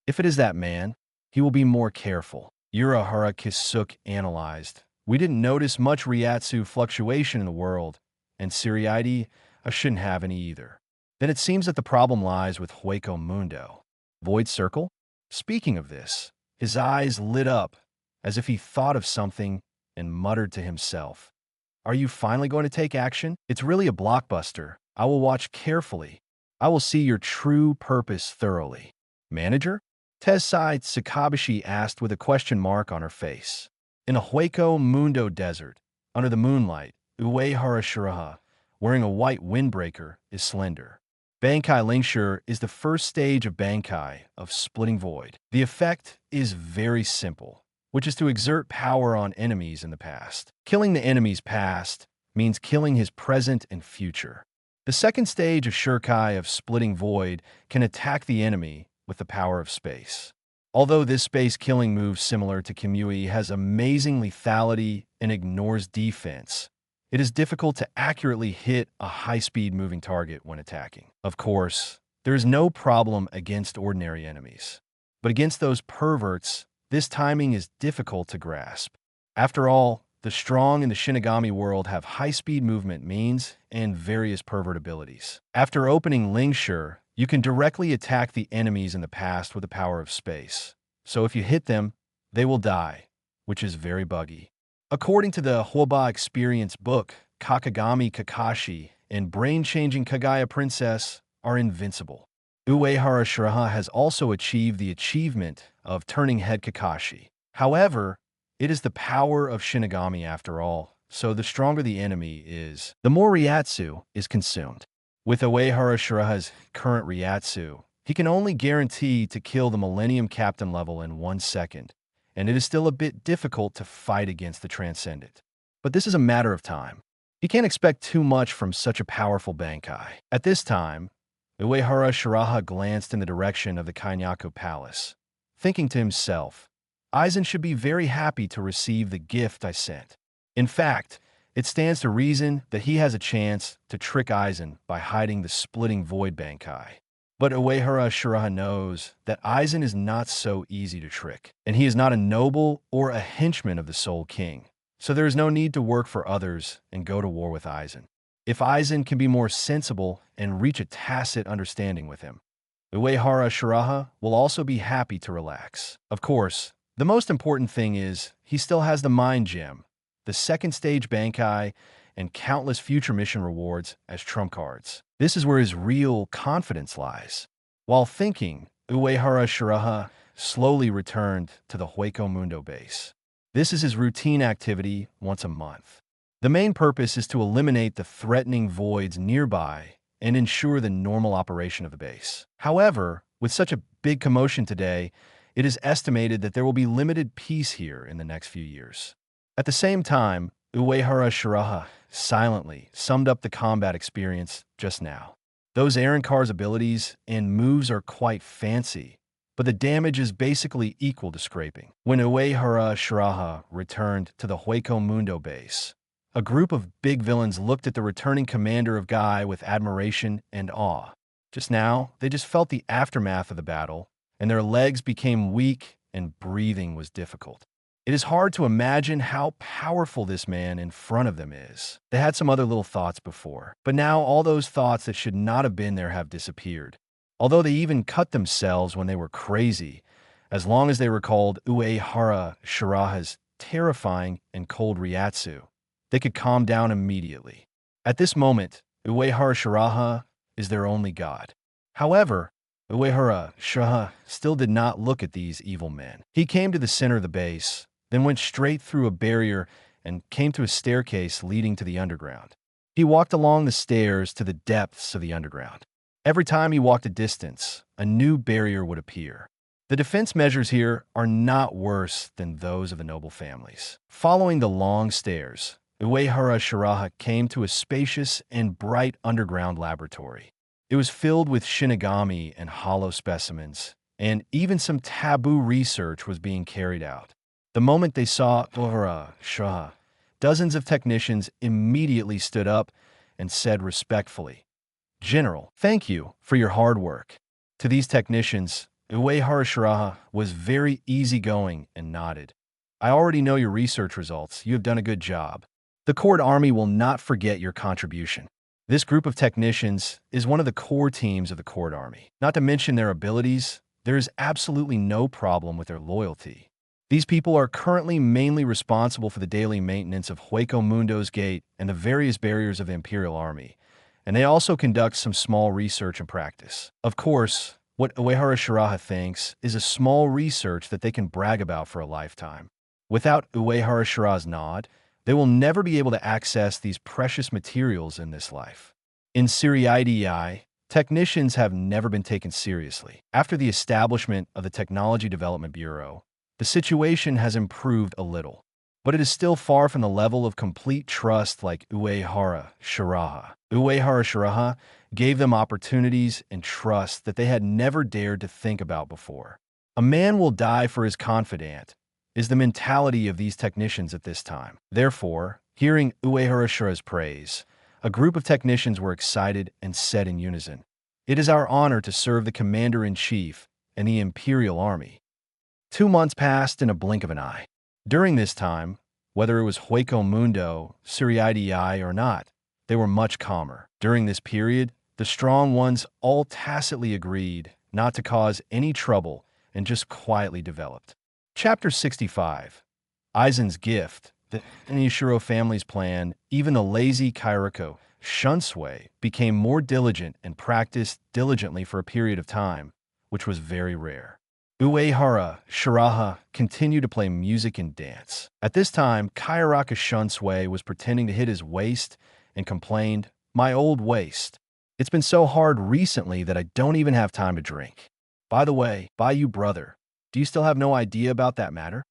If it is that man, he will be more careful. Uehara Shiraha analyzed. We didn't notice much Ryatsu fluctuation in the world, and Siriide, I shouldn't have any either. Then it seems that the problem lies with Hueco Mundo. Void Circle? Speaking of this, his eyes lit up as if he thought of something and muttered to himself. Are you finally going to take action? It's really a blockbuster. I will watch carefully. I will see your true purpose thoroughly. Manager? Tessai Tsukabshi asked with a question mark on her face. In a Hueco Mundo desert, under the moonlight, Uehara Shiraha, wearing a white windbreaker, is slender. Bankai Linkshur is the first stage of Bankai, of splitting void. The effect is very simple, which is to exert power on enemies in the past. Killing the enemy's past means killing his present and future. The second stage of Shirkai of splitting void can attack the enemy with the power of space. Although this space-killing move similar to Kimui has amazing lethality and ignores defense, it is difficult to accurately hit a high-speed moving target when attacking. Of course, there is no problem against ordinary enemies, but against those perverts, this timing is difficult to grasp. After all, the strong in the Shinigami world have high-speed movement means and various pervert abilities. After opening Linkshur, you can directly attack the enemies in the past with the power of space. So if you hit them, they will die, which is very buggy. According to the Hwoba Experience book, Kakagami Kakashi and Brain-Changing Kagaya Princess are invincible. Uehara Shiraha has also achieved the achievement of turning head Kakashi. However, it is the power of Shinigami after all, so the stronger the enemy is, the more Ryatsu is consumed. With Uehara Shiraha's current Ryatsu, he can only guarantee to kill the Millennium Captain level in 1 second, and it is still a bit difficult to fight against the Transcendent. But this is a matter of time. He can't expect too much from such a powerful Bankai. At this time, Uehara Shiraha glanced in the direction of the Kainyaku Palace, thinking to himself, Aizen should be very happy to receive the gift I sent. In fact, it stands to reason that he has a chance to trick Aizen by hiding the splitting void Bankai. But Uehara Shiraha knows that Aizen is not so easy to trick, and he is not a noble or a henchman of the Soul King, so there is no need to work for others and go to war with Aizen. If Aizen can be more sensible and reach a tacit understanding with him, Uehara Shiraha will also be happy to relax. Of course, the most important thing is he still has the Mind Gem, the second stage Bankai, and countless future mission rewards as trump cards. This is where his real confidence lies. While thinking, Uehara Shiraha slowly returned to the Hueco Mundo base. This is his routine activity once a month. The main purpose is to eliminate the threatening voids nearby and ensure the normal operation of the base. However, with such a big commotion today, it is estimated that there will be limited peace here in the next few years. At the same time, Uehara Shiraha silently summed up the combat experience just now. Those Aaroncar's abilities and moves are quite fancy, but the damage is basically equal to scraping. When Uehara Shiraha returned to the Hueco Mundo base, a group of big villains looked at the returning commander of Guy with admiration and awe. Just now, they just felt the aftermath of the battle, and their legs became weak and breathing was difficult. It is hard to imagine how powerful this man in front of them is. They had some other little thoughts before, but now all those thoughts that should not have been there have disappeared. Although they even cut themselves when they were crazy, as long as they recalled Uehara Shiraha's terrifying and cold Ryatsu, they could calm down immediately. At this moment, Uehara Shiraha is their only god. However, Uehara Shiraha still did not look at these evil men. He came to the center of the base, then went straight through a barrier and came to a staircase leading to the underground. He walked along the stairs to the depths of the underground. Every time he walked a distance, a new barrier would appear. The defense measures here are not worse than those of the noble families. Following the long stairs, Uehara Shiraha came to a spacious and bright underground laboratory. It was filled with Shinigami and hollow specimens, and even some taboo research was being carried out. The moment they saw Uehara Shiraha, dozens of technicians immediately stood up and said respectfully, "General, thank you for your hard work." To these technicians, Uehara Shiraha was very easygoing and nodded. I already know your research results. You have done a good job. The court army will not forget your contribution. This group of technicians is one of the core teams of the court army. Not to mention their abilities, there is absolutely no problem with their loyalty. These people are currently mainly responsible for the daily maintenance of Hueco Mundo's gate and the various barriers of the Imperial Army, and they also conduct some small research and practice. Of course, what Uehara Shiraha thinks is a small research that they can brag about for a lifetime. Without Uehara Shiraha's nod, they will never be able to access these precious materials in this life. In Siriidii, technicians have never been taken seriously. After the establishment of the Technology Development Bureau, the situation has improved a little, but it is still far from the level of complete trust like Uehara Shiraha. Uehara Shiraha gave them opportunities and trust that they had never dared to think about before. A man will die for his confidant is the mentality of these technicians at this time. Therefore, hearing Uehara Shiraha's praise, a group of technicians were excited and said in unison, "It is our honor to serve the Commander-in-Chief and the Imperial Army." 2 months passed in a blink of an eye. During this time, whether it was Hueco Mundo, Siriidii or not, they were much calmer. During this period, the strong ones all tacitly agreed not to cause any trouble and just quietly developed. Chapter 65. Aizen's Gift. The Nishiro family's plan, even the lazy Kairako Shunsui became more diligent and practiced diligently for a period of time, which was very rare. Uehara Shiraha continued to play music and dance. At this time, Kairaka Shunsui was pretending to hit his waist and complained, "My old waist. It's been so hard recently that I don't even have time to drink. By the way, you brother, do you still have no idea about that matter?"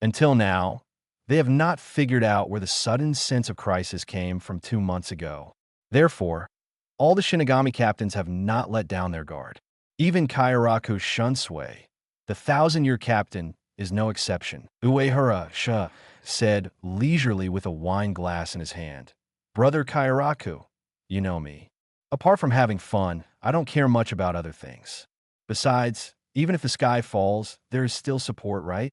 Until now, they have not figured out where the sudden sense of crisis came from 2 months ago. Therefore, all the Shinigami captains have not let down their guard. Even Kairaku Shunsui, the 1,000-year captain, is no exception. Uehara Shiraha said leisurely with a wine glass in his hand, "Brother Kairaku, you know me. Apart from having fun, I don't care much about other things. Besides, even if the sky falls, there is still support, right?"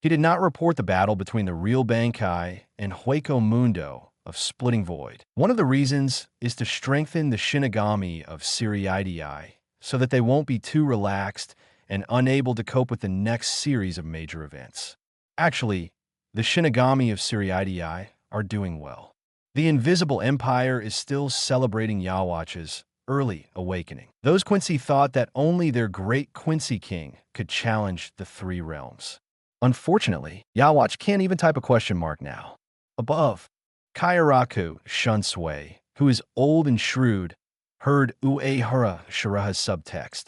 He did not report the battle between the real Bankai and Hueco Mundo of Splitting Void. One of the reasons is to strengthen the Shinigami of Siriidii so that they won't be too relaxed and unable to cope with the next series of major events. Actually, the Shinigami of Siriidii are doing well. The Invisible Empire is still celebrating Yawatch's early awakening. Those Quincy thought that only their great Quincy King could challenge the 3 realms. Unfortunately, Yawatch can't even type a question mark now. Above, Kairaku Shunsui, who is old and shrewd, heard Uehara Shiraha's subtext.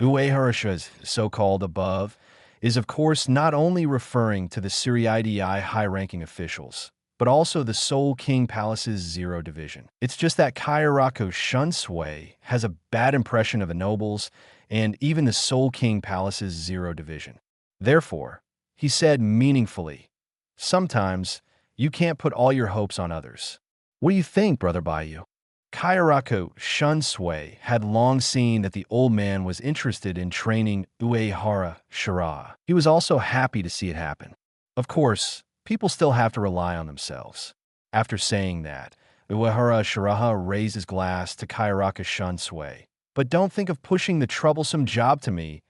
Uehara Shiraha's so-called above is of course not only referring to the Siriidii high-ranking officials, but also the Soul King Palace's Zero Division. It's just that Kairaku Shunsui has a bad impression of the nobles and even the Soul King Palace's Zero Division. Therefore, he said meaningfully, "Sometimes you can't put all your hopes on others. What do you think, Brother Baiyu?" Kairaku Shunsui had long seen that the old man was interested in training Uehara Shiraha. He was also happy to see it happen. Of course, people still have to rely on themselves. After saying that, Uehara Shiraha raised his glass to Kairaku Shunsui. "But don't think of pushing the troublesome job to me,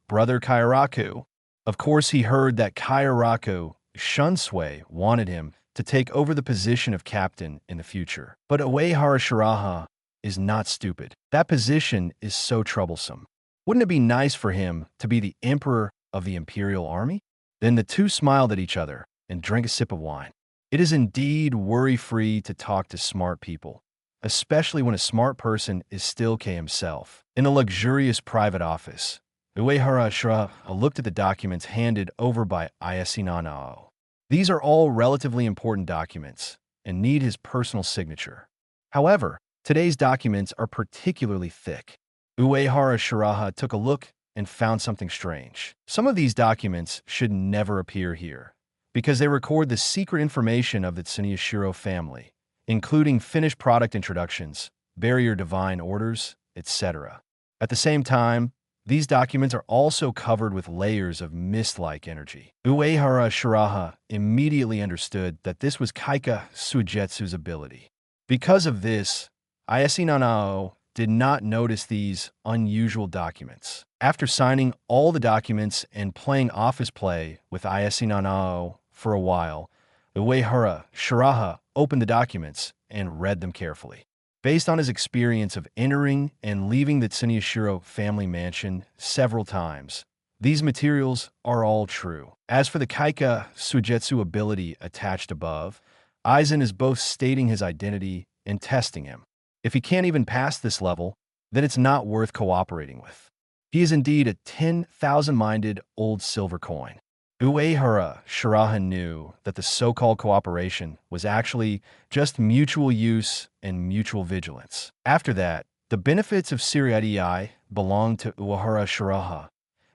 Brother Kairaku." Of course, he heard that Kairaku Shunsui wanted him to take over the position of captain in the future. But Uehara Shiraha is not stupid. That position is so troublesome. Wouldn't it be nice for him to be the emperor of the Imperial Army? Then the two smiled at each other and drank a sip of wine. It is indeed worry-free to talk to smart people, especially when a smart person is still K himself. In a luxurious private office, Uehara Shiraha looked at the documents handed over by Iasinanao. These are all relatively important documents and need his personal signature. However, today's documents are particularly thick. Uehara Shiraha took a look and found something strange. Some of these documents should never appear here, because they record the secret information of the Tsuneshiro family, including finished product introductions, barrier divine orders, etc. At the same time, These documents are also covered with layers of mist-like energy. Uehara Shiraha immediately understood that this was Kaika Suigetsu's ability. Because of this, Ayase Nanao did not notice these unusual documents. After signing all the documents and playing office play with Ayase Nanao for a while, Uehara Shiraha opened the documents and read them carefully. Based on his experience of entering and leaving the Tsuneshiro family mansion several times, these materials are all true. As for the Kaika Suigetsu ability attached above, Aizen is both stating his identity and testing him. If he can't even pass this level, then it's not worth cooperating with. He is indeed a 10,000-minded old silver coin. Uehara Shiraha knew that the so-called cooperation was actually just mutual use and mutual vigilance. After that, the benefits of Siriadii belonged to Uehara Shiraha,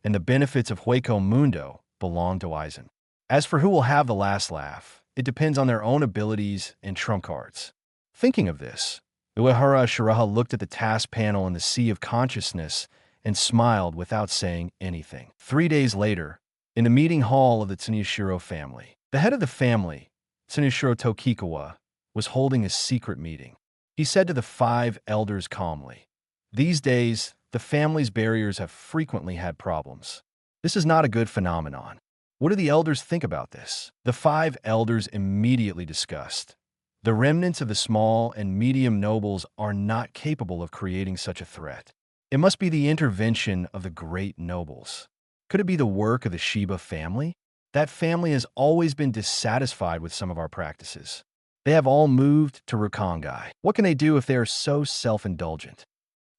and the benefits of Hueco Mundo belonged to Aizen. As for who will have the last laugh, it depends on their own abilities and trump cards. Thinking of this, Uehara Shiraha looked at the task panel in the sea of consciousness and smiled without saying anything. 3 days later, in the meeting hall of the Tsuneshiro family, the head of the family, Tsuneshiro Tokikawa, was holding a secret meeting. He said to the 5 elders calmly, "These days, the family's barriers have frequently had problems. This is not a good phenomenon. What do the elders think about this?" The 5 elders immediately discussed. The remnants of the small and medium nobles are not capable of creating such a threat. It must be the intervention of the great nobles. Could it be the work of the Shiba family? That family has always been dissatisfied with some of our practices. They have all moved to Rukongai. What can they do if they are so self-indulgent?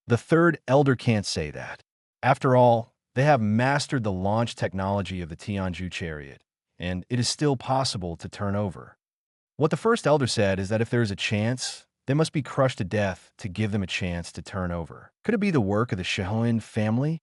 The 3rd elder can't say that. After all, they have mastered the launch technology of the Tianju chariot, and it is still possible to turn over. What the 1st elder said is that if there is a chance, they must be crushed to death to give them a chance to turn over. Could it be the work of the Shihoin family?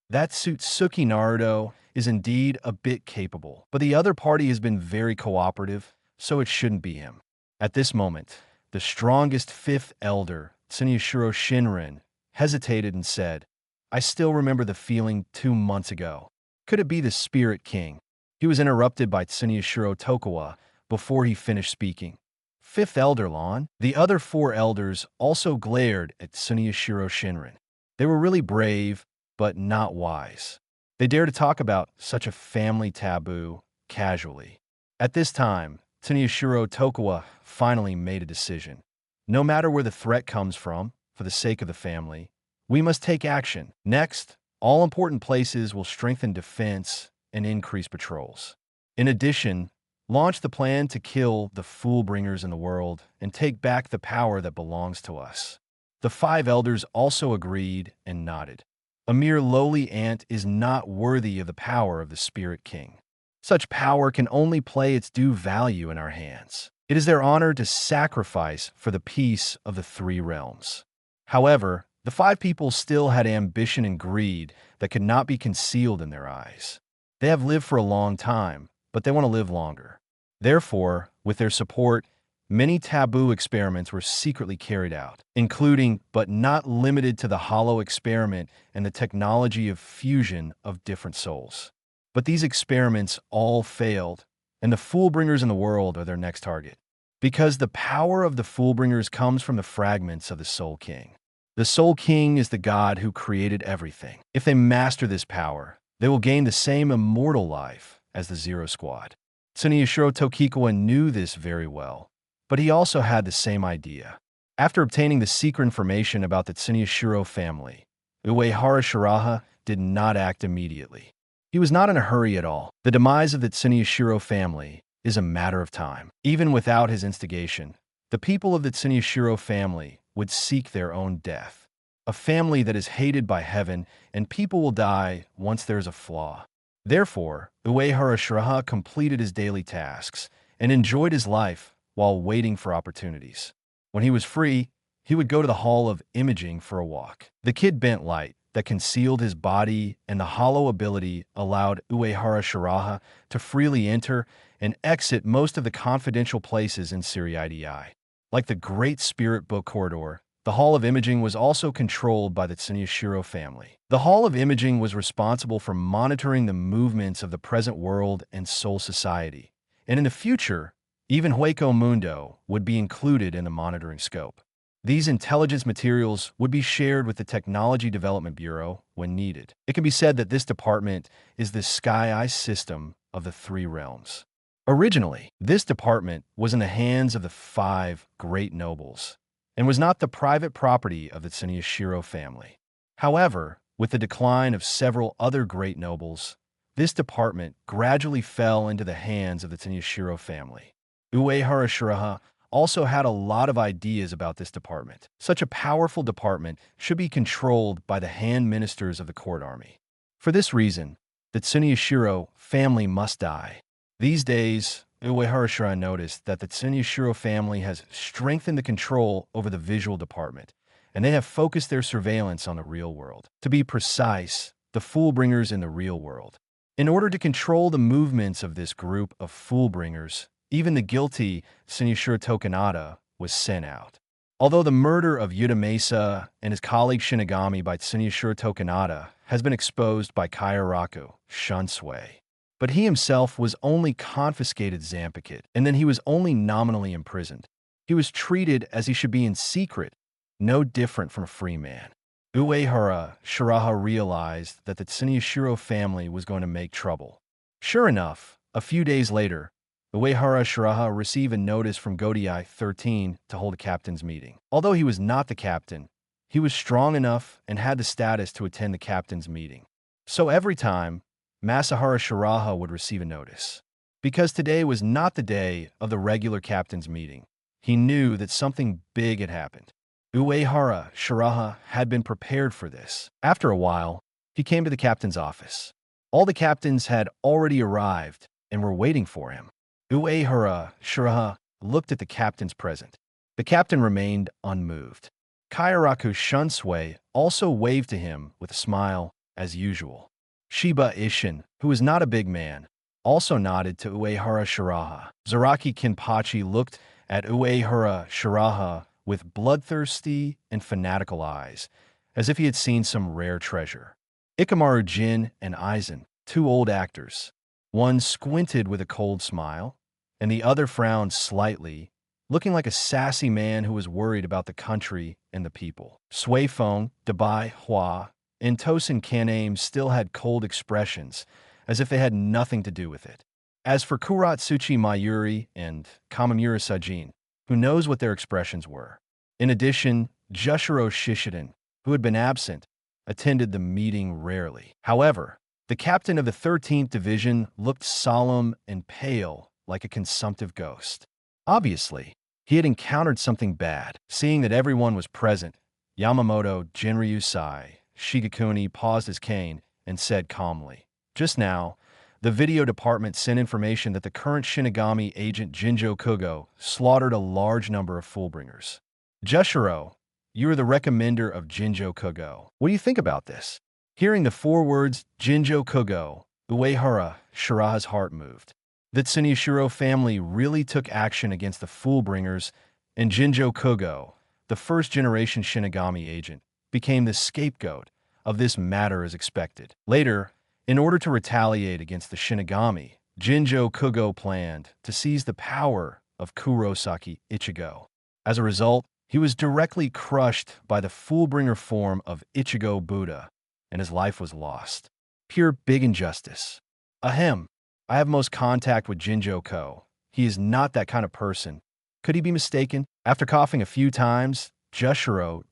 That Tsutsuki Naruto is indeed a bit capable, but the other party has been very cooperative, so it shouldn't be him. At this moment, the strongest 5th elder, Tsuneshiro Shinrin, hesitated and said, "I still remember the feeling 2 months ago. Could it be the Spirit King?" He was interrupted by Tsuneshiro Tokuwa before he finished speaking. 5th elder Lon. The other 4 elders also glared at Tsuneshiro Shinrin. They were really brave, but not wise. They dared to talk about such a family taboo casually. At this time, Tsuneshiro Tokuwa finally made a decision. No matter where the threat comes from, for the sake of the family, we must take action. Next, all important places will strengthen defense and increase patrols. In addition, launch the plan to kill the fool-bringers in the world and take back the power that belongs to us. The 5 elders also agreed and nodded. A mere lowly ant is not worthy of the power of the Spirit King. Such power can only play its due value in our hands. It is their honor to sacrifice for the peace of the 3 realms. However, the 5 people still had ambition and greed that could not be concealed in their eyes. They have lived for a long time, but they want to live longer. Therefore, with their support, many taboo experiments were secretly carried out, including but not limited to the hollow experiment and the technology of fusion of different souls. But these experiments all failed, and the Foolbringers in the world are their next target. Because the power of the Foolbringers comes from the fragments of the Soul King. The Soul King is the god who created everything. If they master this power, they will gain the same immortal life as the Zero Squad. Tsuneshiro Tokikawa knew this very well, but he also had the same idea. After obtaining the secret information about the Tsuneshiro family, Uehara Shiraha did not act immediately. He was not in a hurry at all. The demise of the Tsuneshiro family is a matter of time. Even without his instigation, the people of the Tsuneshiro family would seek their own death. A family that is hated by heaven, and people will die once there is a flaw. Therefore, Uehara Shiraha completed his daily tasks and enjoyed his life while waiting for opportunities. When he was free, he would go to the Hall of Imaging for a walk. The kid bent light that concealed his body and the hollow ability allowed Uehara Shiraha to freely enter and exit most of the confidential places in Siriadii. Like the Great Spirit Book Corridor, The Hall of Imaging was also controlled by the Tsunyoshiro family. The Hall of Imaging was responsible for monitoring the movements of the present world and Soul Society, and in the future, even Hueco Mundo would be included in the monitoring scope. These intelligence materials would be shared with the Technology Development Bureau when needed. It can be said that this department is the Sky Eye system of the three realms. Originally, this department was in the hands of the 5 great nobles and was not the private property of the Tsunyoshiro family. However, with the decline of several other great nobles, this department gradually fell into the hands of the Tsunyoshiro family. Uehara Shiraha also had a lot of ideas about this department. Such a powerful department should be controlled by the hand ministers of the court army. For this reason, the Tsunyoshiro family must die. These days, Uehara Shiraha noticed that the Tsunyoshiro family has strengthened the control over the visual department, and they have focused their surveillance on the real world. To be precise, the Foolbringers in the real world. In order to control the movements of this group of Foolbringers, even the guilty Tsunyoshiro Tokunada was sent out. Although the murder of Yuta Mesa and his colleague Shinigami by Tsunyoshiro Tokunada has been exposed by Kairaku Shunsui, but he himself was only confiscated Zanpakuto, and then he was only nominally imprisoned. He was treated as he should be in secret, no different from a free man. Uehara Shiraha realized that the Tsunyoshiro family was going to make trouble. Sure enough, a few days later, Uehara Shiraha received a notice from Godiai 13 to hold a captain's meeting. Although he was not the captain, he was strong enough and had the status to attend the captain's meeting. So every time, Masahara Shiraha would receive a notice. Because today was not the day of the regular captain's meeting, he knew that something big had happened. Uehara Shiraha had been prepared for this. After a while, he came to the captain's office. All the captains had already arrived and were waiting for him. Uehara Shiraha looked at the captains present. The captain remained unmoved. Kairaku Shunsui also waved to him with a smile, as usual. Shiba Ishin, who was not a big man, also nodded to Uehara Shiraha. Zaraki Kinpachi looked at Uehara Shiraha with bloodthirsty and fanatical eyes, as if he had seen some rare treasure. Ikamaru Jin and Aizen, 2 old actors. One squinted with a cold smile, and the other frowned slightly, looking like a sassy man who was worried about the country and the people. Suifeng, Dabai Hua, and Tosin Kaname still had cold expressions, as if they had nothing to do with it. As for Kuratsuchi Mayuri and Kamamura Sajin, who knows what their expressions were. In addition, Jushiro Shishiden, who had been absent, attended the meeting rarely. However, the captain of the 13th Division looked solemn and pale like a consumptive ghost. Obviously, he had encountered something bad. Seeing that everyone was present, Yamamoto Jinryu-sai Shigekuni paused his cane and said calmly, "Just now, the video department sent information that the current Shinigami agent Jinjo Kugo slaughtered a large number of Foolbringers. Jushiro, you are the recommender of Jinjo Kugo. What do you think about this?" Hearing the 4 words, Jinjo Kugo, Uehara Shiraha's heart moved. The Tsunyoshiro family really took action against the Foolbringers, and Jinjo Kugo, the first-generation Shinigami agent, became the scapegoat of this matter as expected. Later, in order to retaliate against the Shinigami, Jinjo Kugo planned to seize the power of Kurosaki Ichigo. As a result, he was directly crushed by the Foolbringer form of Ichigo Buddha, and his life was lost. Pure big injustice. Ahem. I have most contact with Jinjo Ko. He is not that kind of person. Could he be mistaken? After coughing a few times, Jushiro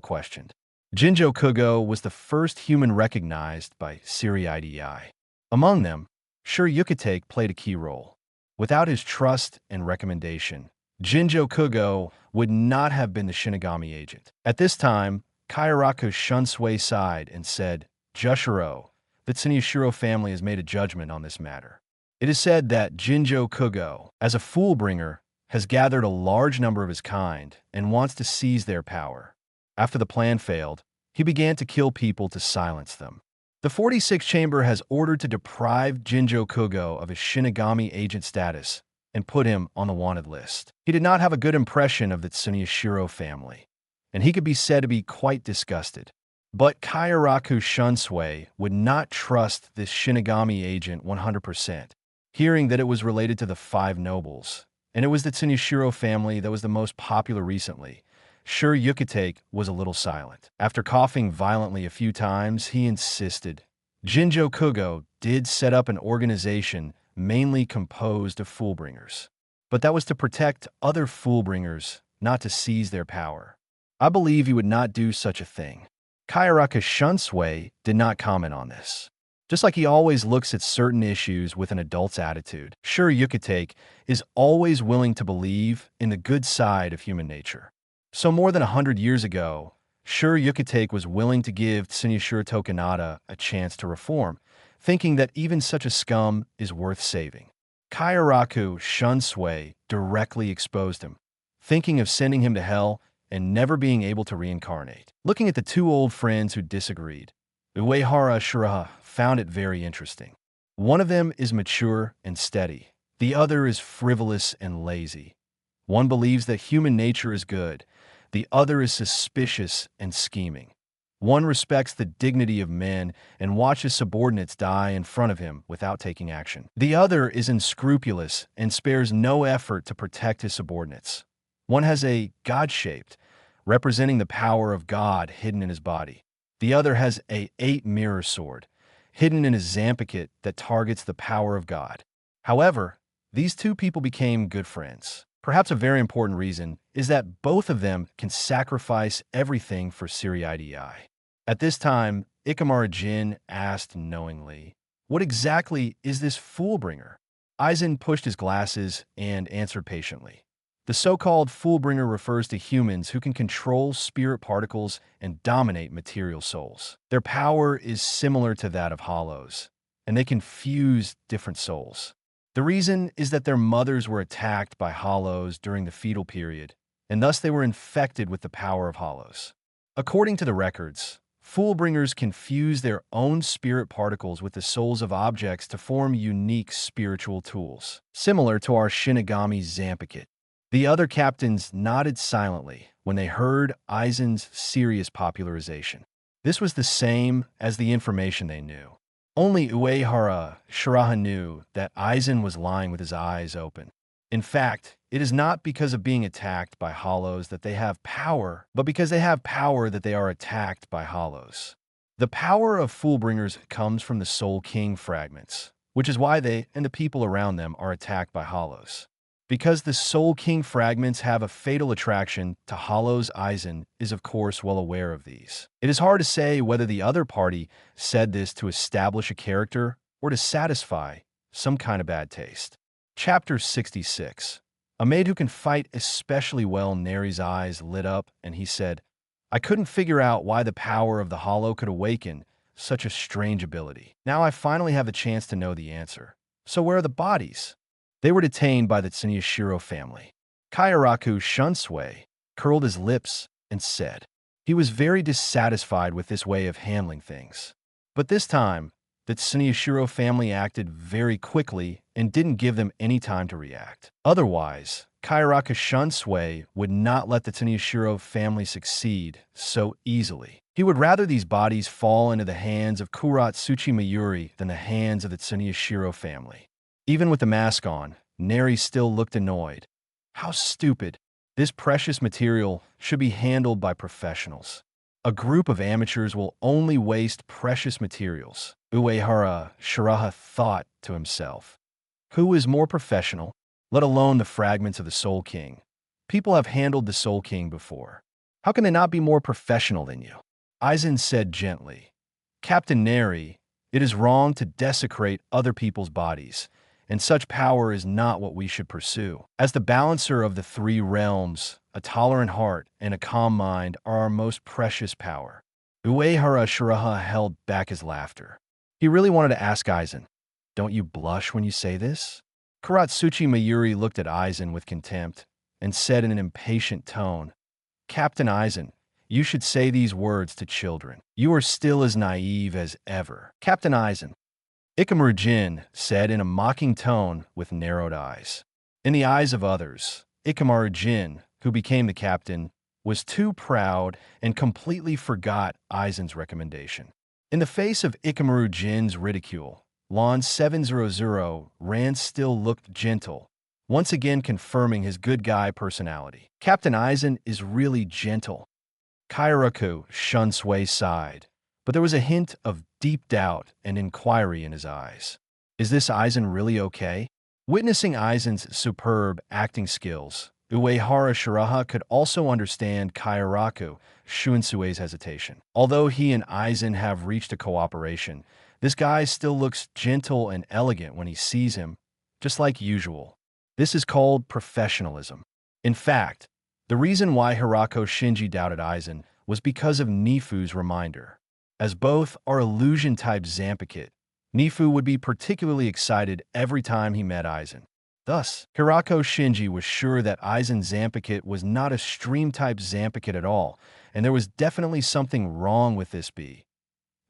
questioned. Jinjo Kugo was the first human recognized by Siri-IDI. Among them, Sure Yukitake played a key role. Without his trust and recommendation, Jinjo Kugo would not have been the Shinigami agent. At this time, Kairaku Shunsui sighed and said, "Jushiro, the Tsunyoshiro family has made a judgment on this matter. It is said that Jinjo Kugo, as a Foolbringer, has gathered a large number of his kind and wants to seize their power. After the plan failed, he began to kill people to silence them. The 46th Chamber has ordered to deprive Jinjo Kugo of his Shinigami agent status and put him on the wanted list. He did not have a good impression of the Tsunyoshiro family, and he could be said to be quite disgusted. But Kairaku Shunsui would not trust this Shinigami agent 100%, hearing that it was related to the Five Nobles, and it was the Tsunoshiro family that was the most popular recently. Sure, Yucatec was a little silent. After coughing violently a few times, he insisted. Jinjo Kugo did set up an organization mainly composed of Foolbringers. But that was to protect other Foolbringers, not to seize their power. I believe he would not do such a thing. Kairaka Shunsui did not comment on this. Just like he always looks at certain issues with an adult's attitude, sure Yucatec is always willing to believe in the good side of human nature. So more than 100 years ago, sure Yucatec was willing to give Tsunoshiro Tokunada a chance to reform, thinking that even such a scum is worth saving. Kairaku Shunsui directly exposed him, thinking of sending him to hell and never being able to reincarnate. Looking at the two old friends who disagreed, Uehara Shiraha found it very interesting. One of them is mature and steady. The other is frivolous and lazy. One believes that human nature is good. The other is suspicious and scheming. One respects the dignity of men and watches subordinates die in front of him without taking action. The other is unscrupulous and spares no effort to protect his subordinates. One has a God-shaped, representing the power of God hidden in his body. The other has a 8-mirror sword, hidden in his Zampiket that targets the power of God. However, these two people became good friends. Perhaps a very important reason is that both of them can sacrifice everything for Siriidei. At this time, Ikamaru Jin asked knowingly, "What exactly is this Foolbringer?" Aizen pushed his glasses and answered patiently. The so-called Foolbringer refers to humans who can control spirit particles and dominate material souls. Their power is similar to that of hollows, and they can fuse different souls. The reason is that their mothers were attacked by hollows during the fetal period, and thus they were infected with the power of hollows. According to the records, Foolbringers can fuse their own spirit particles with the souls of objects to form unique spiritual tools, similar to our Shinigami Zampiket. The other captains nodded silently when they heard Aizen's serious popularization. This was the same as the information they knew. Only Uehara Shiraha knew that Aizen was lying with his eyes open. In fact, it is not because of being attacked by hollows that they have power, but because they have power that they are attacked by hollows. The power of Foolbringers comes from the Soul King fragments, which is why they and the people around them are attacked by hollows. Because the Soul King fragments have a fatal attraction to hollows, Aizen is of course well aware of these. It is hard to say whether the other party said this to establish a character or to satisfy some kind of bad taste. Chapter 66. A maid who can fight especially well. Neri's eyes lit up and he said, "I couldn't figure out why the power of the hollow could awaken such a strange ability. Now I finally have a chance to know the answer. So where are the bodies?" They were detained by the Tsunoshiro family. Kairaku Shunsui curled his lips and said. He was very dissatisfied with this way of handling things. But this time, the Tsunoshiro family acted very quickly and didn't give them any time to react. Otherwise, Kairaku Shunsui would not let the Tsunoshiro family succeed so easily. He would rather these bodies fall into the hands of Kuratsuchi Mayuri than the hands of the Tsunoshiro family. Even with the mask on, Neri still looked annoyed. How stupid. This precious material should be handled by professionals. A group of amateurs will only waste precious materials, Uehara Shiraha thought to himself. Who is more professional, let alone the fragments of the Soul King? People have handled the Soul King before. How can they not be more professional than you? Aizen said gently. Captain Neri, it is wrong to desecrate other people's bodies, and such power is not what we should pursue. As the balancer of the three realms, a tolerant heart and a calm mind are our most precious power. Uehara Shiraha held back his laughter. He really wanted to ask Aizen, "Don't you blush when you say this?" Kuratsuchi Mayuri looked at Aizen with contempt and said in an impatient tone, "Captain Aizen, you should say these words to children. You are still as naive as ever." Captain Aizen, Ikamaru Jin said in a mocking tone with narrowed eyes. In the eyes of others, Ikamaru Jin, who became the captain, was too proud and completely forgot Aizen's recommendation. In the face of Ikamaru Jin's ridicule, Lon 700 Rand still looked gentle, once again confirming his good guy personality. Captain Aizen is really gentle. Kairaku Shunsui sighed, but there was a hint of deep doubt and inquiry in his eyes. Is this Aizen really okay? Witnessing Aizen's superb acting skills, Uehara Shiraha could also understand Kairaku Shunsui's hesitation. Although he and Aizen have reached a cooperation, this guy still looks gentle and elegant when he sees him, just like usual. This is called professionalism. In fact, the reason why Hirako Shinji doubted Aizen was because of Nifu's reminder. As both are illusion-type Zanpakuto, Nifu would be particularly excited every time he met Aizen. Thus, Hirako Shinji was sure that Aizen's Zanpakuto was not a stream-type Zanpakuto at all, and there was definitely something wrong with this bee.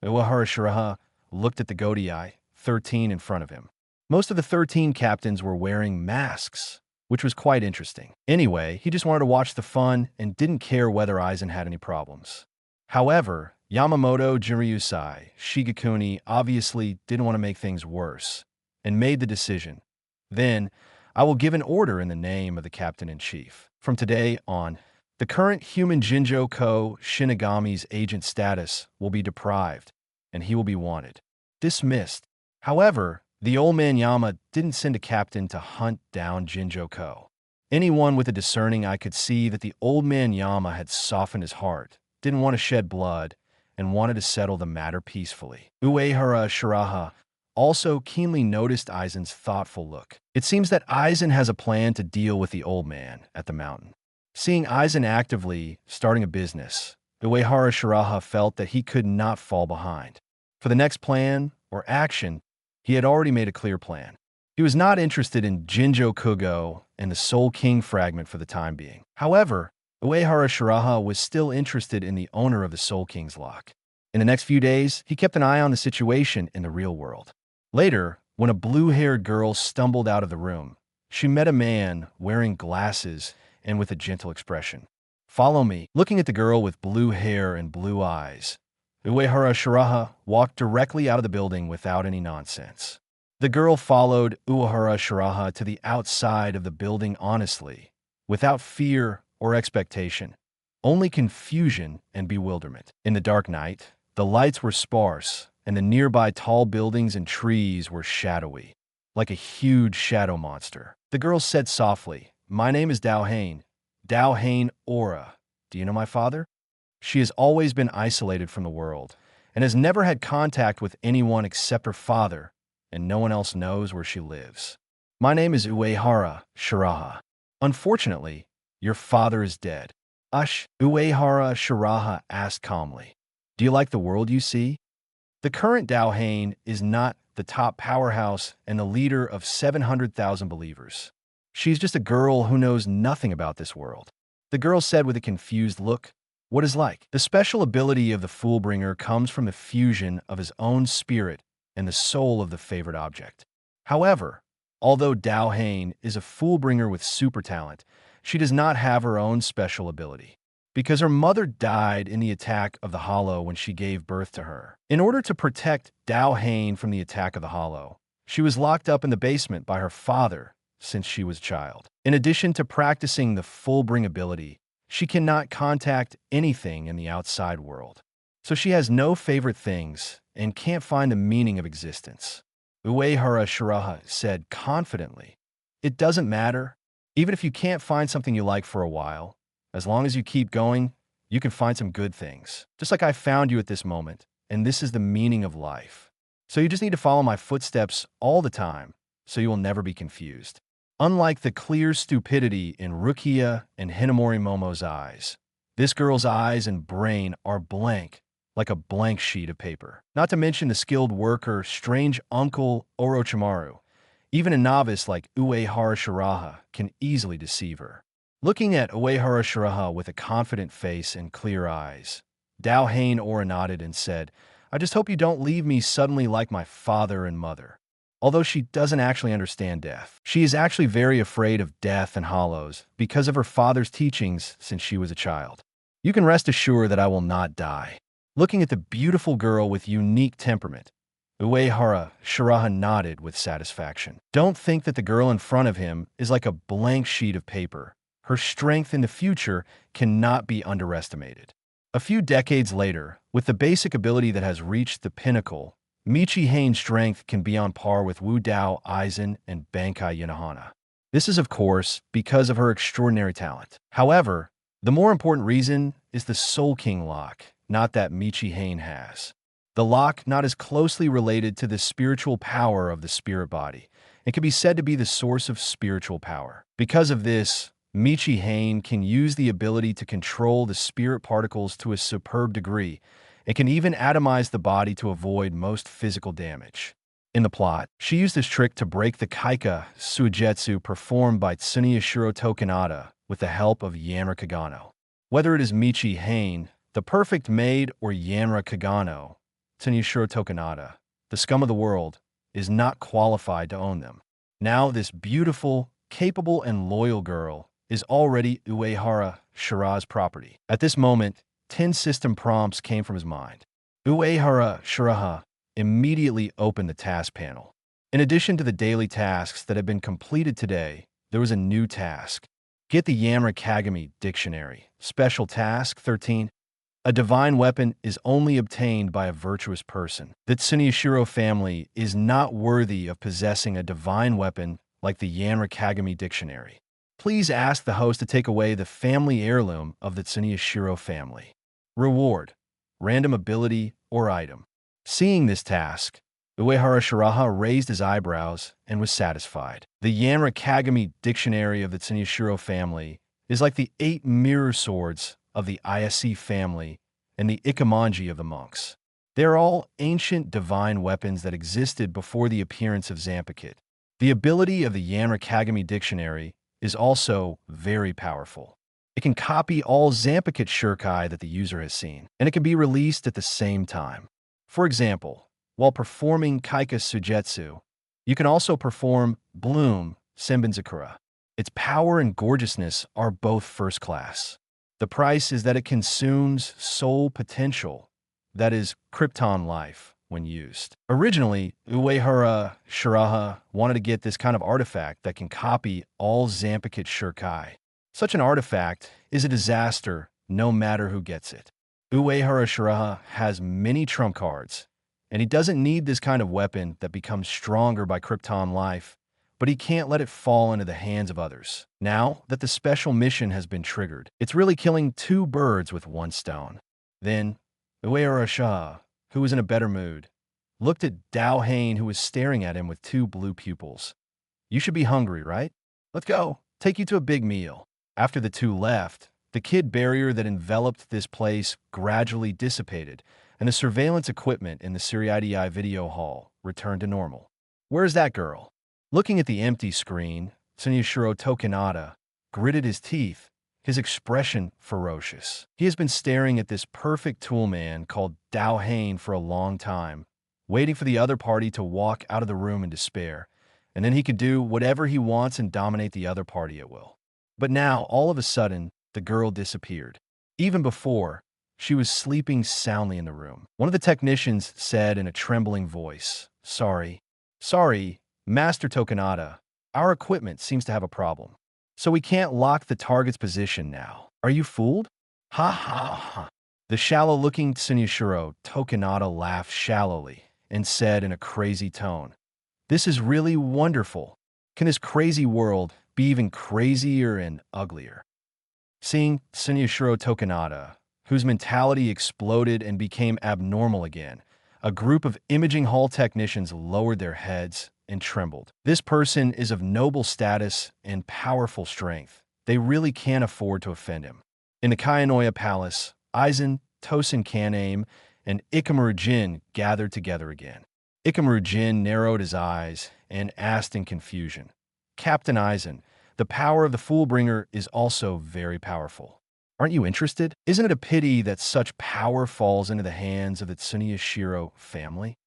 Uehara Shiraha looked at the Godai 13 in front of him. Most of the 13 captains were wearing masks, which was quite interesting. Anyway, he just wanted to watch the fun and didn't care whether Aizen had any problems. However, Yamamoto Jiryusai Shigekuni obviously didn't want to make things worse, and made the decision. Then, I will give an order in the name of the captain-in-chief. From today on, the current human Jinjo-ko Shinigami's agent status will be deprived, and he will be wanted. Dismissed. However, the old man Yama didn't send a captain to hunt down Jinjo-ko. Anyone with a discerning eye could see that the old man Yama had softened his heart, didn't want to shed blood, and wanted to settle the matter peacefully. Uehara Shiraha also keenly noticed Aizen's thoughtful look. It seems that Aizen has a plan to deal with the old man at the mountain. Seeing Aizen actively starting a business, Uehara Shiraha felt that he could not fall behind. For the next plan or action, he had already made a clear plan. He was not interested in Jinjo Kugo and the Soul King fragment for the time being. However, Uehara Shiraha was still interested in the owner of the Soul King's lock. In the next few days, he kept an eye on the situation in the real world. Later, when a blue-haired girl stumbled out of the room, she met a man wearing glasses and with a gentle expression. "Follow me." Looking at the girl with blue hair and blue eyes, Uehara Shiraha walked directly out of the building without any nonsense. The girl followed Uehara Shiraha to the outside of the building honestly, without fear or expectation, only confusion and bewilderment. In the dark night, the lights were sparse, and the nearby tall buildings and trees were shadowy, like a huge shadow monster. The girl said softly, "My name is Dao Hain Aura. Do you know my father?" She has always been isolated from the world, and has never had contact with anyone except her father, and no one else knows where she lives. "My name is Uehara Shiraha. Unfortunately, your father is dead." Uehara Shiraha asked calmly. "Do you like the world you see?" The current Dao Hain is not the top powerhouse and the leader of 700,000 believers. She's just a girl who knows nothing about this world. The girl said with a confused look, "What is like?" The special ability of the Foolbringer comes from the fusion of his own spirit and the soul of the favored object. However, although Dao Hain is a Foolbringer with super talent, she does not have her own special ability, because her mother died in the attack of the Hollow when she gave birth to her. In order to protect Dao Hain from the attack of the Hollow, she was locked up in the basement by her father since she was a child. In addition to practicing the Fullbring ability, she cannot contact anything in the outside world. So she has no favorite things and can't find the meaning of existence. Uehara Shiraha said confidently, "It doesn't matter. Even if you can't find something you like for a while, as long as you keep going, you can find some good things. Just like I found you at this moment, and this is the meaning of life. So you just need to follow my footsteps all the time, so you will never be confused." Unlike the clear stupidity in Rukia and Hinamori Momo's eyes, this girl's eyes and brain are blank, like a blank sheet of paper. Not to mention the skilled worker, strange uncle Orochimaru. Even a novice like Uehara Shiraha can easily deceive her. Looking at Uehara Shiraha with a confident face and clear eyes, Dao Hain Aura nodded and said, "I just hope you don't leave me suddenly like my father and mother." Although she doesn't actually understand death, she is actually very afraid of death and hollows because of her father's teachings since she was a child. You can rest assured that I will not die. Looking at the beautiful girl with unique temperament, Uehara Shiraha nodded with satisfaction. Don't think that the girl in front of him is like a blank sheet of paper. Her strength in the future cannot be underestimated. A few decades later, with the basic ability that has reached the pinnacle, Michi Hei's strength can be on par with Wu Dao Aizen and Bankai Yanohana. This is, of course, because of her extraordinary talent. However, the more important reason is the Soul King lock, not that Michi Hein has. The lock not as closely related to the spiritual power of the spirit body. It can be said to be the source of spiritual power. Because of this, Michi Hein can use the ability to control the spirit particles to a superb degree. It can even atomize the body to avoid most physical damage. In the plot, she used this trick to break the Kaika Suigetsu performed by Tsuneyashiro Tokunada with the help of Yanra Kagano. Whether it is Michi Hein, the perfect maid, or Yanra Kagano, Tsuneyashiro Tokunada, the scum of the world, is not qualified to own them. Now this beautiful, capable, and loyal girl is already Uehara Shiraha's property. At this moment, 10 system prompts came from his mind. Uehara Shiraha immediately opened the task panel. In addition to the daily tasks that had been completed today, there was a new task. Get the Uehara Academy dictionary. Special task 13. A divine weapon is only obtained by a virtuous person. The Tsuneyashiro family is not worthy of possessing a divine weapon like the Uehara Academy dictionary. Please ask the host to take away the family heirloom of the Tsuneyashiro family. Reward: random ability or item. Seeing this task, Uehara Shiraha raised his eyebrows and was satisfied. The Uehara Academy dictionary of the Tsuneyashiro family is like the 8 mirror swords of the Ayase family and the Ikemonji of the monks. They are all ancient divine weapons that existed before the appearance of Zanpakuto. The ability of the Uehara Academy dictionary is also very powerful. It can copy all Zanpakuto shurikai that the user has seen, and it can be released at the same time. For example, while performing Kaika Suigetsu, you can also perform Bloom Senbenzakura. Its power and gorgeousness are both first class. The price is that it consumes soul potential, that is, Krypton life, when used. Originally, Uehara Shiraha wanted to get this kind of artifact that can copy all Zanpakuto shurikai. Such an artifact is a disaster no matter who gets it. Uehara Shiraha has many trump cards, and he doesn't need this kind of weapon that becomes stronger by Krypton life, but he can't let it fall into the hands of others. Now that the special mission has been triggered, it's really killing 2 birds with 1 stone. Then, Uehara Shiraha, who was in a better mood, looked at Dao Hein, who was staring at him with 2 blue pupils. You should be hungry, right? Let's go. Take you to a big meal. After the 2 left, the kid barrier that enveloped this place gradually dissipated, and the surveillance equipment in the Siriidii video hall returned to normal. Where's that girl? Looking at the empty screen, Tsuneyashiro Tokunada gritted his teeth, his expression ferocious. He has been staring at this perfect toolman called Dao Hein for a long time, waiting for the other party to walk out of the room in despair, and then he could do whatever he wants and dominate the other party at will. But now, all of a sudden, the girl disappeared. Even before, she was sleeping soundly in the room. One of the technicians said in a trembling voice, Sorry, Master Tokunada, our equipment seems to have a problem. So we can't lock the target's position now. Are you fooled? Ha ha ha. The shallow-looking Tsuneyashiro Tokunada laughed shallowly and said in a crazy tone, This is really wonderful. Can this crazy world be even crazier and uglier? Seeing Tsuneyashiro Tokunada, whose mentality exploded and became abnormal again, a group of imaging hall technicians lowered their heads and trembled. This person is of noble status and powerful strength. They really can't afford to offend him. In the Kayanoya Palace, Aizen, Tosin Kaname, and Ikamaru Jin gathered together again. Ikamaru Jin narrowed his eyes and asked in confusion, Captain Aizen, the power of the Foolbringer is also very powerful. Aren't you interested? Isn't it a pity that such power falls into the hands of the Tsuneyashiro family?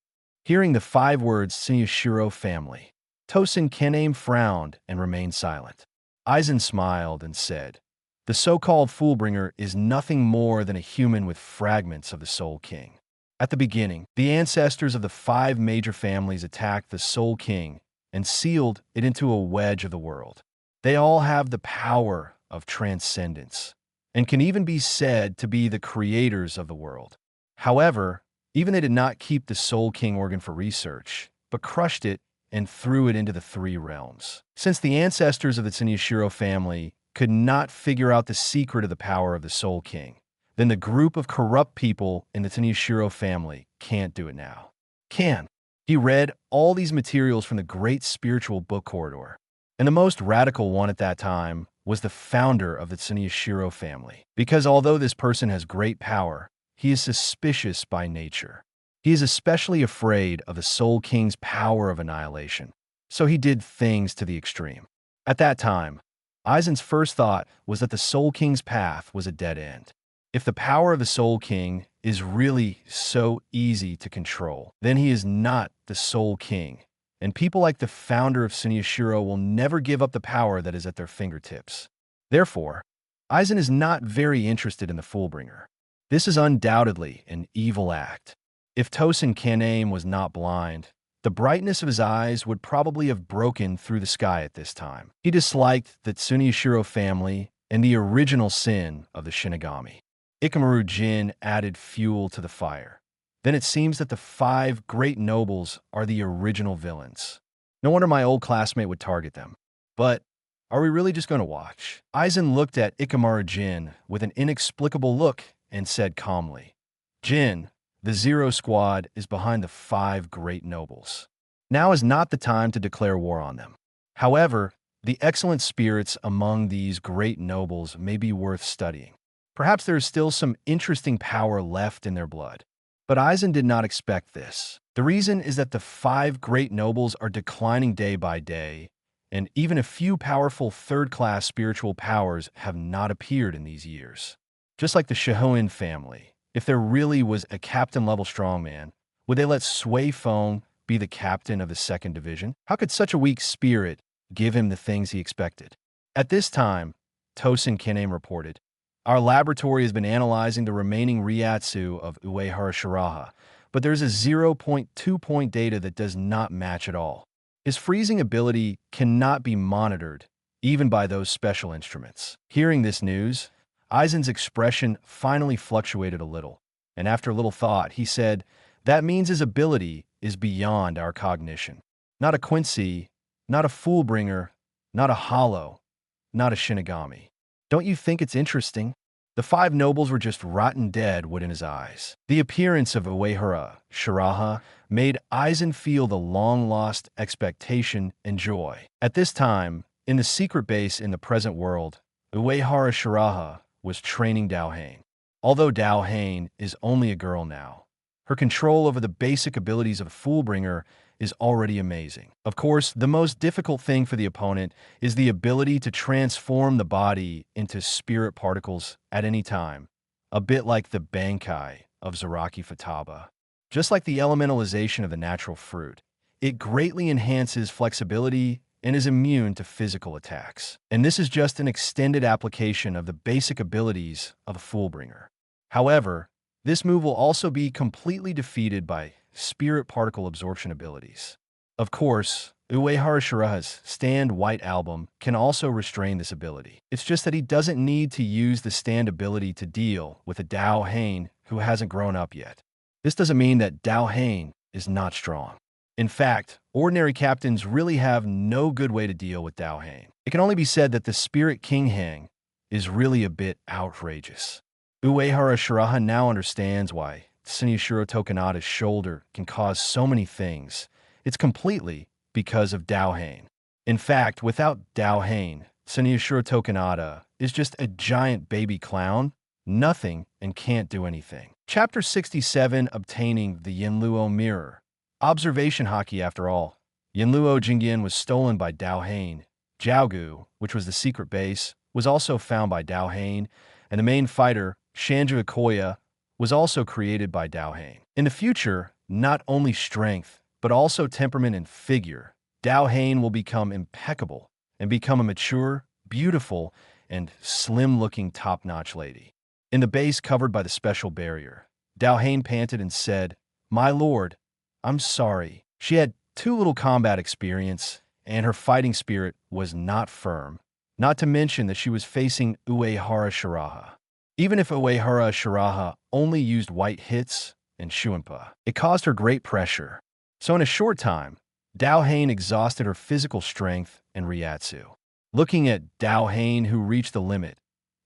Hearing the 5 words Tsuneyashiro family, Tosin Kaname frowned and remained silent. Aizen smiled and said, The so-called Foolbringer is nothing more than a human with fragments of the Soul King. At the beginning, the ancestors of the 5 major families attacked the Soul King and sealed it into a wedge of the world. They all have the power of transcendence and can even be said to be the creators of the world. However, even they did not keep the Soul King organ for research, but crushed it and threw it into the 3 realms. Since the ancestors of the Tsunoshiro family could not figure out the secret of the power of the Soul King, then the group of corrupt people in the Tsunoshiro family can't do it now. He read all these materials from the great spiritual book corridor, and the most radical one at that time was the founder of the Tsunoshiro family, because although this person has great power, he is suspicious by nature. He is especially afraid of the Soul King's power of annihilation, so he did things to the extreme. At that time, Aizen's first thought was that the Soul King's path was a dead end. If the power of the Soul King is really so easy to control, then he is not the Soul King, and people like the founder of Tsunoshiro will never give up the power that is at their fingertips. Therefore, Aizen is not very interested in the Foolbringer. This is undoubtedly an evil act. If Tosin Kaname was not blind, the brightness of his eyes would probably have broken through the sky at this time. He disliked the Tsunoshiro family and the original sin of the Shinigami. Ikamaru Jin added fuel to the fire. Then it seems that the 5 great nobles are the original villains. No wonder my old classmate would target them. But are we really just going to watch? Aizen looked at Ikamaru Jin with an inexplicable look and said calmly, "Jin, the Zero Squad is behind the 5 great nobles. Now is not the time to declare war on them. However, the excellent spirits among these great nobles may be worth studying. Perhaps there is still some interesting power left in their blood." But Aizen did not expect this. The reason is that the 5 great nobles are declining day by day, and even a few powerful third-class spiritual powers have not appeared in these years. Just like the Shihoin family, if there really was a captain-level strongman, would they let Sui Feng be the captain of the 2nd Division? How could such a weak spirit give him the things he expected? At this time, Tosin Kaname reported, "Our laboratory has been analyzing the remaining Ryatsu of Uehara Shiraha, but there's a 0.2-point data that does not match at all. His freezing ability cannot be monitored, even by those special instruments." Hearing this news, Aizen's expression finally fluctuated a little, and after a little thought, he said, "That means his ability is beyond our cognition. Not a Quincy, not a Foolbringer, not a Hollow, not a Shinigami. Don't you think it's interesting?" The 5 nobles were just rotten dead wood in his eyes. The appearance of Uehara Shiraha made Aizen feel the long-lost expectation and joy. At this time, in the secret base in the present world, Uehara Shiraha was training Dao Hain. Although Dao Hain is only a girl now, her control over the basic abilities of Foolbringer is already amazing. Of course, the most difficult thing for the opponent is the ability to transform the body into spirit particles at any time, a bit like the Bankai of Zaraki Futaba. Just like the elementalization of the natural fruit, it greatly enhances flexibility and is immune to physical attacks. And this is just an extended application of the basic abilities of a Foolbringer. However, this move will also be completely defeated by spirit particle absorption abilities. Of course, Uehara Shiraha's Stand White album can also restrain this ability. It's just that he doesn't need to use the stand ability to deal with a Dao Hain who hasn't grown up yet. This doesn't mean that Dao Hain is not strong. In fact, ordinary captains really have no good way to deal with Dao Hain. It can only be said that the Spirit King Hang is really a bit outrageous. Uehara Shiraha now understands why Tsunoshiro Tokunada's shoulder can cause so many things. It's completely because of Dao Hain. In fact, without Dao Hain, Tsunoshiro Tokunada is just a giant baby clown, nothing, and can't do anything. Chapter 67, Obtaining the Yinluo Mirror. Observation Haki after all. Yinluo Jingyan was stolen by Dao Hain. Jiaogu, which was the secret base, was also found by Dao Hain, and the main fighter, Shanju Ikoya, was also created by Dao Hain. In the future, not only strength, but also temperament and figure, Dao Hain will become impeccable and become a mature, beautiful, and slim-looking top-notch lady. In the base covered by the special barrier, Dalhane panted and said, "My lord, I'm sorry." She had too little combat experience, and her fighting spirit was not firm, not to mention that she was facing Uehara Shiraha. Even if Uehara Shiraha only used white hits and Shuimpa, it caused her great pressure. So in a short time, Dalhane exhausted her physical strength and Ryatsu. Looking at Dalhane, who reached the limit,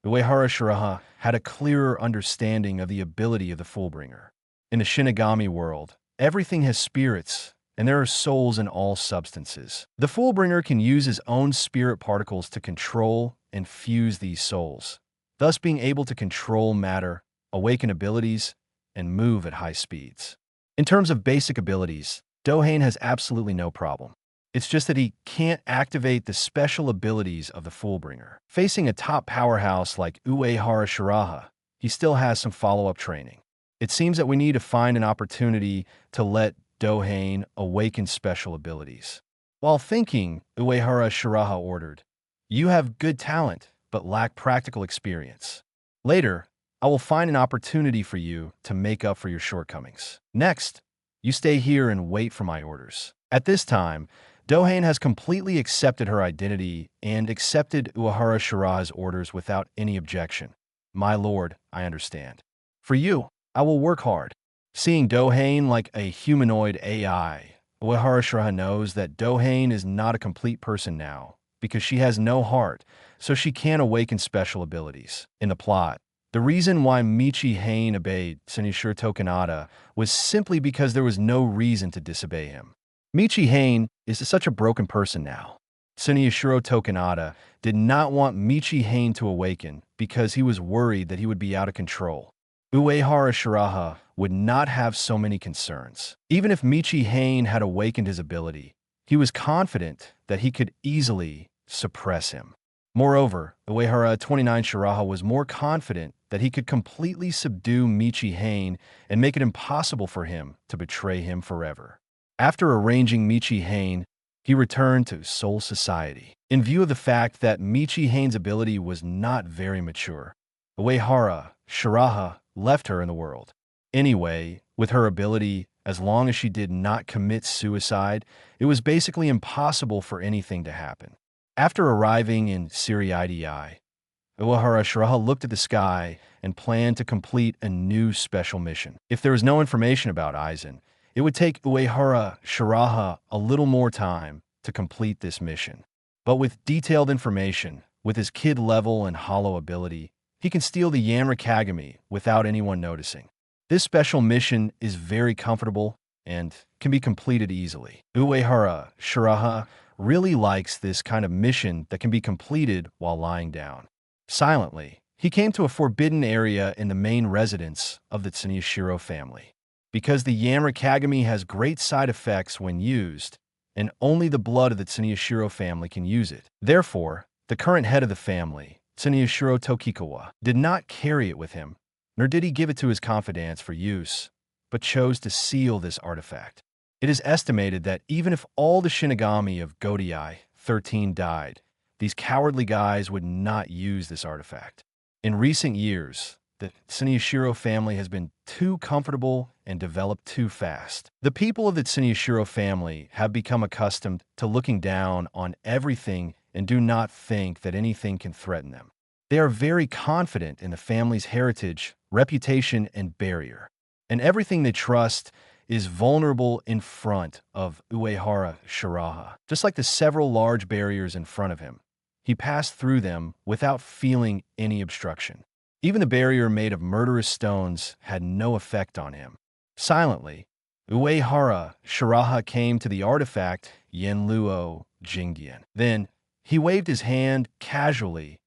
Uehara Shiraha had a clearer understanding of the ability of the Fullbringer. In the Shinigami world, everything has spirits, and there are souls in all substances. The Fullbringer can use his own spirit particles to control and fuse these souls, thus being able to control matter, awaken abilities, and move at high speeds. In terms of basic abilities, Dalhane has absolutely no problem. It's just that he can't activate the special abilities of the Fullbringer. Facing a top powerhouse like Uehara Shiraha, he still has some follow-up training. It seems that we need to find an opportunity to let Dalhane awaken special abilities. While thinking, Uehara Shiraha ordered, "You have good talent, but lack practical experience. Later, I will find an opportunity for you to make up for your shortcomings. Next, you stay here and wait for my orders." At this time, Dalhane has completely accepted her identity and accepted Uehara Shiraha's orders without any objection. "My lord, I understand. For you, I will work hard." Seeing Dalhane like a humanoid AI, Uehara Shiraha knows that Dalhane is not a complete person now, because she has no heart, so she can't awaken special abilities. In the plot, the reason why Michi Hain obeyed Tsuneshiro Tokunada was simply because there was no reason to disobey him. Michi Hain is such a broken person now. Tsuneshiro Tokunada did not want Michi Hain to awaken because he was worried that he would be out of control. Uehara Shiraha would not have so many concerns. Even if Michi Hain had awakened his ability, he was confident that he could easily suppress him. Moreover, Uehara 29 Shiraha was more confident that he could completely subdue Michi Hain and make it impossible for him to betray him forever. After arranging Michi Hain, he returned to Soul Society. In view of the fact that Michi Hain's ability was not very mature, Uehara Shiraha left her in the world. Anyway, with her ability, as long as she did not commit suicide, it was basically impossible for anything to happen. After arriving in Siriidii, Uehara Shiraha looked at the sky and planned to complete a new special mission. If there was no information about Aizen, it would take Uehara Shiraha a little more time to complete this mission. But with detailed information, with his kid level and hollow ability, he can steal the Uehara Academy without anyone noticing. This special mission is very comfortable and can be completed easily. Uehara Shiraha really likes this kind of mission that can be completed while lying down. Silently, he came to a forbidden area in the main residence of the Tsuneshiro family. Because the Uehara Academy has great side effects when used, and only the blood of the Tsuneshiro family can use it. Therefore, the current head of the family, Tsuneshiro Tokikawa, did not carry it with him, nor did he give it to his confidants for use, but chose to seal this artifact. It is estimated that even if all the Shinigami of Godai 13 died, these cowardly guys would not use this artifact. In recent years, the Tsuneshiro family has been too comfortable and developed too fast. The people of the Tsuneshiro family have become accustomed to looking down on everything and do not think that anything can threaten them. They are very confident in the family's heritage, reputation, and barrier, and everything they trust is vulnerable in front of Uehara Shiraha. Just like the several large barriers in front of him, he passed through them without feeling any obstruction. Even the barrier made of murderous stones had no effect on him. Silently, Uehara Shiraha came to the artifact Yenluo Jingyan. Then, he waved his hand casually,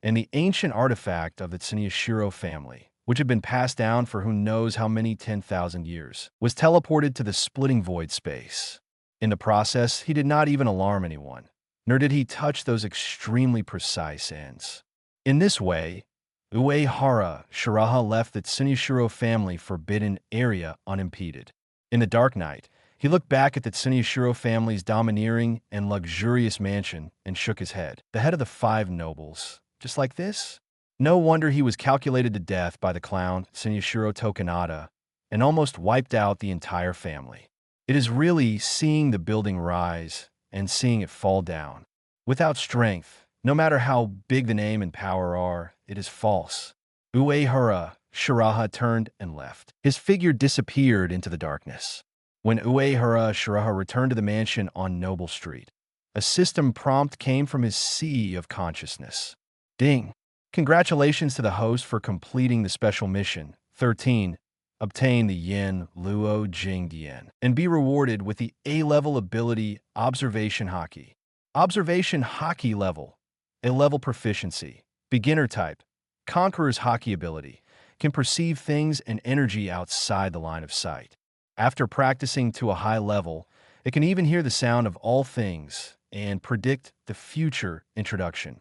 and the ancient artifact of the Tsuneshiro family, which had been passed down for who knows how many 10,000 years, was teleported to the splitting void space. In the process, he did not even alarm anyone, nor did he touch those extremely precise ends. In this way, Uehara Shiraha left the Tsuneshiro family forbidden area unimpeded. In the dark night, he looked back at the Tsuneshiro family's domineering and luxurious mansion and shook his head. The head of the 5 nobles, just like this? No wonder he was calculated to death by the clown Senyashiro Tokunada and almost wiped out the entire family. It is really seeing the building rise and seeing it fall down. Without strength, no matter how big the name and power are, it is false. Uehara Shiraha turned and left. His figure disappeared into the darkness. When Uehara Shiraha returned to the mansion on Noble Street, a system prompt came from his sea of consciousness. Ding! Congratulations to the host for completing the special mission. 13. Obtain the Yin Luo Jing Dian and be rewarded with the A-level ability Observation Haki. Observation Haki level. A-level proficiency. Beginner type. Conqueror's Haki ability. Can perceive things and energy outside the line of sight. After practicing to a high level, it can even hear the sound of all things and predict the future. Introduction.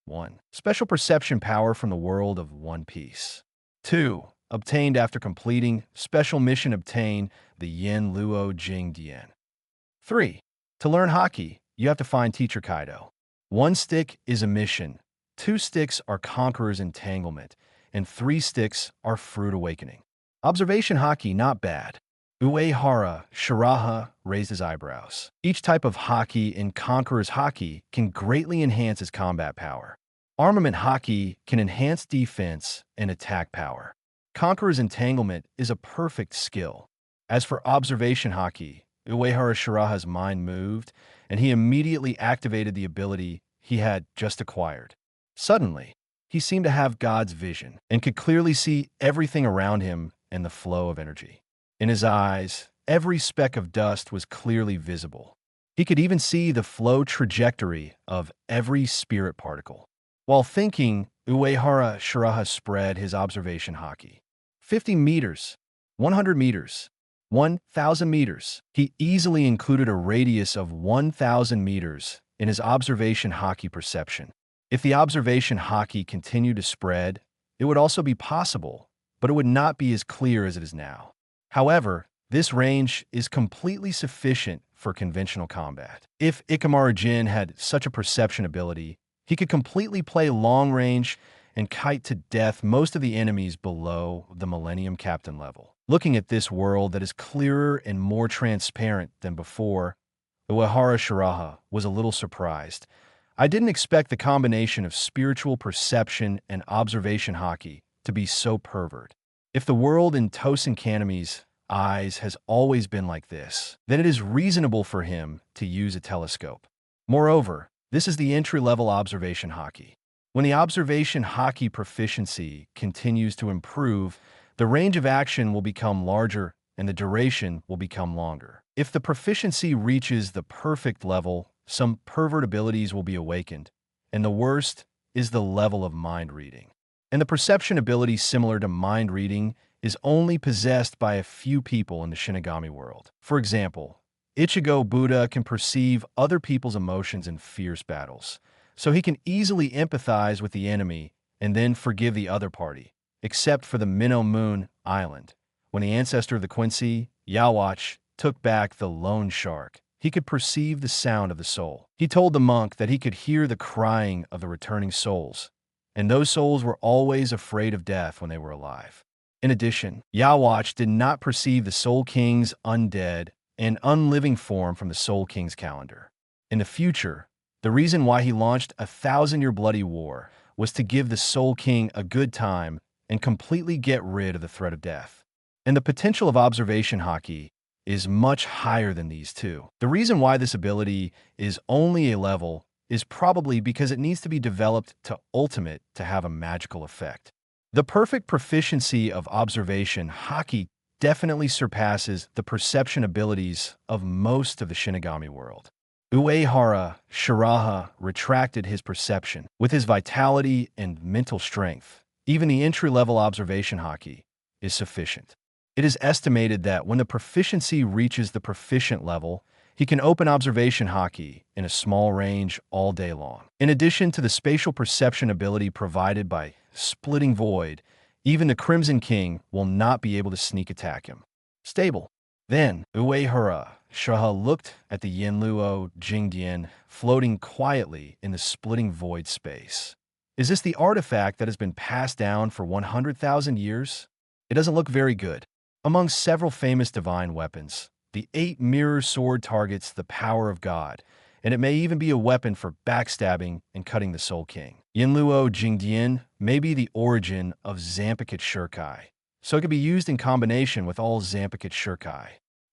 1. Special perception power from the world of One Piece. 2. Obtained after completing special mission. Obtain the Yin Luo Jing Dian. 3. To learn Haki, you have to find Teacher Kaido. 1 stick is a mission, 2 sticks are Conqueror's Entanglement, and 3 sticks are Fruit Awakening. Observation Haki, not bad. Uehara Shiraha raised his eyebrows. Each type of Haki in Conqueror's Haki can greatly enhance his combat power. Armament Haki can enhance defense and attack power. Conqueror's Entanglement is a perfect skill. As for Observation Haki, Uehara Shiraha's mind moved, and he immediately activated the ability he had just acquired. Suddenly, he seemed to have God's vision and could clearly see everything around him and the flow of energy. In his eyes, every speck of dust was clearly visible. He could even see the flow trajectory of every spirit particle. While thinking, Uehara Shiraha spread his observation Haki. 50 meters, 100 meters, 1,000 meters. He easily included a radius of 1,000 meters in his observation Haki perception. If the observation Haki continued to spread, it would also be possible, but it would not be as clear as it is now. However, this range is completely sufficient for conventional combat. If Ikamaru Jin had such a perception ability, he could completely play long range and kite to death most of the enemies below the Millennium Captain level. Looking at this world that is clearer and more transparent than before, Uehara Shiraha was a little surprised. I didn't expect the combination of spiritual perception and observation Haki to be so pervert. If the world in Tosin Kanemi's eyes has always been like this, then it is reasonable for him to use a telescope. Moreover, this is the entry-level observation Haki. When the observation Haki proficiency continues to improve, the range of action will become larger and the duration will become longer. If the proficiency reaches the perfect level, some pervert abilities will be awakened, and the worst is the level of mind reading. And the perception ability similar to mind reading is only possessed by a few people in the Shinigami world. For example, Ichigo Buddha can perceive other people's emotions in fierce battles, so he can easily empathize with the enemy and then forgive the other party, except for the Minnow Moon Island. When the ancestor of the Quincy, Yawatch, took back the lone shark, he could perceive the sound of the soul. He told the monk that he could hear the crying of the returning souls, and those souls were always afraid of death when they were alive. In addition, Yawatch did not perceive the Soul King's undead and unliving form from the Soul King's calendar. In the future, the reason why he launched a 1,000-year bloody war was to give the Soul King a good time and completely get rid of the threat of death. And the potential of observation Haki is much higher than these two. The reason why this ability is only a level is probably because it needs to be developed to ultimate to have a magical effect. The perfect proficiency of observation Haki definitely surpasses the perception abilities of most of the Shinigami world. Uehara Shiraha retracted his perception. With his vitality and mental strength, even the entry-level observation Haki is sufficient. It is estimated that when the proficiency reaches the proficient level, he can open observation Haki in a small range all day long. In addition to the spatial perception ability provided by Splitting Void, even the Crimson King will not be able to sneak attack him. Stable. Then, Uehara Shiraha looked at the Yin Luo Jingdian floating quietly in the Splitting Void space. Is this the artifact that has been passed down for 100,000 years? It doesn't look very good. Among several famous divine weapons, the 8-mirror sword targets the power of God, and it may even be a weapon for backstabbing and cutting the Soul King. Yinluo Jingdian may be the origin of Zanpakuto Shirkai, so it could be used in combination with all Zanpakuto Shirkai.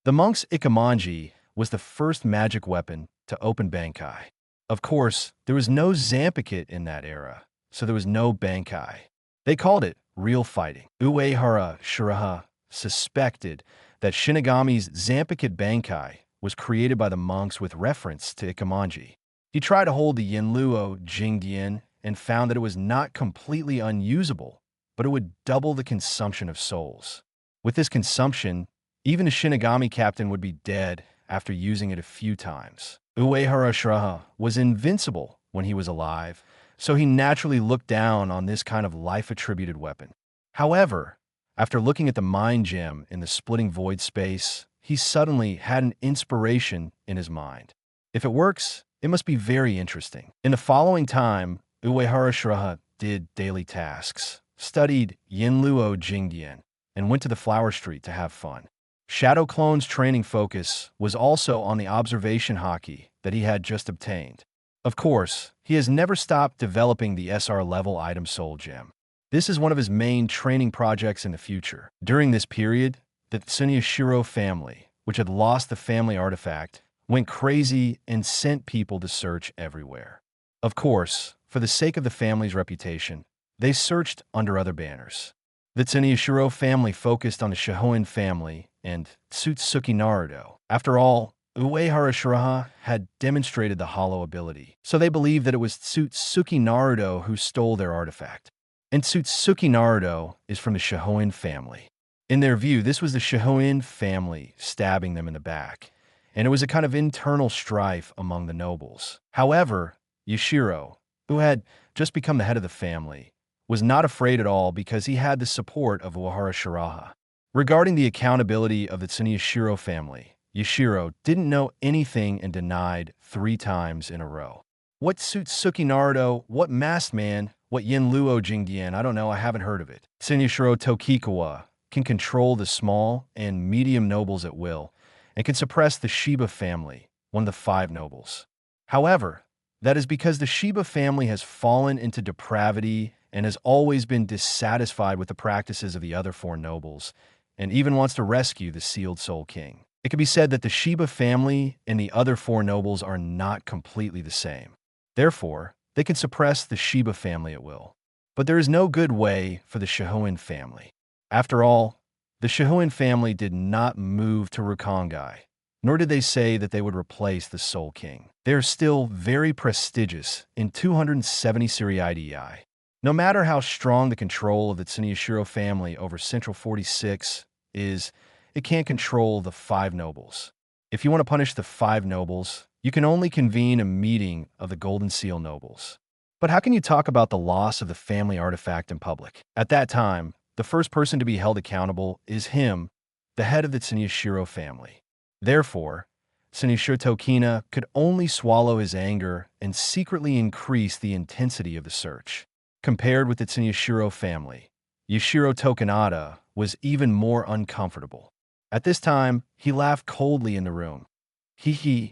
The monk's Ikamanji was the first magic weapon to open Bankai. Of course, there was no Zanpakuto in that era, so there was no Bankai. They called it real fighting. Uehara Shiraha suspected that Shinigami's Zanpakuto Bankai was created by the monks with reference to Ikamanji. He tried to hold the Yinluo Jingdian and found that it was not completely unusable, but it would double the consumption of souls. With this consumption, even a Shinigami captain would be dead after using it a few times. Uehara Shiraha was invincible when he was alive, so he naturally looked down on this kind of life-attributed weapon. However, after looking at the mind gem in the splitting void space, he suddenly had an inspiration in his mind. If it works, it must be very interesting. In the following time, Uehara Shiraha did daily tasks, studied Yinluo Jingdian, and went to the Flower Street to have fun. Shadow Clone's training focus was also on the observation hockey that he had just obtained. Of course, he has never stopped developing the SR level item Soul Gem. This is one of his main training projects in the future. During this period, the Tsuneshiro family, which had lost the family artifact, went crazy and sent people to search everywhere. Of course, for the sake of the family's reputation, they searched under other banners. The Tsuneshiro family focused on the Shohoin family and Tsutsuki Naruto. After all, Uehara Shiraha had demonstrated the hollow ability, so they believed that it was Tsutsuki Naruto who stole their artifact. And Tsutsuki Naruto is from the Shohoin family. In their view, this was the Shohoin family stabbing them in the back, and it was a kind of internal strife among the nobles. However, Yashiro, who had just become the head of the family, was not afraid at all because he had the support of Uehara Shiraha. Regarding the accountability of the Tsuneshiro family, Yashiro didn't know anything and denied 3 times in a row. What Tsutsuki Naruto, what Masked Man, what Yinluo Jingdian, I don't know, I haven't heard of it. Tsuneshiro Tokikawa can control the small and medium nobles at will, and can suppress the Shiba family, one of the 5 nobles. However, that is because the Shiba family has fallen into depravity and has always been dissatisfied with the practices of the other 4 nobles, and even wants to rescue the Sealed Soul King. It can be said that the Shiba family and the other 4 nobles are not completely the same. Therefore, they can suppress the Shiba family at will. But there is no good way for the Shohoin family. After all, the Shohoin family did not move to Rukongai, nor did they say that they would replace the Soul King. They are still very prestigious in 270 Seriidii. No matter how strong the control of the Tsuneshiro family over Central 46 is, it can't control the 5 nobles. If you want to punish the 5 nobles, you can only convene a meeting of the Golden Seal nobles. But how can you talk about the loss of the family artifact in public? At that time, the first person to be held accountable is him, the head of the Tsuneshiro family. Therefore, Tsuneshiro Tokina could only swallow his anger and secretly increase the intensity of the search. Compared with the Tsuneshiro family, Yashiro Tokinada was even more uncomfortable. At this time, he laughed coldly in the room.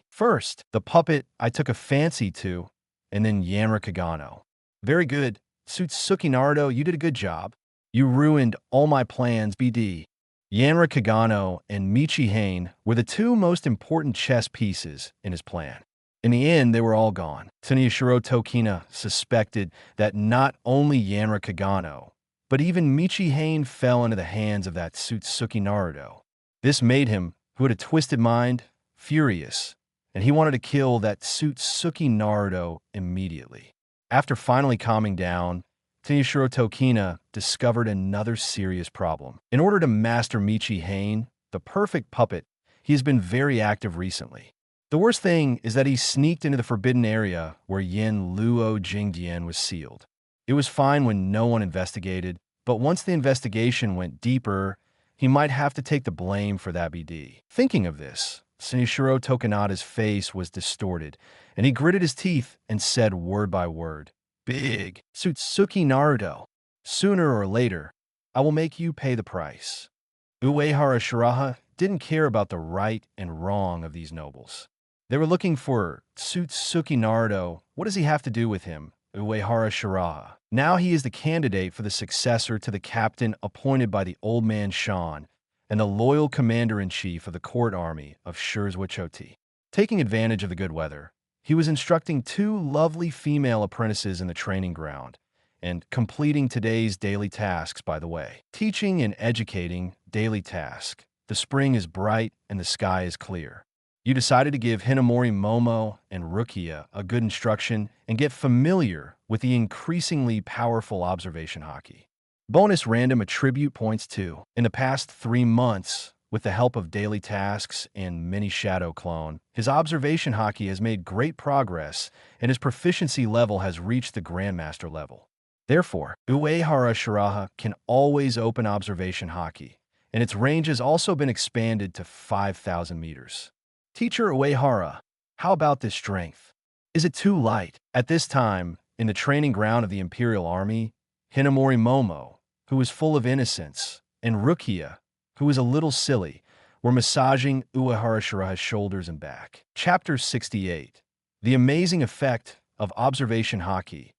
First, the puppet I took a fancy to, and then Yanra Kagano. Very good. Tsutsuki Naruto, you did a good job. You ruined all my plans, BD. Yanra Kagano and Michi Hain were the 2 most important chess pieces in his plan. In the end, they were all gone. Tsuneshiro Tokina suspected that not only Yanra Kagano, but even Michi Hain fell into the hands of that Tsutsuki Naruto. This made him, who had a twisted mind, furious, and he wanted to kill that Tsutsuki Naruto immediately. After finally calming down, Tsuneshiro Tokina discovered another serious problem. In order to master Michi Hain, the perfect puppet, he has been very active recently. The worst thing is that he sneaked into the forbidden area where Yinluo Jingdian was sealed. It was fine when no one investigated, but once the investigation went deeper, he might have to take the blame for that BD. Thinking of this, Tsuneshiro Tokinada's face was distorted, and he gritted his teeth and said word by word, big. Tsutsuki Naruto. Sooner or later, I will make you pay the price. Uehara Shiraha didn't care about the right and wrong of these nobles. They were looking for Tsutsuki Naruto. What does he have to do with him? Uehara Shiraha. Now he is the candidate for the successor to the captain appointed by the old man Shan and the loyal commander-in-chief of the court army of Shirzwachoti. Taking advantage of the good weather, he was instructing two lovely female apprentices in the training ground and completing today's daily tasks by the way. Teaching and educating, daily task. The spring is bright and the sky is clear. You decided to give Hinamori Momo and Rukia a good instruction and get familiar with the increasingly powerful observation hockey. Bonus random attribute points 2. In the past 3 months, with the help of daily tasks and mini shadow clone, his observation hockey has made great progress and his proficiency level has reached the Grandmaster level. Therefore, Uehara Shiraha can always open observation hockey, and its range has also been expanded to 5,000 meters. Teacher Uehara, how about this strength? Is it too light? At this time, in the training ground of the Imperial Army, Hinamori Momo, who was full of innocence, and Rukia, who was a little silly, were massaging Uehara Shiraha's shoulders and back. Chapter 68. The amazing effect of observation hockey.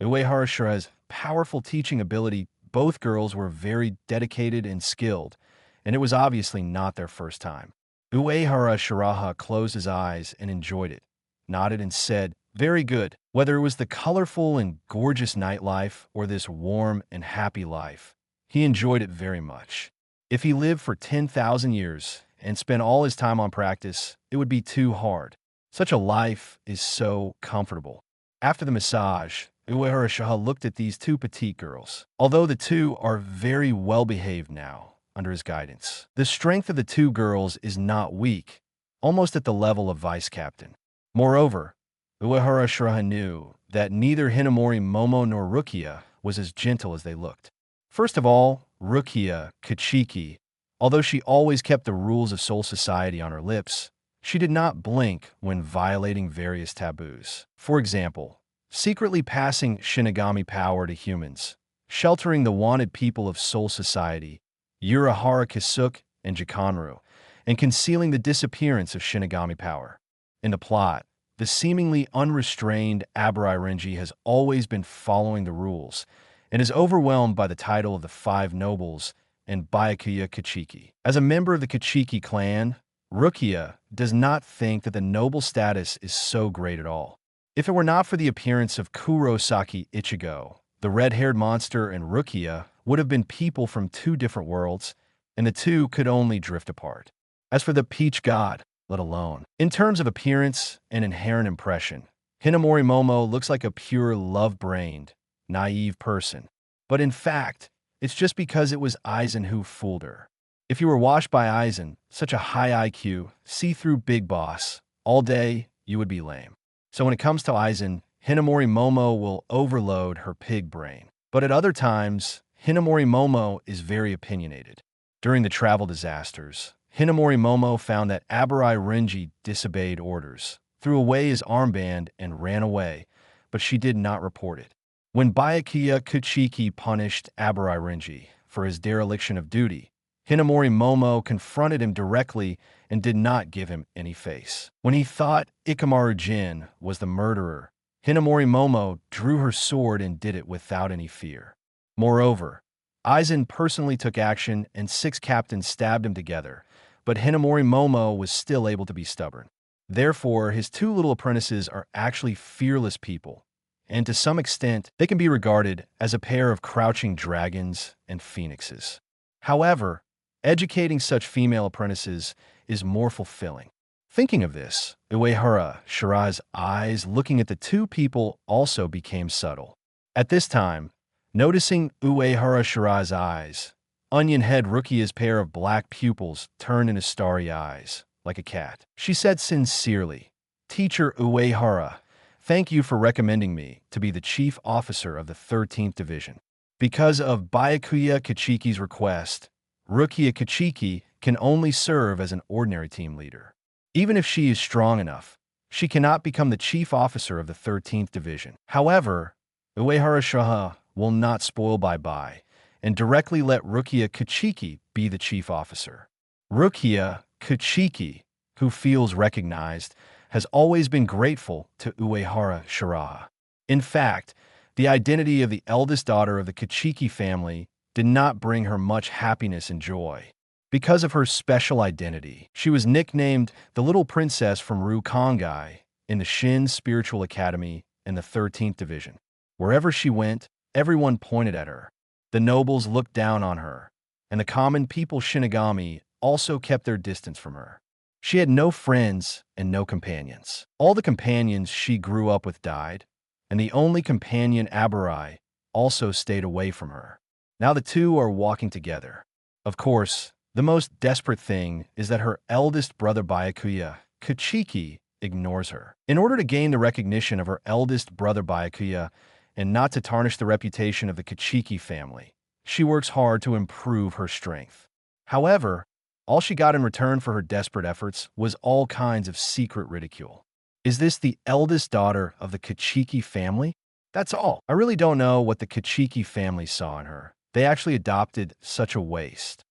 Uehara Shiraha's powerful teaching ability. Both girls were very dedicated and skilled, and it was obviously not their first time. Uehara Shiraha closed his eyes and enjoyed it, nodded and said, "Very good." Whether it was the colorful and gorgeous nightlife or this warm and happy life, he enjoyed it very much. If he lived for 10,000 years and spent all his time on practice, it would be too hard. Such a life is so comfortable. After the massage, Uehara Shiraha looked at these two petite girls. Although the two are very well behaved now, under his guidance, the strength of the two girls is not weak, almost at the level of vice captain. Moreover, Uehara Shiraha knew that neither Hinamori Momo nor Rukia was as gentle as they looked. First of all, Rukia Kachiki, although she always kept the rules of Soul Society on her lips, she did not blink when violating various taboos. For example, secretly passing Shinigami power to humans, sheltering the wanted people of Soul Society, Uehara Kisuke and Jikanru, and concealing the disappearance of Shinigami power. In the plot, the seemingly unrestrained Abarai Renji has always been following the rules and is overwhelmed by the title of the Five Nobles and Byakuya Kachiki. As a member of the Kachiki clan, Rukia does not think that the noble status is so great at all. If it were not for the appearance of Kurosaki Ichigo, the red-haired monster and Rukia would have been people from two different worlds, and the two could only drift apart. As for the Peach God, let alone. In terms of appearance and inherent impression, Hinamori Momo looks like a pure love-brained, naive person. But in fact, it's just because it was Aizen who fooled her. If you were washed by Aizen, such a high IQ, see-through big boss, all day, you would be lame. So when it comes to Aizen, Hinamori Momo will overload her pig brain. But at other times, Hinamori Momo is very opinionated. During the travel disasters, Hinamori Momo found that Abarai Renji disobeyed orders, threw away his armband, and ran away, but she did not report it. When Byakuya Kachiki punished Abarai Renji for his dereliction of duty, Hinamori Momo confronted him directly and did not give him any face. When he thought Ikamaru Jin was the murderer, Hinamori Momo drew her sword and did it without any fear. Moreover, Aizen personally took action and 6 captains stabbed him together, but Hinamori Momo was still able to be stubborn. Therefore, his 2 little apprentices are actually fearless people, and to some extent, they can be regarded as a pair of crouching dragons and phoenixes. However, educating such female apprentices is more fulfilling. Thinking of this, Uehara Shiraha's eyes looking at the 2 people also became subtle. At this time, noticing Uehara Shiraha's eyes, Onion Head Rukia's pair of black pupils turned into starry eyes, like a cat. She said sincerely, "Teacher Uehara, thank you for recommending me to be the chief officer of the 13th Division. Because of Byakuya Kachiki's request, Rukia Kachiki can only serve as an ordinary team leader. Even if she is strong enough, she cannot become the chief officer of the 13th Division. However, Uehara Shiraha will not spoil bye-bye and directly let Rukia Kachiki be the chief officer. Rukia Kachiki, who feels recognized, has always been grateful to Uehara Shiraha. In fact, the identity of the eldest daughter of the Kachiki family did not bring her much happiness and joy. Because of her special identity, she was nicknamed the Little Princess from Rukongai in the Shin Spiritual Academy in the 13th Division. Wherever she went, everyone pointed at her. The nobles looked down on her, and the common people Shinigami also kept their distance from her. She had no friends and no companions. All the companions she grew up with died, and the only companion, Abarai, also stayed away from her. Now the two are walking together. Of course, the most desperate thing is that her eldest brother Byakuya, Kachiki, ignores her. In order to gain the recognition of her eldest brother Byakuya and not to tarnish the reputation of the Kachiki family, she works hard to improve her strength. However, all she got in return for her desperate efforts was all kinds of secret ridicule. Is this the eldest daughter of the Kachiki family? That's all. I really don't know what the Kachiki family saw in her. They actually adopted such a waste.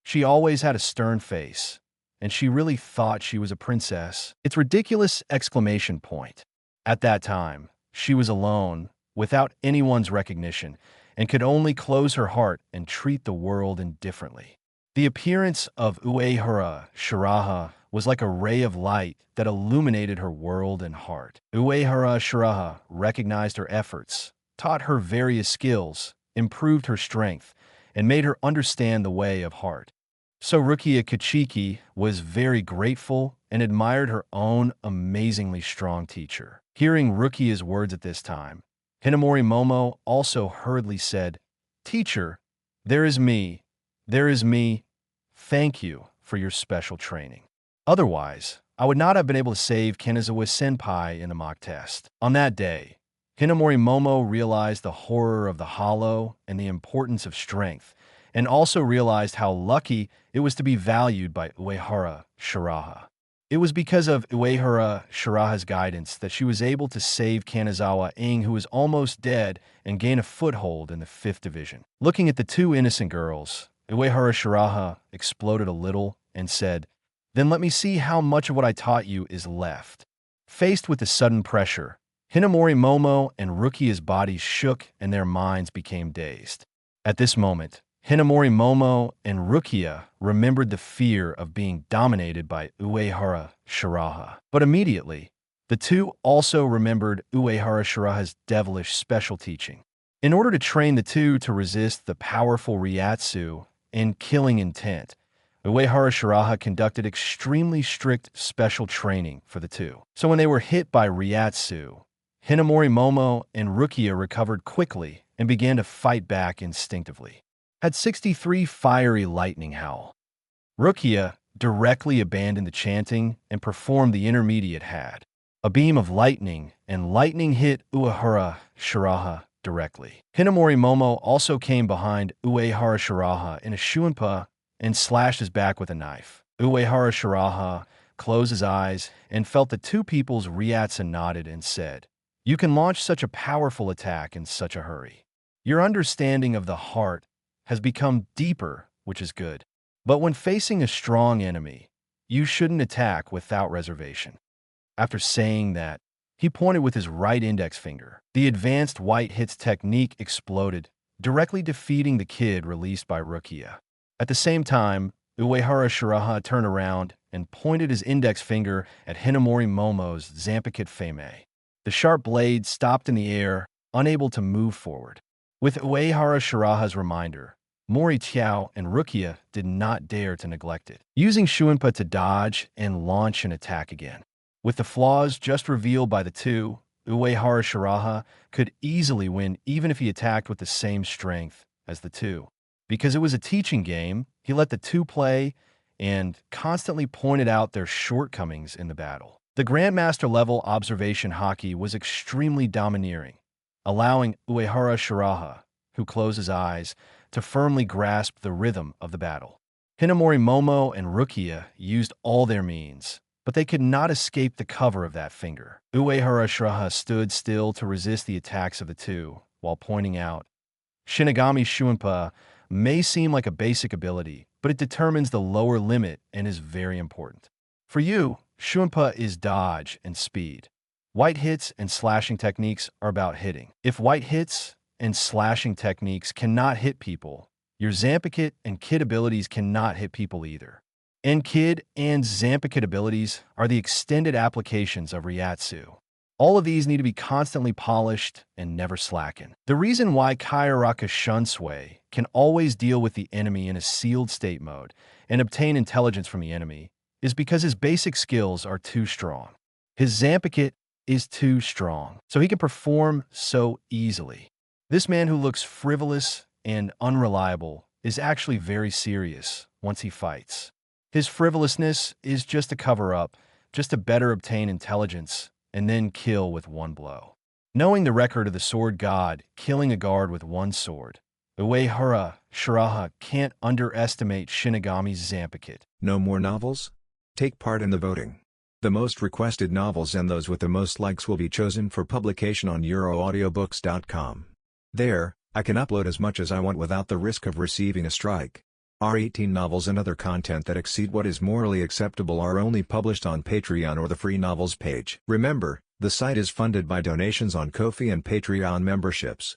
She always had a stern face, and she really thought she was a princess. It's ridiculous! Exclamation point. At that time, she was alone, without anyone's recognition, and could only close her heart and treat the world indifferently. The appearance of Uehara Shiraha was like a ray of light that illuminated her world and heart. Uehara Shiraha recognized her efforts, taught her various skills, improved her strength, and made her understand the way of heart. So Rukia Kachiki was very grateful and admired her own amazingly strong teacher. Hearing Rukia's words at this time, Hinamori Momo also hurriedly said, "Teacher, there is me. Thank you for your special training. Otherwise, I would not have been able to save Kanazawa-senpai in the mock test." On that day, Hinamori Momo realized the horror of the hollow and the importance of strength, and also realized how lucky it was to be valued by Uehara Shiraha. It was because of Uehara Shiraha's guidance that she was able to save Kanazawa Ing, who was almost dead, and gain a foothold in the 5th Division. Looking at the two innocent girls, Uehara Shiraha exploded a little and said, "Then let me see how much of what I taught you is left." Faced with the sudden pressure, Hinamori Momo and Rukia's bodies shook and their minds became dazed. At this moment, Hinamori Momo and Rukia remembered the fear of being dominated by Uehara Shiraha. But immediately, the two also remembered Uehara Shiraha's devilish special teaching. In order to train the two to resist the powerful Ryatsu and killing intent, Uehara Shiraha conducted extremely strict special training for the two. So when they were hit by Ryatsu, Hinamori Momo and Rukia recovered quickly and began to fight back instinctively. Had 63 fiery lightning howl. Rukia directly abandoned the chanting and performed the intermediate had. A beam of lightning hit Uehara Shiraha directly. Hinamori Momo also came behind Uehara Shiraha in a shuinpa and slashed his back with a knife. Uehara Shiraha closed his eyes and felt the two people's ryatsu nodded and said, "You can launch such a powerful attack in such a hurry. Your understanding of the heart has become deeper, which is good. But when facing a strong enemy, you shouldn't attack without reservation." After saying that, he pointed with his right index finger. The advanced white hits technique exploded, directly defeating the kid released by Rukia. At the same time, Uehara Shiraha turned around and pointed his index finger at Hinamori Momo's Zampakit Fame. The sharp blade stopped in the air, unable to move forward. With Uehara Shiraha's reminder, Mori Tiao and Rukia did not dare to neglect it, using Shuinpa to dodge and launch an attack again. With the flaws just revealed by the two, Uehara Shiraha could easily win even if he attacked with the same strength as the two. Because it was a teaching game, he let the two play and constantly pointed out their shortcomings in the battle. The Grandmaster level observation hockey was extremely domineering, allowing Uehara Shiraha, who closed his eyes, to firmly grasp the rhythm of the battle. Hinamori Momo and Rukia used all their means, but they could not escape the cover of that finger. Uehara Shiraha stood still to resist the attacks of the two, while pointing out, Shinigami Shunpa may seem like a basic ability, but it determines the lower limit and is very important. For you, Shunpa is dodge and speed. White hits and slashing techniques are about hitting. If white hits and slashing techniques cannot hit people, your Zampakit and Kid abilities cannot hit people either. And Kid and Zampakit abilities are the extended applications of Ryatsu. All of these need to be constantly polished and never slacken. The reason why Kaiaraka Shunsui can always deal with the enemy in a sealed state mode and obtain intelligence from the enemy is because his basic skills are too strong. His Zampakit is too strong, so he can perform so easily. This man who looks frivolous and unreliable is actually very serious once he fights. His frivolousness is just a cover-up, just to better obtain intelligence and then kill with one blow. Knowing the record of the sword god killing a guard with one sword, Uehara Shiraha can't underestimate Shinigami's Zampakit. No more novels? Take part in the voting. The most requested novels and those with the most likes will be chosen for publication on euroaudiobooks.com. There, I can upload as much as I want without the risk of receiving a strike. Our 18 novels and other content that exceed what is morally acceptable are only published on Patreon or the free novels page. Remember, the site is funded by donations on Ko-fi and Patreon memberships.